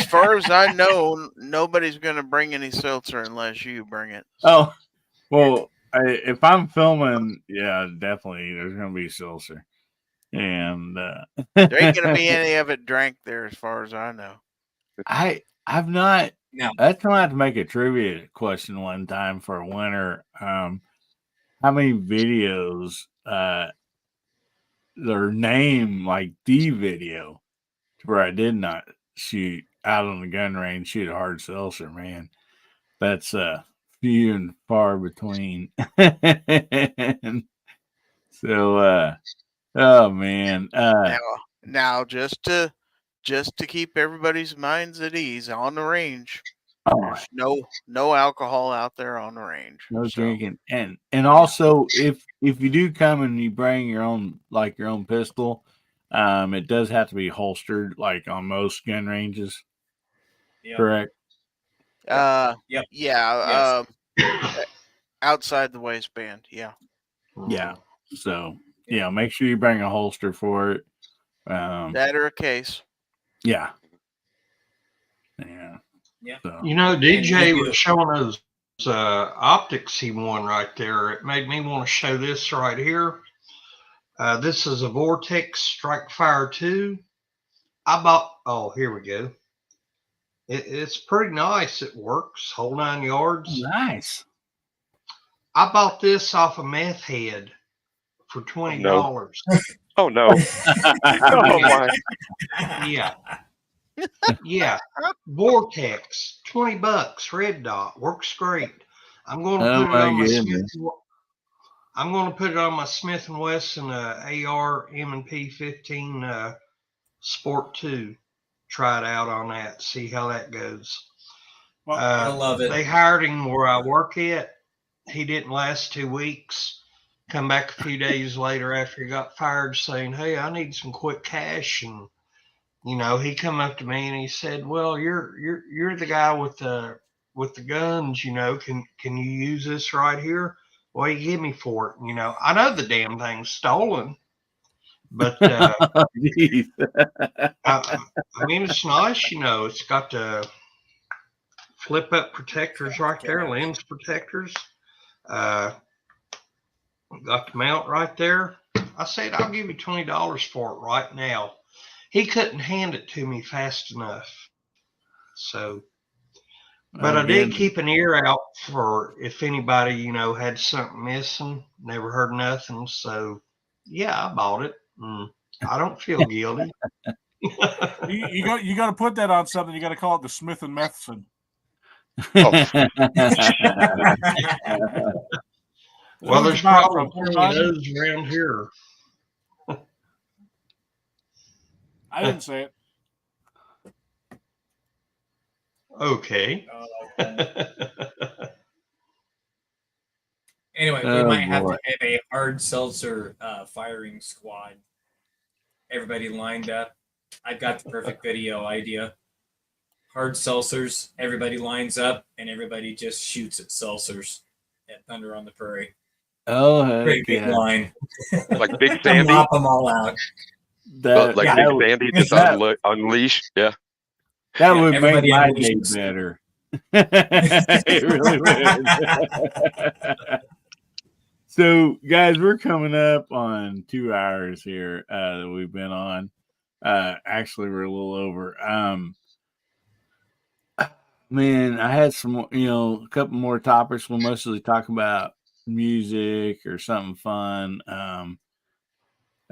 far as I know, nobody's going to bring any seltzer unless you bring it. Oh, well, if I'm filming, yeah, definitely there's going to be seltzer. And there ain't going to be any of it drank there as far as I know. I've not. No. That's going to have to make a trivia question one time for a winner. How many videos their name like the video where I did not shoot out on the gun range, shoot a hard seltzer, man. That's few and far between. So oh man. Now just to keep everybody's minds at ease on the range. There's no alcohol out there on the range. No drinking. And also if you do come and you bring your own pistol, it does have to be holstered like on most gun ranges. Yep. Correct? Yeah. Yes. Outside the waistband, yeah. Yeah. So make sure you bring a holster for it. That or a case. Yeah. Yeah. Yeah. So. DJ was showing those optics he won right there. It made me want to show this right here. This is a Vortex Strike Fire 2. Here we go. It's pretty nice. It works. Whole 9 yards. Nice. I bought this off a meth head for $20. Oh no. Oh my. Yeah. Yeah. Vortex, $20, red dot, works great. I'm going to put it on my I'm going to put it on my Smith & Wesson AR M&P 15 Sport 2. Try it out on that. See how that goes. Well, I love it. They hired him where I work at. he didn't last 2 weeks. Come back a few days later after he got fired, saying, "Hey, I need some quick cash." And he come up to me and he said, "Well, you're the guy with the guns. Can you use this right here? What do you give me for it?" I know the damn thing's stolen, but Jeez. I mean, it's nice. It's got the flip up protectors right there, lens protectors. Got the mount right there. I said, "I'll give you $20 for it right now." He couldn't hand it to me fast enough. So, but I did keep an ear out for if anybody, had something missing. Never heard nothing. So, yeah, I bought it. I don't feel guilty. You got to put that on something. You got to call it the Smith and Methson. Well, there's probably plenty of those around here. I didn't say it. Okay. Anyway, we might have to have a hard seltzer firing squad. Everybody lined up. I've got the perfect video idea. Hard seltzers, everybody lines up, and everybody just shoots at seltzers at Thunder on the Prairie. Oh, great big line. Like Big Sandy? Mop them all out. Big Sandy just unleashed. Yeah. That would make my day better. It really would. So, guys, we're coming up on 2 hours here that we've been on. Actually, we're a little over. Man, I had some, a couple more topics. We'll mostly talk about music or something fun.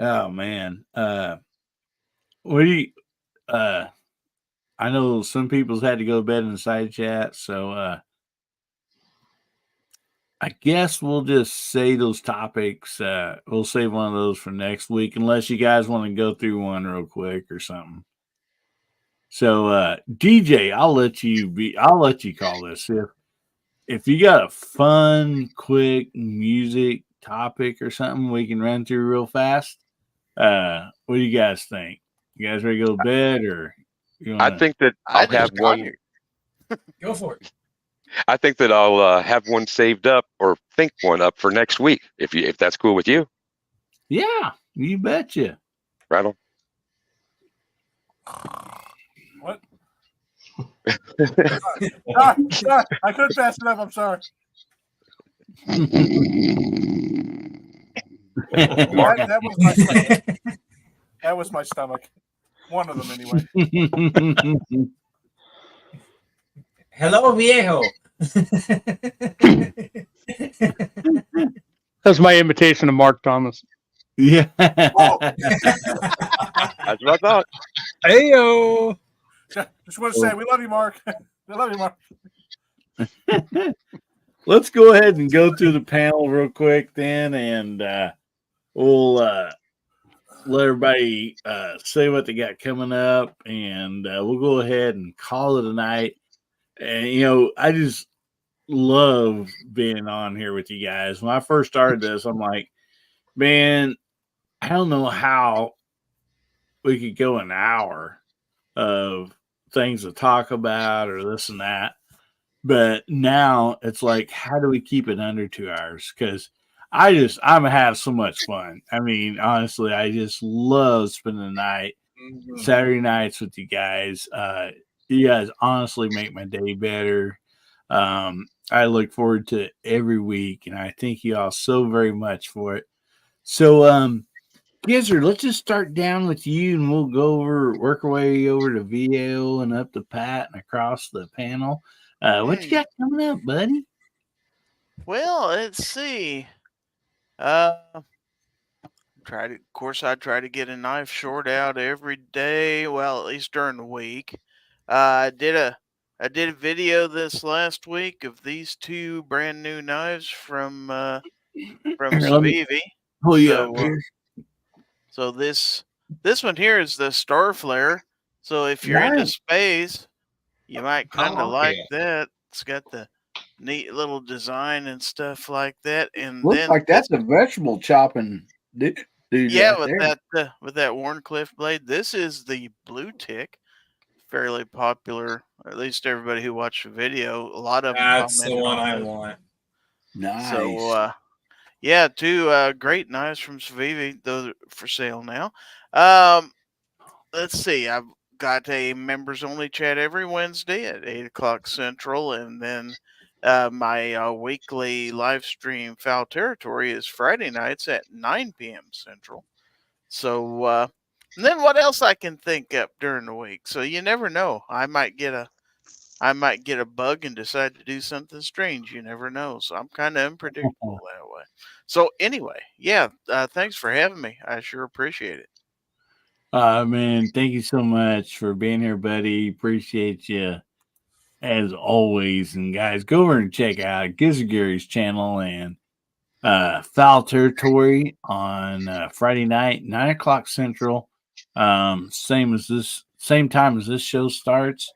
Oh man, what do you? I know some people's had to go to bed in the side chat, so I guess we'll just say those topics. We'll save one of those for next week, unless you guys want to go through one real quick or something. So, DJ, I'll let you call this. If you got a fun, quick music topic or something we can run through real fast, what do you guys think? You guys ready to go to bed, or I think that I'll have one. Go for it. I think that I'll have one saved up, or think one up for next week, if that's cool with you. Yeah, you betcha. Right on. What? Sorry, I couldn't fast enough. I'm sorry. that was my stomach. That was my stomach. One of them, anyway. Hello, viejo. That's my invitation to Mark Thomas. Yeah. That's what I thought. Heyo. Just want to say we love you, Mark. We love you, Mark. Let's go ahead and go through the panel real quick then, and we'll let everybody say what they got coming up, and we'll go ahead and call it a night. And, I just love being on here with you guys. When I first started this, I'm like, man, I don't know how we could go an hour of things to talk about or this and that. But now it's like, how do we keep it under 2 hours? Because I'm having so much fun. I mean, honestly, I just love spending the night, Saturday nights with you guys. You guys honestly make my day better. I look forward to it every week, and I thank you all so very much for it. So, Gizzard, let's just start down with you, and we'll work our way over to VO and up to Pat and across the panel. What you got coming up, buddy? Well, let's see. I try to get a knife short out every day. Well, at least during the week. I did a video this last week of these two brand new knives from Savivy. So this one here is the Star Flare. So if you're into space, you might kind of like that. It's got the neat little design and stuff like that. And Looks then like that's a vegetable chopping dude yeah, right there. with that Warncliffe blade, this is the blue tick, fairly popular. At least everybody who watched the video, a lot of them That's the commented one on I this. want. Nice. So yeah, two great knives from Civivi. Those are for sale now. Let's see. I've got a members only chat every Wednesday at 8 o'clock Central, and then my weekly live stream Foul Territory is Friday nights at 9 p.m. Central. So and then what else I can think up during the week? So you never know. I might get a bug and decide to do something strange. You never know. So I'm kind of unpredictable that way. So anyway, yeah, thanks for having me. I sure appreciate it. Man, thank you so much for being here, buddy. Appreciate you as always. And guys, go over and check out Gizzard Gary's channel and Foul Territory on Friday night, 9 o'clock Central. Same time as this show starts.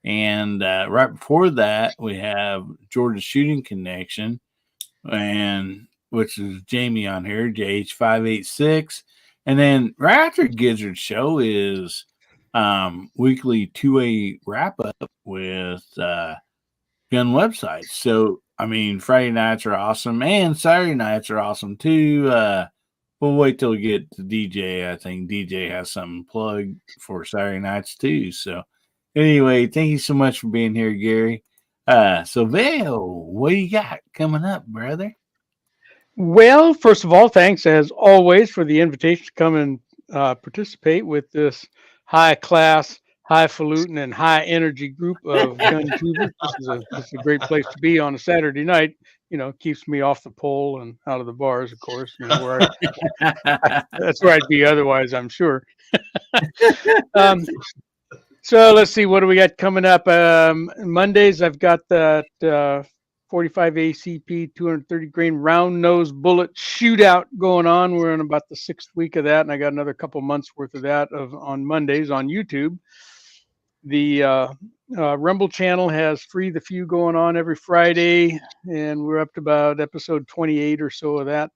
And right before that, we have Georgia Shooting Connection, and which is Jamie on here, JH586. And then right after Gizzard's show is weekly 2A wrap up with gun websites. So I mean, Friday nights are awesome, and Saturday nights are awesome too. We'll wait till we get to DJ. I think DJ has something plugged for Saturday nights too. So anyway, thank you so much for being here, Gary. So Vale, what do you got coming up, brother? Well, first of all, thanks as always for the invitation to come and participate with this high class, highfalutin, and high energy group of gun tubers. This is a great place to be on a Saturday night. You know, keeps me off the pole and out of the bars, of course. You know, where that's where I'd be otherwise, I'm sure. So let's see, what do we got coming up? Mondays, I've got that 45 ACP 230 grain round nose bullet shootout going on. We're in about the 6th week of that, and I got another couple months worth of that on Mondays on YouTube. The Rumble channel has Free the Few going on every Friday, and we're up to about episode 28 or so of that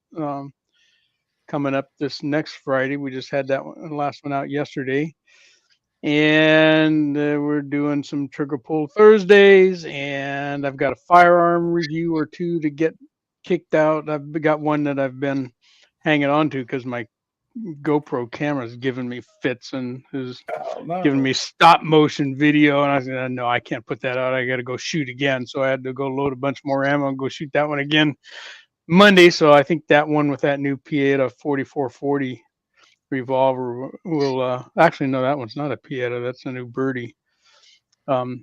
coming up this next Friday. We just had that one, last one out yesterday. And we're doing some trigger pull Thursdays, and I've got a firearm review or two to get kicked out. I've got one that I've been hanging on to because my GoPro camera's giving me fits and is giving me stop motion video, and I said, no, I can't put that out. I got to go shoot again. So I had to go load a bunch more ammo and go shoot that one again Monday. So I think that one with that new P.O 4440 revolver will actually, no, that one's not a Pieta, that's a new birdie.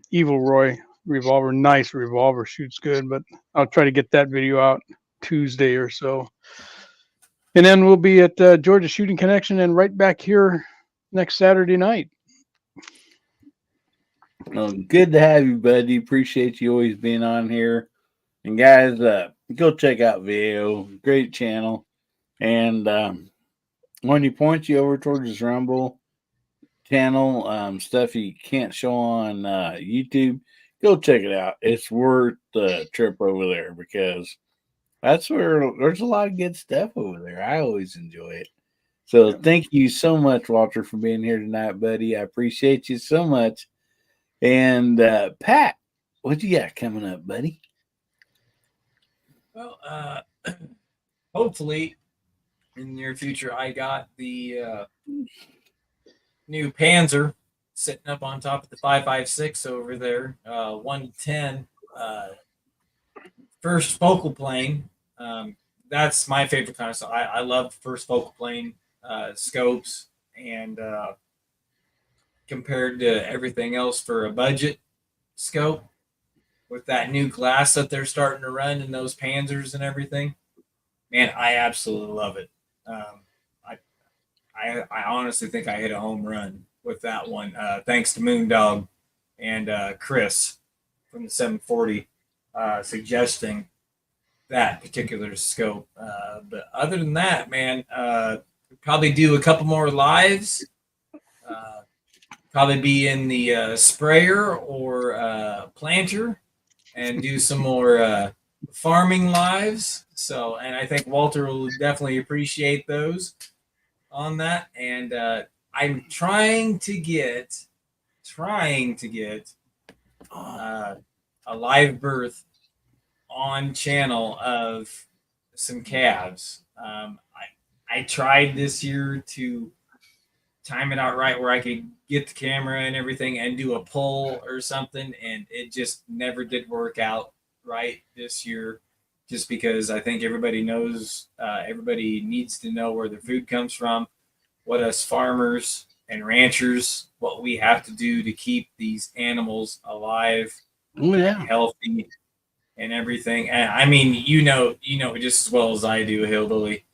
Evil Roy revolver, nice revolver, shoots good, but I'll try to get that video out Tuesday or so. And then we'll be at Georgia Shooting Connection and right back here next Saturday night. Well, good to have you, buddy. Appreciate you always being on here. And guys, go check out VO, great channel. And when he points you over towards his Rumble channel, stuff you can't show on YouTube, go check it out. It's worth the trip over there because that's where there's a lot of good stuff over there. I always enjoy it. So thank you so much, Walter, for being here tonight, buddy. I appreciate you so much. And Pat, what you got coming up, buddy? Well, hopefully in the near future, I got the new Panzer sitting up on top of the 5.56 over there, 110 first focal plane. That's my favorite kind of stuff. I love first focal plane scopes, and compared to everything else for a budget scope, with that new glass that they're starting to run in those Panzers and everything, man, I absolutely love it. I honestly think I hit a home run with that one, thanks to Moondog and Chris from the 740 suggesting that particular scope. But other than that, man, probably do a couple more lives. Probably be in the sprayer or planter and do some more farming lives. So, and I think Walter will definitely appreciate those on that. And I'm trying to get a live birth on channel of some calves. I tried this year to time it out right where I could get the camera and everything and do a poll or something, and it just never did work out right this year. Just because I think everybody knows, everybody needs to know where their food comes from, what us farmers and ranchers, what we have to do to keep these animals alive, Yeah. healthy, and everything. And I mean, you know just as well as I do, Hillbilly.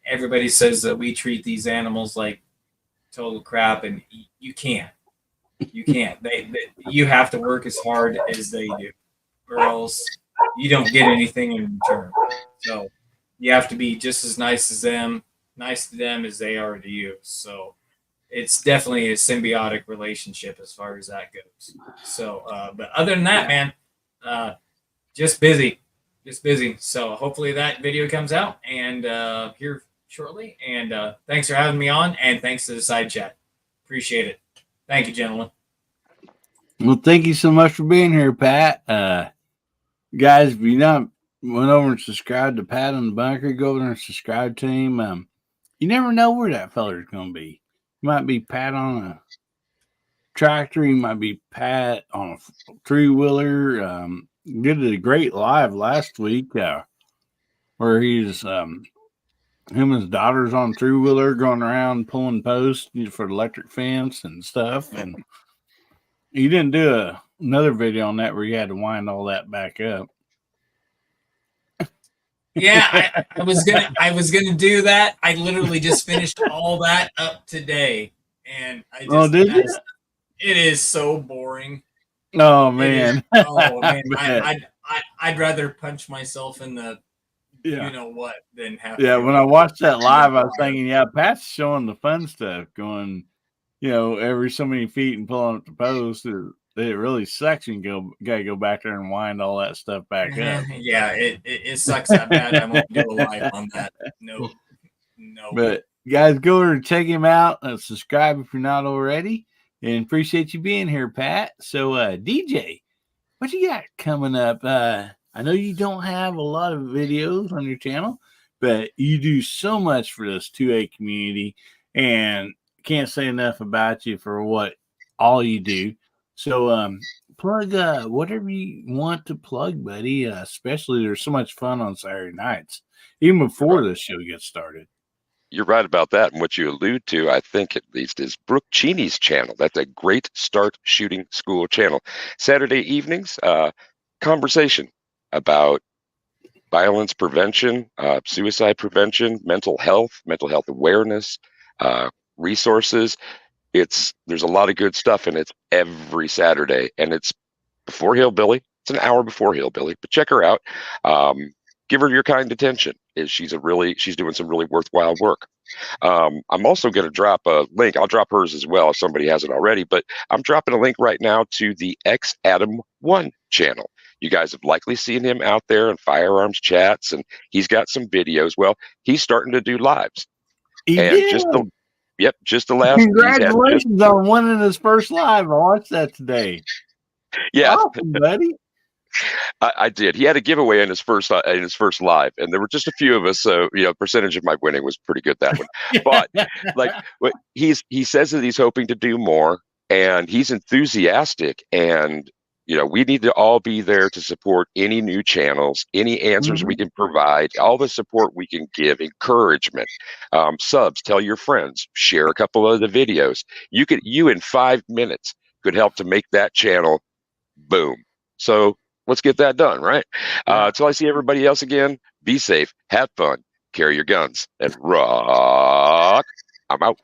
Everybody says that we treat these animals like total crap, and you can't. You can't. You have to work as hard as they do, or else you don't get anything in return. So you have to be just as nice to them as they are to you. So it's definitely a symbiotic relationship as far as that goes. So, but other than that, man, just busy. So hopefully that video comes out and here shortly. And thanks for having me on, and thanks to the side chat. Appreciate it. Thank you, gentlemen. Well, thank you so much for being here, Pat. Guys, if you not went over and subscribed to Pat on the Bunker, go over there and subscribe to him. You never know where that feller's going to be. He might be Pat on a tractor. He might be Pat on a three-wheeler. Did a great live last week where he's him and his daughter's on a three-wheeler going around pulling posts for the electric fence and stuff. And he didn't do another video on that where you had to wind all that back up. Yeah, I was gonna do that. I literally just finished all that up today, and I just did you? It is so boring. Oh man! I'd rather punch myself in the you know what than have. Yeah, when I watched that live, I was thinking, yeah, Pat's showing the fun stuff, going, every so many feet and pulling up the post. It really sucks. You gotta go back there and wind all that stuff back up. Yeah, it sucks that bad. I won't do a live on that. No. But guys, go over and check him out and subscribe if you're not already. And appreciate you being here, Pat. So, DJ, what you got coming up? I know you don't have a lot of videos on your channel, but you do so much for this 2A community, and can't say enough about you for what all you do. So plug whatever you want to plug, buddy. Especially there's so much fun on Saturday nights, even before the show gets started. You're right about that. And what you allude to, I think at least, is Brooke Cheney's channel. That's a great start shooting school channel. Saturday evenings, conversation about violence prevention, suicide prevention, mental health awareness, resources. There's a lot of good stuff, and it's every Saturday, and it's before Hillbilly. It's an hour before Hillbilly, but check her out. Give her your kind attention. She's doing some really worthwhile work. I'm also going to drop a link. I'll drop hers as well if somebody hasn't already, but I'm dropping a link right now to the X Adam 1 channel. You guys have likely seen him out there in firearms chats, and he's got some videos. Well, he's starting to do lives. Just the last. Congratulations on winning his first live. I watched that today. Yeah, awesome, buddy. I did. He had a giveaway in his first live, and there were just a few of us. So percentage of my winning was pretty good that one. But he says that he's hoping to do more, and he's enthusiastic. And we need to all be there to support any new channels, any answers we can provide, all the support we can give, encouragement, subs. Tell your friends, share a couple of the videos. You in 5 minutes could help to make that channel boom. So let's get that done, right? Till I see everybody else again, be safe, have fun, carry your guns, and rock. I'm out.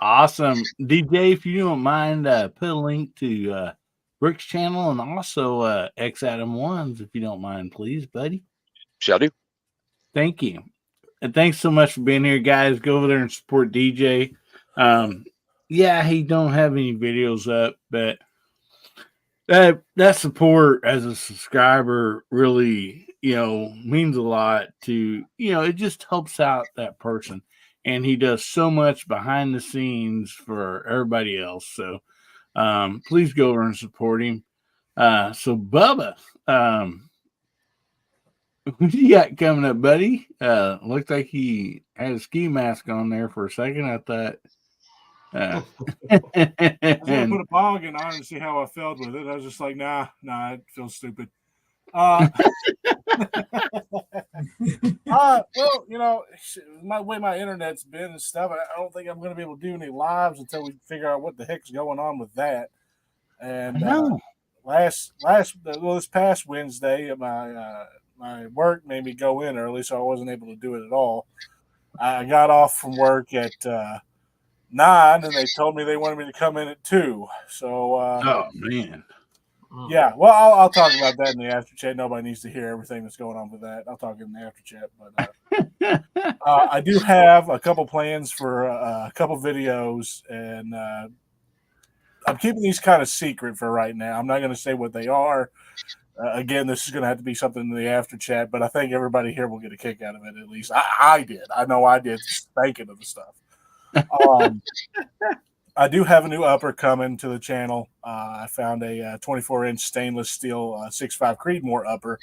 Awesome. DJ, if you don't mind, put a link to Rick's channel and also X Adam 1's, if you don't mind, please, buddy. Shall do. Thank you. And thanks so much for being here, guys. Go over there and support DJ. Yeah, he don't have any videos up, but that support as a subscriber really, means a lot to, it just helps out that person. And he does so much behind the scenes for everybody else. So please go over and support him. So Bubba, what you got coming up, buddy? Looked like he had a ski mask on there for a second. I thought I was gonna put a boggin on and see how I felt with it. I was just like, nah, it feels stupid. Well, my way my internet's been and stuff, I don't think I'm going to be able to do any lives until we figure out what the heck's going on with that. And this past Wednesday, my work made me go in early, so I wasn't able to do it at all. I got off from work at 9, and they told me they wanted me to come in at 2. So, oh man. Yeah, well, I'll talk about that in the after chat. Nobody needs to hear everything that's going on with that. I'll talk in the after chat. But I do have a couple plans for a couple videos, and I'm keeping these kind of secret for right now. I'm not going to say what they are. Again, this is going to have to be something in the after chat, but I think everybody here will get a kick out of it. At least I did. I know I did. Just thinking of the stuff. I do have a new upper coming to the channel. I found a 24-inch stainless steel 6.5 Creedmoor upper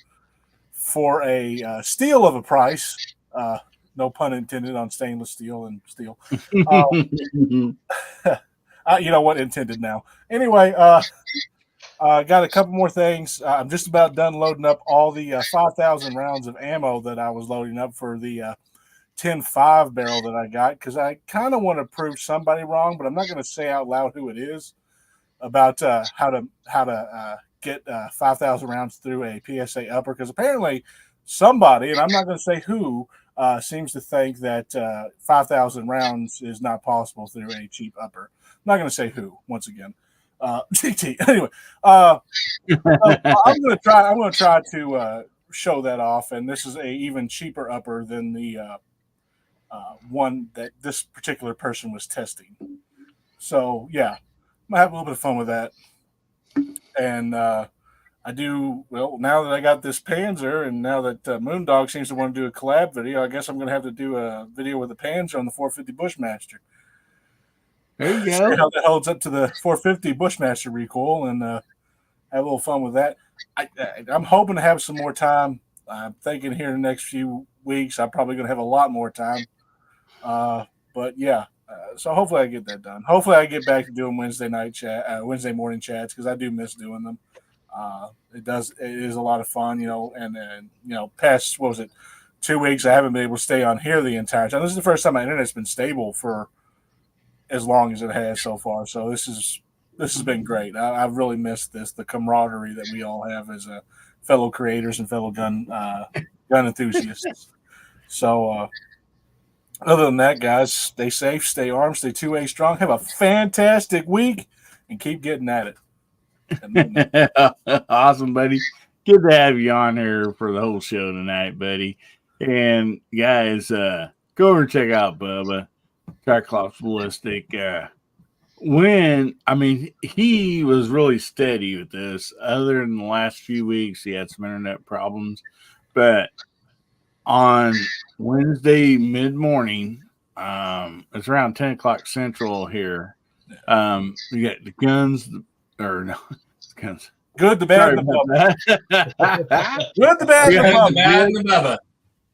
for a steal of a price. No pun intended on stainless steel and steel. You know what? Intended now. Anyway, got a couple more things. I'm just about done loading up all the 5,000 rounds of ammo that I was loading up for the 10.5 barrel that I got, because I kind of want to prove somebody wrong, but I'm not going to say out loud who it is about how to get 5,000 rounds through a PSA upper, because apparently somebody, and I'm not going to say who, seems to think that 5,000 rounds is not possible through a cheap upper. I'm not going to say who once again. GT. Anyway, I'm going to try to show that off, and this is a even cheaper upper than the one that this particular person was testing. So yeah, I'm gonna have a little bit of fun with that. And I do well now that I got this Panzer, and now that Moondog seems to want to do a collab video. I guess I'm gonna have to do a video with the Panzer on the 450 Bushmaster. There you See go. how that holds up to the 450 Bushmaster recoil, and have a little fun with that. I'm hoping to have some more time. I'm thinking here in the next few weeks, I'm probably gonna have a lot more time. But yeah, so hopefully I get that done. Hopefully I get back to doing Wednesday morning chats, because I do miss doing them. It is a lot of fun, and past, what was it, 2 weeks, I haven't been able to stay on here the entire time. This is the first time my internet's been stable for as long as it has so far. So this has been great. I've really missed the camaraderie that we all have as fellow creators and fellow gun enthusiasts. So other than that, guys, stay safe, stay armed, stay 2A strong. Have a fantastic week, and keep getting at it. Awesome, buddy. Good to have you on here for the whole show tonight, buddy. And guys, go over and check out Bubba, Triclops Ballistic. He was really steady with this. Other than the last few weeks, he had some internet problems, but on Wednesday mid-morning, it's around 10 o'clock Central here. We got the guns, guns. Good, the bad, and the Bubba. Good, the bad, and the Bubba.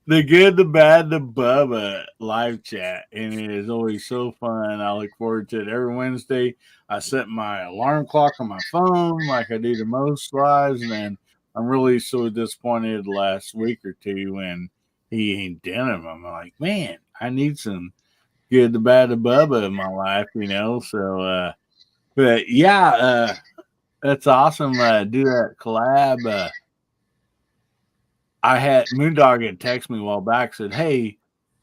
The good, the bad, the Bubba live chat, and it is always so fun. I look forward to it every Wednesday. I set my alarm clock on my phone like I do to most lives, and then I'm really so disappointed last week or two when he ain't done them. I'm like, man, I need some good, the bad, the Bubba in my life, So, but yeah, that's awesome. Do that collab. I had Moondog had texted me a while back, said, hey,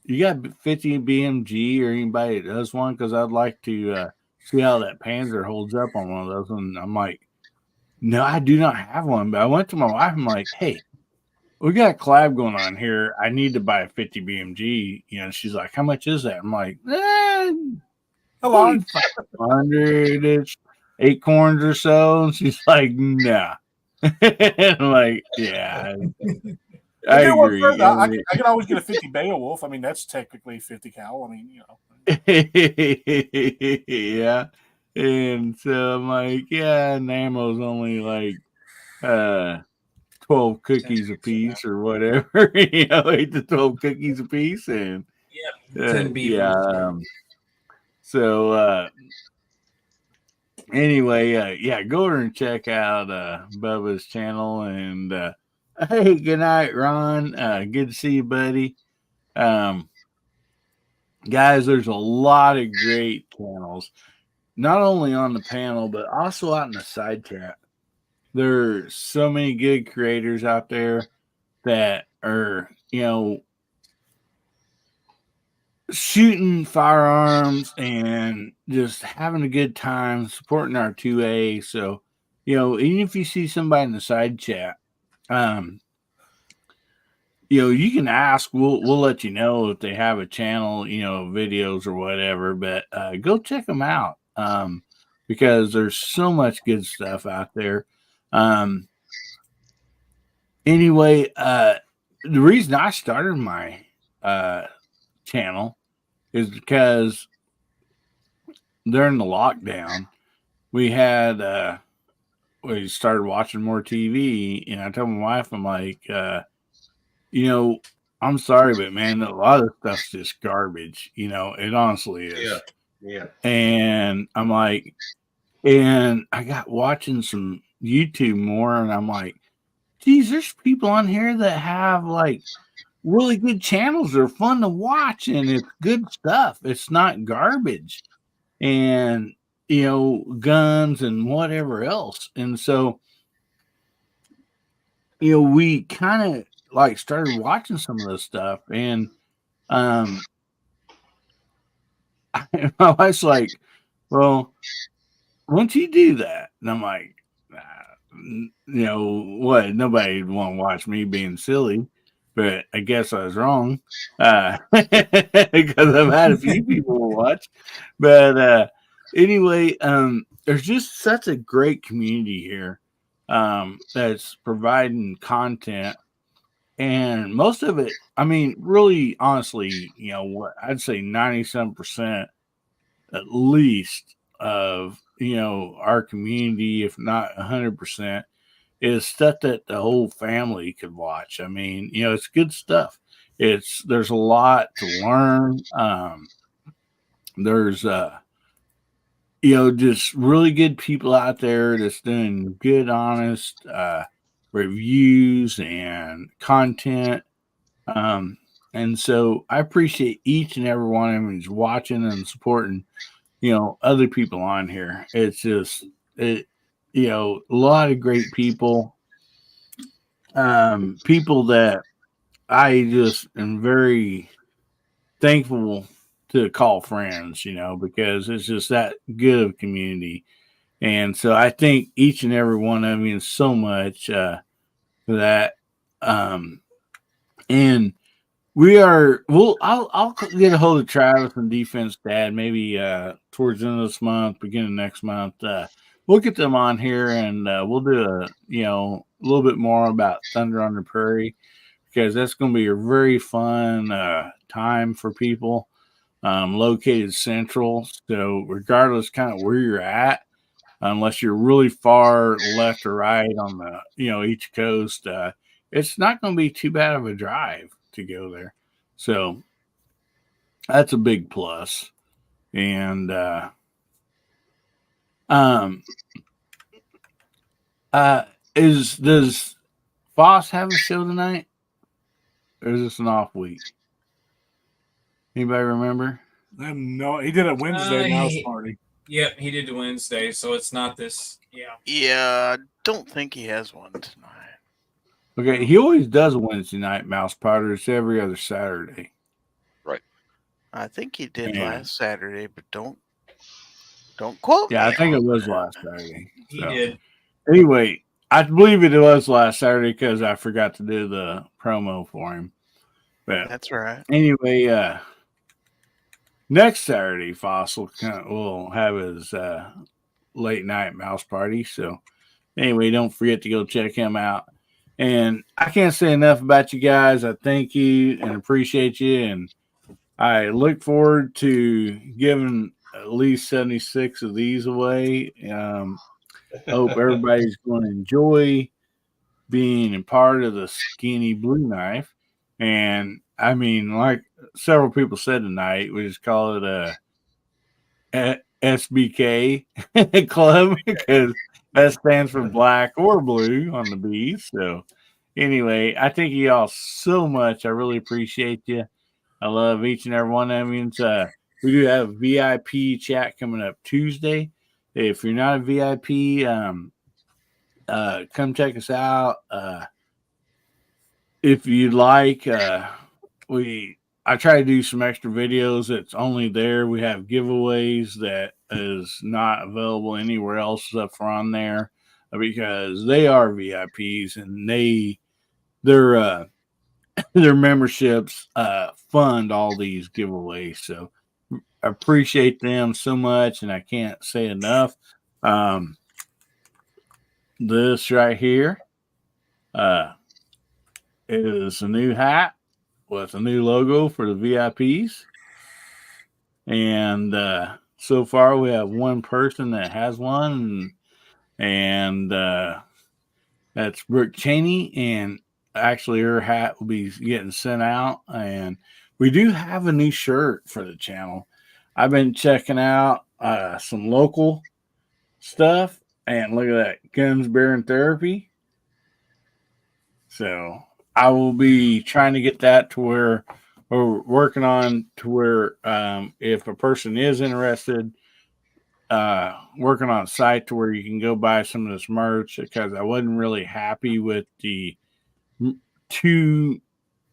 you got 50 BMG or anybody that does one? Because I'd like to see how that Panzer holds up on one of those. And I'm like, no, I do not have one. But I went to my wife. I'm like, hey, we got a collab going on here. I need to buy a 50 BMG. She's like, how much is that? I'm like, 500-ish. acorns or so, and she's like, nah. I'm like, yeah, I I get one agree. further. I can always get a 50 Beowulf. I mean, that's technically 50 cal. I mean, you know. Yeah. And so I'm like, yeah, and ammo's only like 12 cookies a piece or whatever, 8 to 12 cookies a piece. And Yep. 10 yeah. beavers. So anyway, yeah, go over and check out Bubba's channel. And hey, good night, Ron. Good to see you, buddy. Guys, there's a lot of great channels, not only on the panel, but also out in the side chat. There's so many good creators out there that are, shooting firearms and just having a good time, supporting our 2A. So, even if you see somebody in the side chat, you can ask. We'll let you know if they have a channel, videos or whatever. But go check them out because there's so much good stuff out there. Anyway, the reason I started my channel is because during the lockdown, we started watching more TV, and I told my wife, I'm like, I'm sorry, but man, a lot of stuff's just garbage. It honestly is. Yeah. And I'm like, and I got watching some YouTube more, and I'm like, geez, there's people on here that have like really good channels. They're fun to watch, and it's good stuff. It's not garbage. And guns and whatever else. And so, we kind of like started watching some of this stuff, and my wife's like, well, once you do that, and I'm like, what? Nobody would want to watch me being silly, but I guess I was wrong because I've had a few people watch. But anyway, there's just such a great community here that's providing content. And most of it, I mean, really, honestly, what I'd say 97% at least of, our community, if not 100%, is stuff that the whole family could watch. I mean, it's good stuff. There's a lot to learn. There's, just really good people out there that's doing good, honest reviews and content. And so I appreciate each and every one of them who's watching and supporting, other people on here. It's just, a lot of great people, people that I just am very thankful to call friends, because it's just that good of a community. And so I thank each and every one of you so much for that. And I'll get a hold of Travis and Defense Dad maybe towards the end of this month, beginning next month. We'll get them on here, and we'll do a little bit more about Thunder on the Prairie, because that's going to be a very fun time for people located central. So regardless kind of where you're at, unless you're really far left or right on the each coast, it's not going to be too bad of a drive to go there. So that's a big plus. And does Foss have a show tonight, or is this an off week? Anybody remember? No, he did a Wednesday mouse party. Yep, he did Wednesday, so it's not this. Yeah. Yeah, I don't think he has one tonight. Okay, he always does a Wednesday night mouse party. It's every other Saturday. Right. I think he did last Saturday, but don't quote me. Yeah, I think it was last Saturday. He did. Anyway, I believe it was last Saturday because I forgot to do the promo for him. But that's right. Anyway, next Saturday, Fossil will have his late night mouse party. So anyway, don't forget to go check him out. And I can't say enough about you guys. I thank you and appreciate you. And I look forward to giving at least 76 of these away. Hope everybody's going to enjoy being a part of the Skinny Blue Knife. And I mean, like several people said tonight, we just call it a SBK club because that stands for black or blue on the B. So anyway, I thank you all so much. I really appreciate you. I love each and every one of you. We do have VIP chat coming up Tuesday. If you're not a VIP, come check us out. If you'd like, I try to do some extra videos that's only there. We have giveaways that is not available anywhere else except for on there because they are VIPs and their their memberships fund all these giveaways. So I appreciate them so much, and I can't say enough. This right here is a new hat with a new logo for the VIPs. And so far, we have one person that has one, and that's Brooke Cheney. And actually, her hat will be getting sent out. And we do have a new shirt for the channel. I've been checking out some local stuff, and look at that, Guns, Beer, and Therapy. So I will be trying to get that to where we're working on to where if a person is interested, working on a site to where you can go buy some of this merch because I wasn't really happy with the two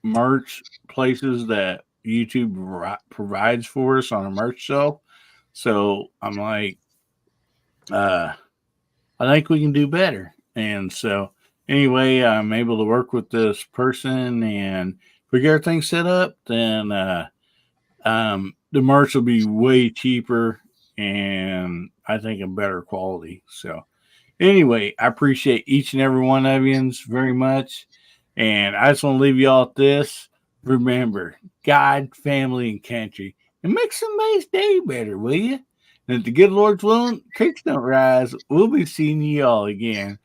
merch places that YouTube provides for us on a merch shelf. So I'm like, I think we can do better. And so anyway, I'm able to work with this person, and if we get everything set up, then the merch will be way cheaper and I think a better quality. So anyway, I appreciate each and every one of you very much. And I just want to leave you all with this. Remember, God, family, and country. And make somebody's day better, will you? And if the good Lord's willing, creeks don't rise. We'll be seeing you all again